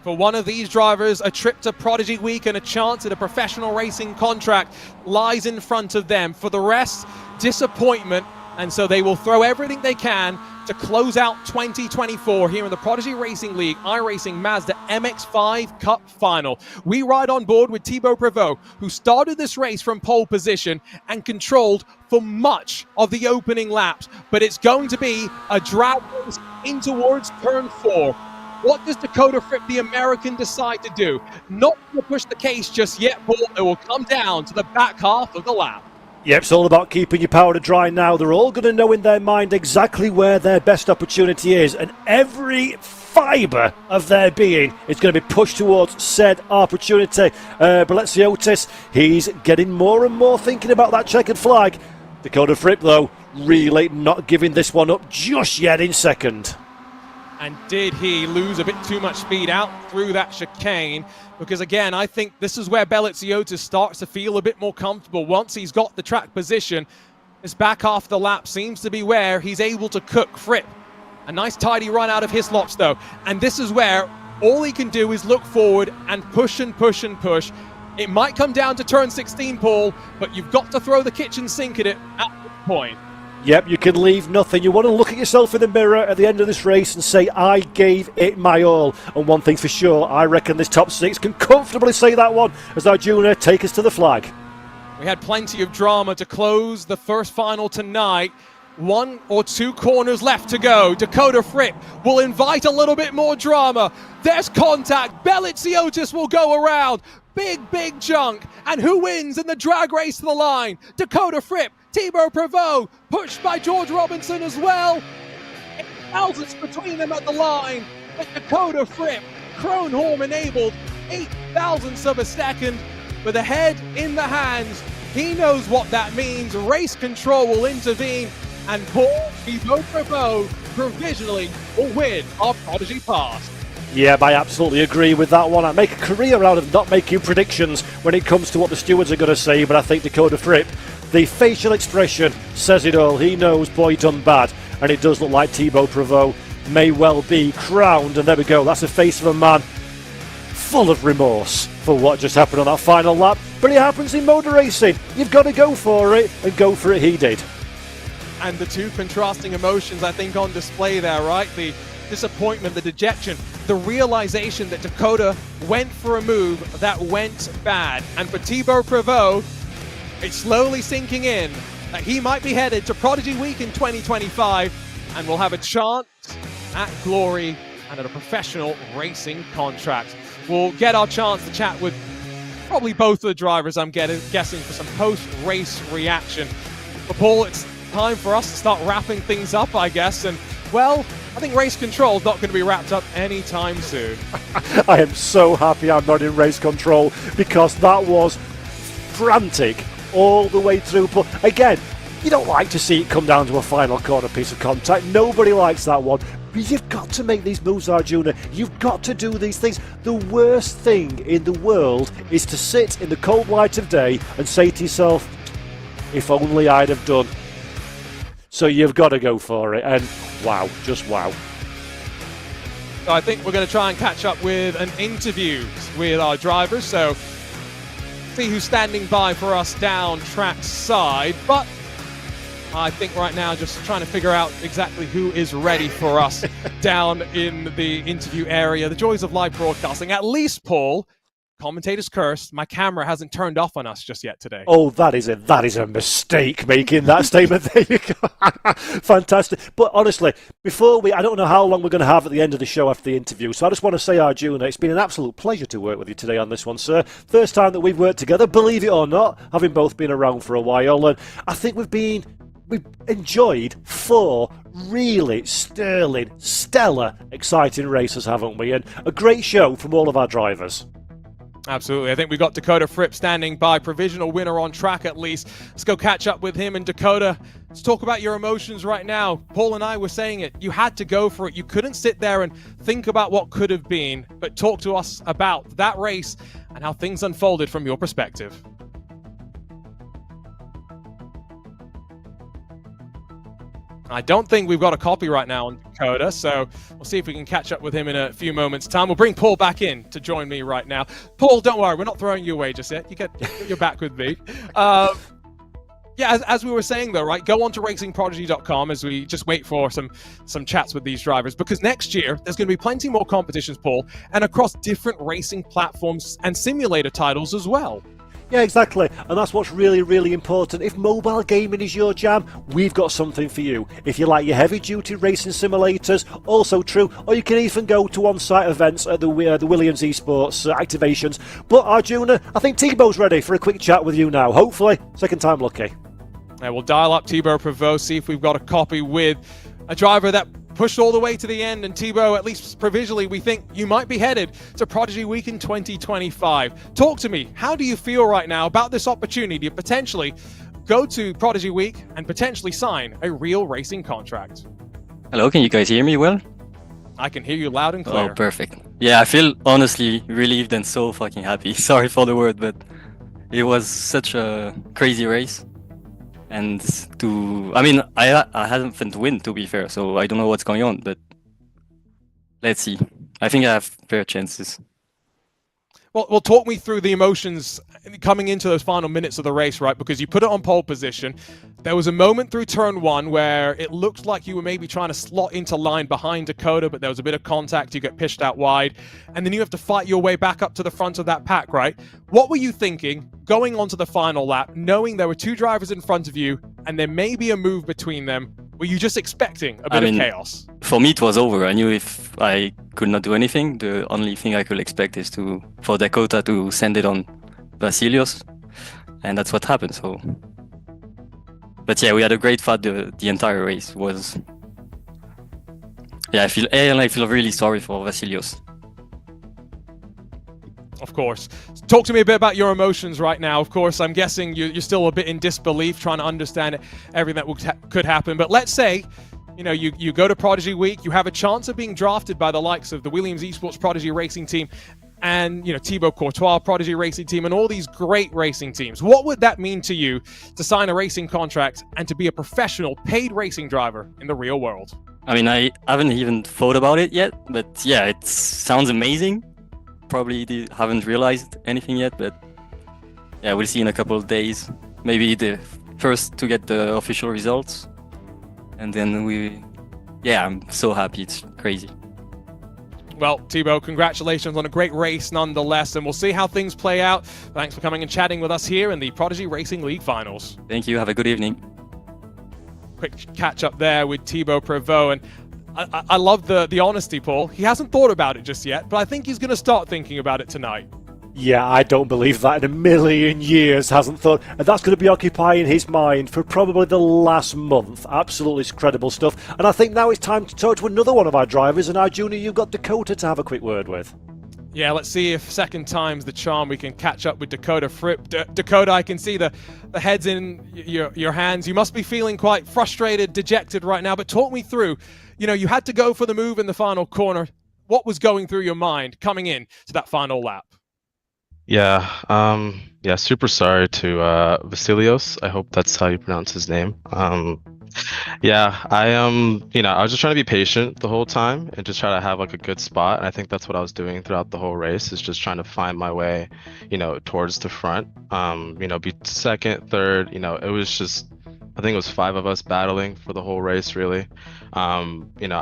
For one of these drivers, a trip to Prodigy Week and a chance at a professional racing contract lies in front of them. For the rest, disappointment, and so they will throw everything they can to close out 2024 here in the Prodigy Racing League iRacing Mazda MX-5 Cup Final. We ride on board with Thibaut Prevost, who started this race from pole position and controlled for much of the opening laps, but it's going to be a drag race in towards turn 4. What does Dakota Fripp, the American, decide to do? Not to push the case just yet, Paul. It will come down to the back half of the lap. Yep, it's all about keeping your powder dry now. They're all going to know in their mind exactly where their best opportunity is, and every fibre of their being is going to be pushed towards said opportunity. Baleziotis, he's getting more and more thinking about that checkered flag. Dakota Fripp, though, really not giving this one up just yet in second. And did he lose a bit too much speed out through that chicane? Because again, I think this is where Baleziotis starts to feel a bit more comfortable. Once he's got the track position, this back half of the lap seems to be where he's able to cook Fripp. A nice tidy run out of Hislops though. And this is where all he can do is look forward and push and push and push. It might come down to turn 16, Paul, but you've got to throw the kitchen sink at it at this point. Yep, you can leave nothing. You want to look at yourself in the mirror at the end of this race and say, I gave it my all. And one thing's for sure, I reckon this top 6 can comfortably say that one as Arjuna take us to the flag. We had plenty of drama to close the first final tonight. 1 or 2 corners left to go. Dakota Fripp will invite a little bit more drama. There's contact. Beliziotis will go around. Big junk. And who wins in the drag race to the line? Dakota Fripp, Thibaut Prevost, pushed by George Robinson as well. Thousands between them at the line. But Dakota Fripp, Kronholm enabled, 8,000ths of a second. With the head in the hands, he knows what that means. Race control will intervene, and Thibaut Prevost provisionally will win our Prodigy Pass. Yeah, I absolutely agree with that one. I make a career out of not making predictions when it comes to what the stewards are going to say, but I think Dakota Fripp, the facial expression says it all. He knows boy done bad, and it does look like Thibaut Prevost may well be crowned, and there we go. That's the face of a man full of remorse for what just happened on that final lap. But it happens in motor racing. You've got to go for it, and go for it he did. And the two contrasting emotions, I think, on display there, right? The disappointment, the dejection, the realization that Dakota went for a move that went bad. And for Thibaut Prevost, it's slowly sinking in that he might be headed to Prodigy Week in 2025 and will have a chance at glory and at a professional racing contract. We'll get our chance to chat with probably both of the drivers, I'm guessing, for some post-race reaction. But Paul, it's time for us to start wrapping things up, I guess. And, well, I think race control is not going to be wrapped up anytime soon. I am so happy I'm not in race control, because that was frantic all the way through. But again, you don't like to see it come down to a final corner piece of contact. Nobody likes that one. But you've got to make these moves, Arjuna. You've got to do these things. The worst thing in the world is to sit in the cold light of day and say to yourself, if only I'd have done. So you've got to go for it. And wow, just wow. So I think we're going to try and catch up with an interview with our drivers. So see who's standing by for us down track side. But I think right now just trying to figure out exactly who is ready for us down in the interview area. The joys of live broadcasting. At least, Paul, commentator's cursed. My camera hasn't turned off on us just yet today. Oh, that is a mistake making that statement. There you go. Fantastic. But honestly, I don't know how long we're going to have at the end of the show after the interview. So I just want to say, Arjuna, it's been an absolute pleasure to work with you today on this one, sir. First time that we've worked together, believe it or not, having both been around for a while. And I think we've enjoyed 4 really sterling, stellar, exciting races, haven't we? And a great show from all of our drivers. Absolutely. I think we got Dakota Fripp standing by, provisional winner on track at least. Let's go catch up with him. And Dakota, let's talk about your emotions right now. Paul and I were saying it. You had to go for it. You couldn't sit there and think about what could have been, but talk to us about that race and how things unfolded from your perspective. I don't think we've got a copy right now on Dakota, so we'll see if we can catch up with him in a few moments' time. We'll bring Paul back in to join me right now. Paul, don't worry, we're not throwing you away just yet. You get your back with me. Yeah, as we were saying though, right, go on to racingprodigy.com as we just wait for some chats with these drivers, because next year there's going to be plenty more competitions, Paul, and across different racing platforms and simulator titles as well. Yeah, exactly. And that's what's really, really important. If mobile gaming is your jam, we've got something for you. If you like your heavy-duty racing simulators, also true. Or you can even go to on-site events at the Williams Esports activations. But Arjuna, I think Thibaut's ready for a quick chat with you now. Hopefully, second time lucky. We'll dial up Thibaut Prevost, see if we've got a copy with a driver that pushed all the way to the end. And Thibaut, at least provisionally, we think you might be headed to Prodigy Week in 2025. Talk to me. How do you feel right now about this opportunity to potentially go to Prodigy Week and potentially sign a real racing contract? Hello, can you guys hear me well? I can hear you loud and clear. Oh, perfect. Yeah, I feel honestly relieved and so fucking happy. Sorry for the word, but it was such a crazy race. And I haven't win, to be fair, so I don't know what's going on, but let's see. I think I have fair chances. Well, talk me through the emotions coming into those final minutes of the race, right? Because you put it on pole position. There was a moment through turn one where it looked like you were maybe trying to slot into line behind Dakota, but there was a bit of contact. You get pitched out wide, and then you have to fight your way back up to the front of that pack, right? What were you thinking going onto the final lap, knowing there were two drivers in front of you, and there may be a move between them? Were you just expecting a bit of chaos? For me, it was over. I knew if I could not do anything, the only thing I could expect is for Dakota to send it on Vasilios, and that's what happened. So, but yeah, we had a great fight. The entire race was. Yeah, I feel really sorry for Vasilios. Of course. Talk to me a bit about your emotions right now. Of course, I'm guessing you're still a bit in disbelief, trying to understand everything that could happen. But let's say, you go to Prodigy Week, you have a chance of being drafted by the likes of the Williams Esports Prodigy Racing Team and, Thibaut Courtois Prodigy Racing Team and all these great racing teams. What would that mean to you to sign a racing contract and to be a professional paid racing driver in the real world? I mean, I haven't even thought about it yet, but yeah, it sounds amazing. Probably haven't realized anything yet, but yeah, we'll see in a couple of days. Maybe the first to get the official results, and then I'm so happy. It's crazy. Well, Thibaut, congratulations on a great race nonetheless, and we'll see how things play out. Thanks for coming and chatting with us here in the Prodigy Racing League finals. Thank you. Have a good evening. Quick catch up there with Thibaut Prévost, and I love the honesty, Paul. He hasn't thought about it just yet, but I think he's going to start thinking about it tonight. Yeah, I don't believe that in a million years hasn't thought. And that's going to be occupying his mind for probably the last month. Absolutely credible stuff. And I think now it's time to talk to another one of our drivers. And our junior, you've got Dakota to have a quick word with. Yeah, let's see if second time's the charm. We can catch up with Dakota Fripp. Dakota, I can see the heads in your hands. You must be feeling quite frustrated, dejected right now. But talk me through. You had to go for the move in the final corner. What was going through your mind coming in to that final lap? Yeah, super sorry to Vasilios. I hope that's how you pronounce his name. I was just trying to be patient the whole time and just try to have like a good spot. And I think that's what I was doing throughout the whole race, is just trying to find my way, towards the front. Be second, third, it was just, I think it was 5 of us battling for the whole race, really. I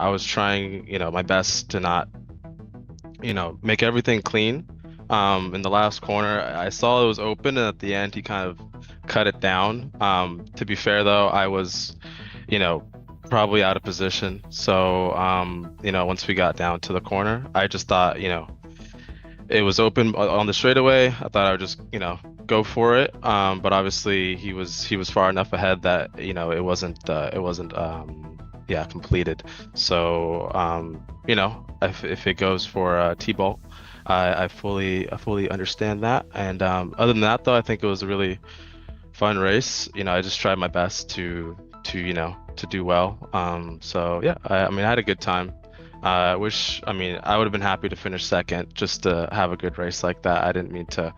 was trying, my best to not, make everything clean. In the last corner, I saw it was open, and at the end, he kind of cut it down. To be fair, though, I was, probably out of position. So, once we got down to the corner, I just thought, it was open on the straightaway. I thought I would just, go for it. But obviously, he was far enough ahead that it wasn't completed. So, if it goes for T-Bolt, I fully understand that. And other than that, though, I think it was a really fun race. I just tried my best to do well. I had a good time. I would have been happy to finish second, just to have a good race like that. I didn't mean to,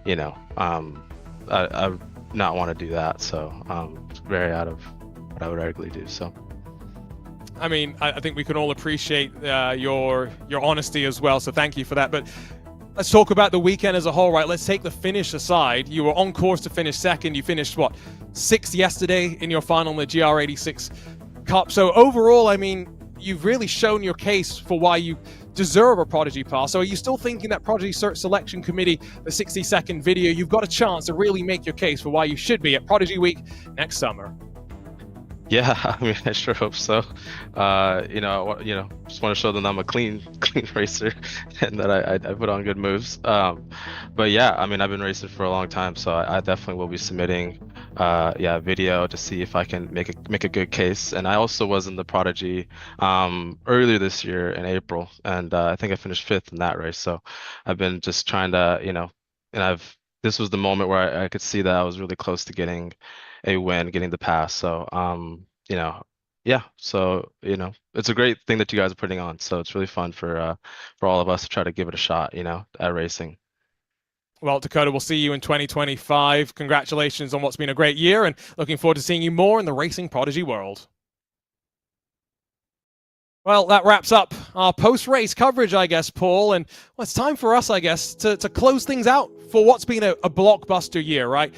I not want to do that. So it's very out of what I would regularly do. So. I think we can all appreciate your honesty as well, so thank you for that. But let's talk about the weekend as a whole, right? Let's take the finish aside. You were on course to finish second. You finished, 6th yesterday in your final in the GR86 Cup. So overall, you've really shown your case for why you deserve a Prodigy Pass. So are you still thinking that Prodigy Search Selection Committee, the 60-second video, you've got a chance to really make your case for why you should be at Prodigy Week next summer? Yeah, I sure hope so. Just want to show them I'm a clean racer and that I put on good moves. But yeah, I've been racing for a long time, so I definitely will be submitting video to see if I can make a good case. And I also was in the Prodigy earlier this year in April, and I think I finished 5th in that race. So I've been just trying to, this was the moment where I could see that I was really close to getting a win, getting the pass. So it's a great thing that you guys are putting on. So it's really fun for all of us to try to give it a shot, at racing. Well, Dakota, we'll see you in 2025. Congratulations on what's been a great year, and looking forward to seeing you more in the racing Prodigy world. Well, that wraps up our post-race coverage, I guess, Paul. And well, it's time for us, I guess, to close things out for what's been a blockbuster year, right?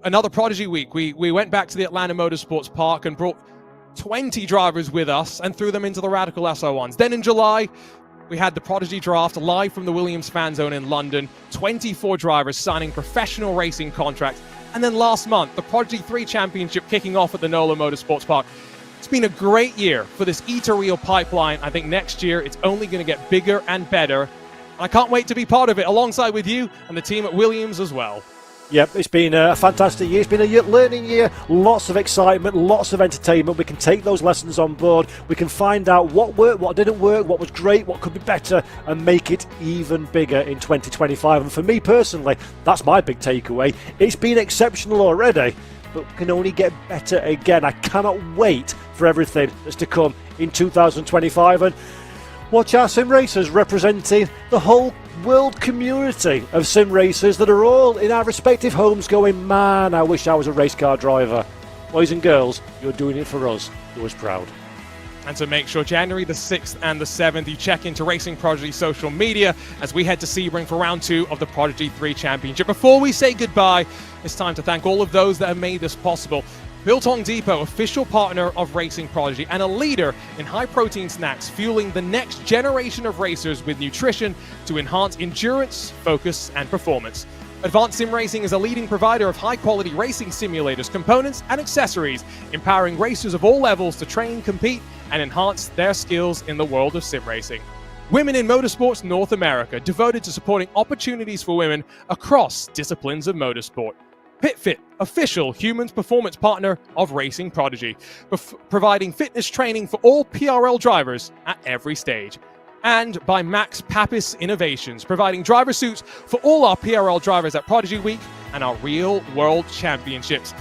Another Prodigy week. We went back to the Atlanta Motorsports Park and brought 20 drivers with us and threw them into the Radical SR1s. Then in July, we had the Prodigy Draft live from the Williams Fan Zone in London. 24 drivers signing professional racing contracts. And then last month, the Prodigy 3 Championship kicking off at the NOLA Motorsports Park. It's been a great year for this E-to-Real pipeline. I think next year it's only going to get bigger and better. I can't wait to be part of it alongside with you and the team at Williams as well. Yep, it's been a fantastic year. It's been a learning year, lots of excitement, lots of entertainment. We can take those lessons on board. We can find out what worked, what didn't work, what was great, what could be better, and make it even bigger in 2025. And for me personally, that's my big takeaway. It's been exceptional already, but can only get better again. I cannot wait for everything that's to come in 2025 and watch our sim racers representing the whole world community of sim racers that are all in our respective homes going, man, I wish I was a race car driver. Boys and girls, you're doing it for us. Do us proud. And to make sure January the 6th and the 7th, you check into Racing Prodigy social media as we head to Sebring for round 2 of the Prodigy 3 Championship. Before we say goodbye, it's time to thank all of those that have made this possible. Biltong Depot, official partner of Racing Prodigy and a leader in high-protein snacks, fueling the next generation of racers with nutrition to enhance endurance, focus, and performance. Advanced Sim Racing is a leading provider of high-quality racing simulators, components, and accessories, empowering racers of all levels to train, compete, and enhance their skills in the world of sim racing. Women in Motorsports North America, devoted to supporting opportunities for women across disciplines of motorsport. PitFit, official humans performance partner of Racing Prodigy, providing fitness training for all PRL drivers at every stage. And by Max Papis Innovations, providing driver suits for all our PRL drivers at Prodigy Week and our Real World Championships.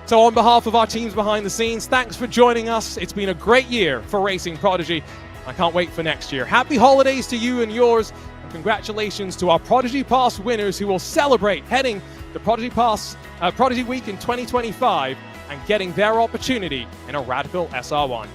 So on behalf of our teams behind the scenes, thanks for joining us. It's been a great year for Racing Prodigy. I can't wait for next year. Happy holidays to you and yours. And congratulations to our Prodigy Pass winners who will celebrate heading the Prodigy Week in 2025 and getting their opportunity in a Radical SR1.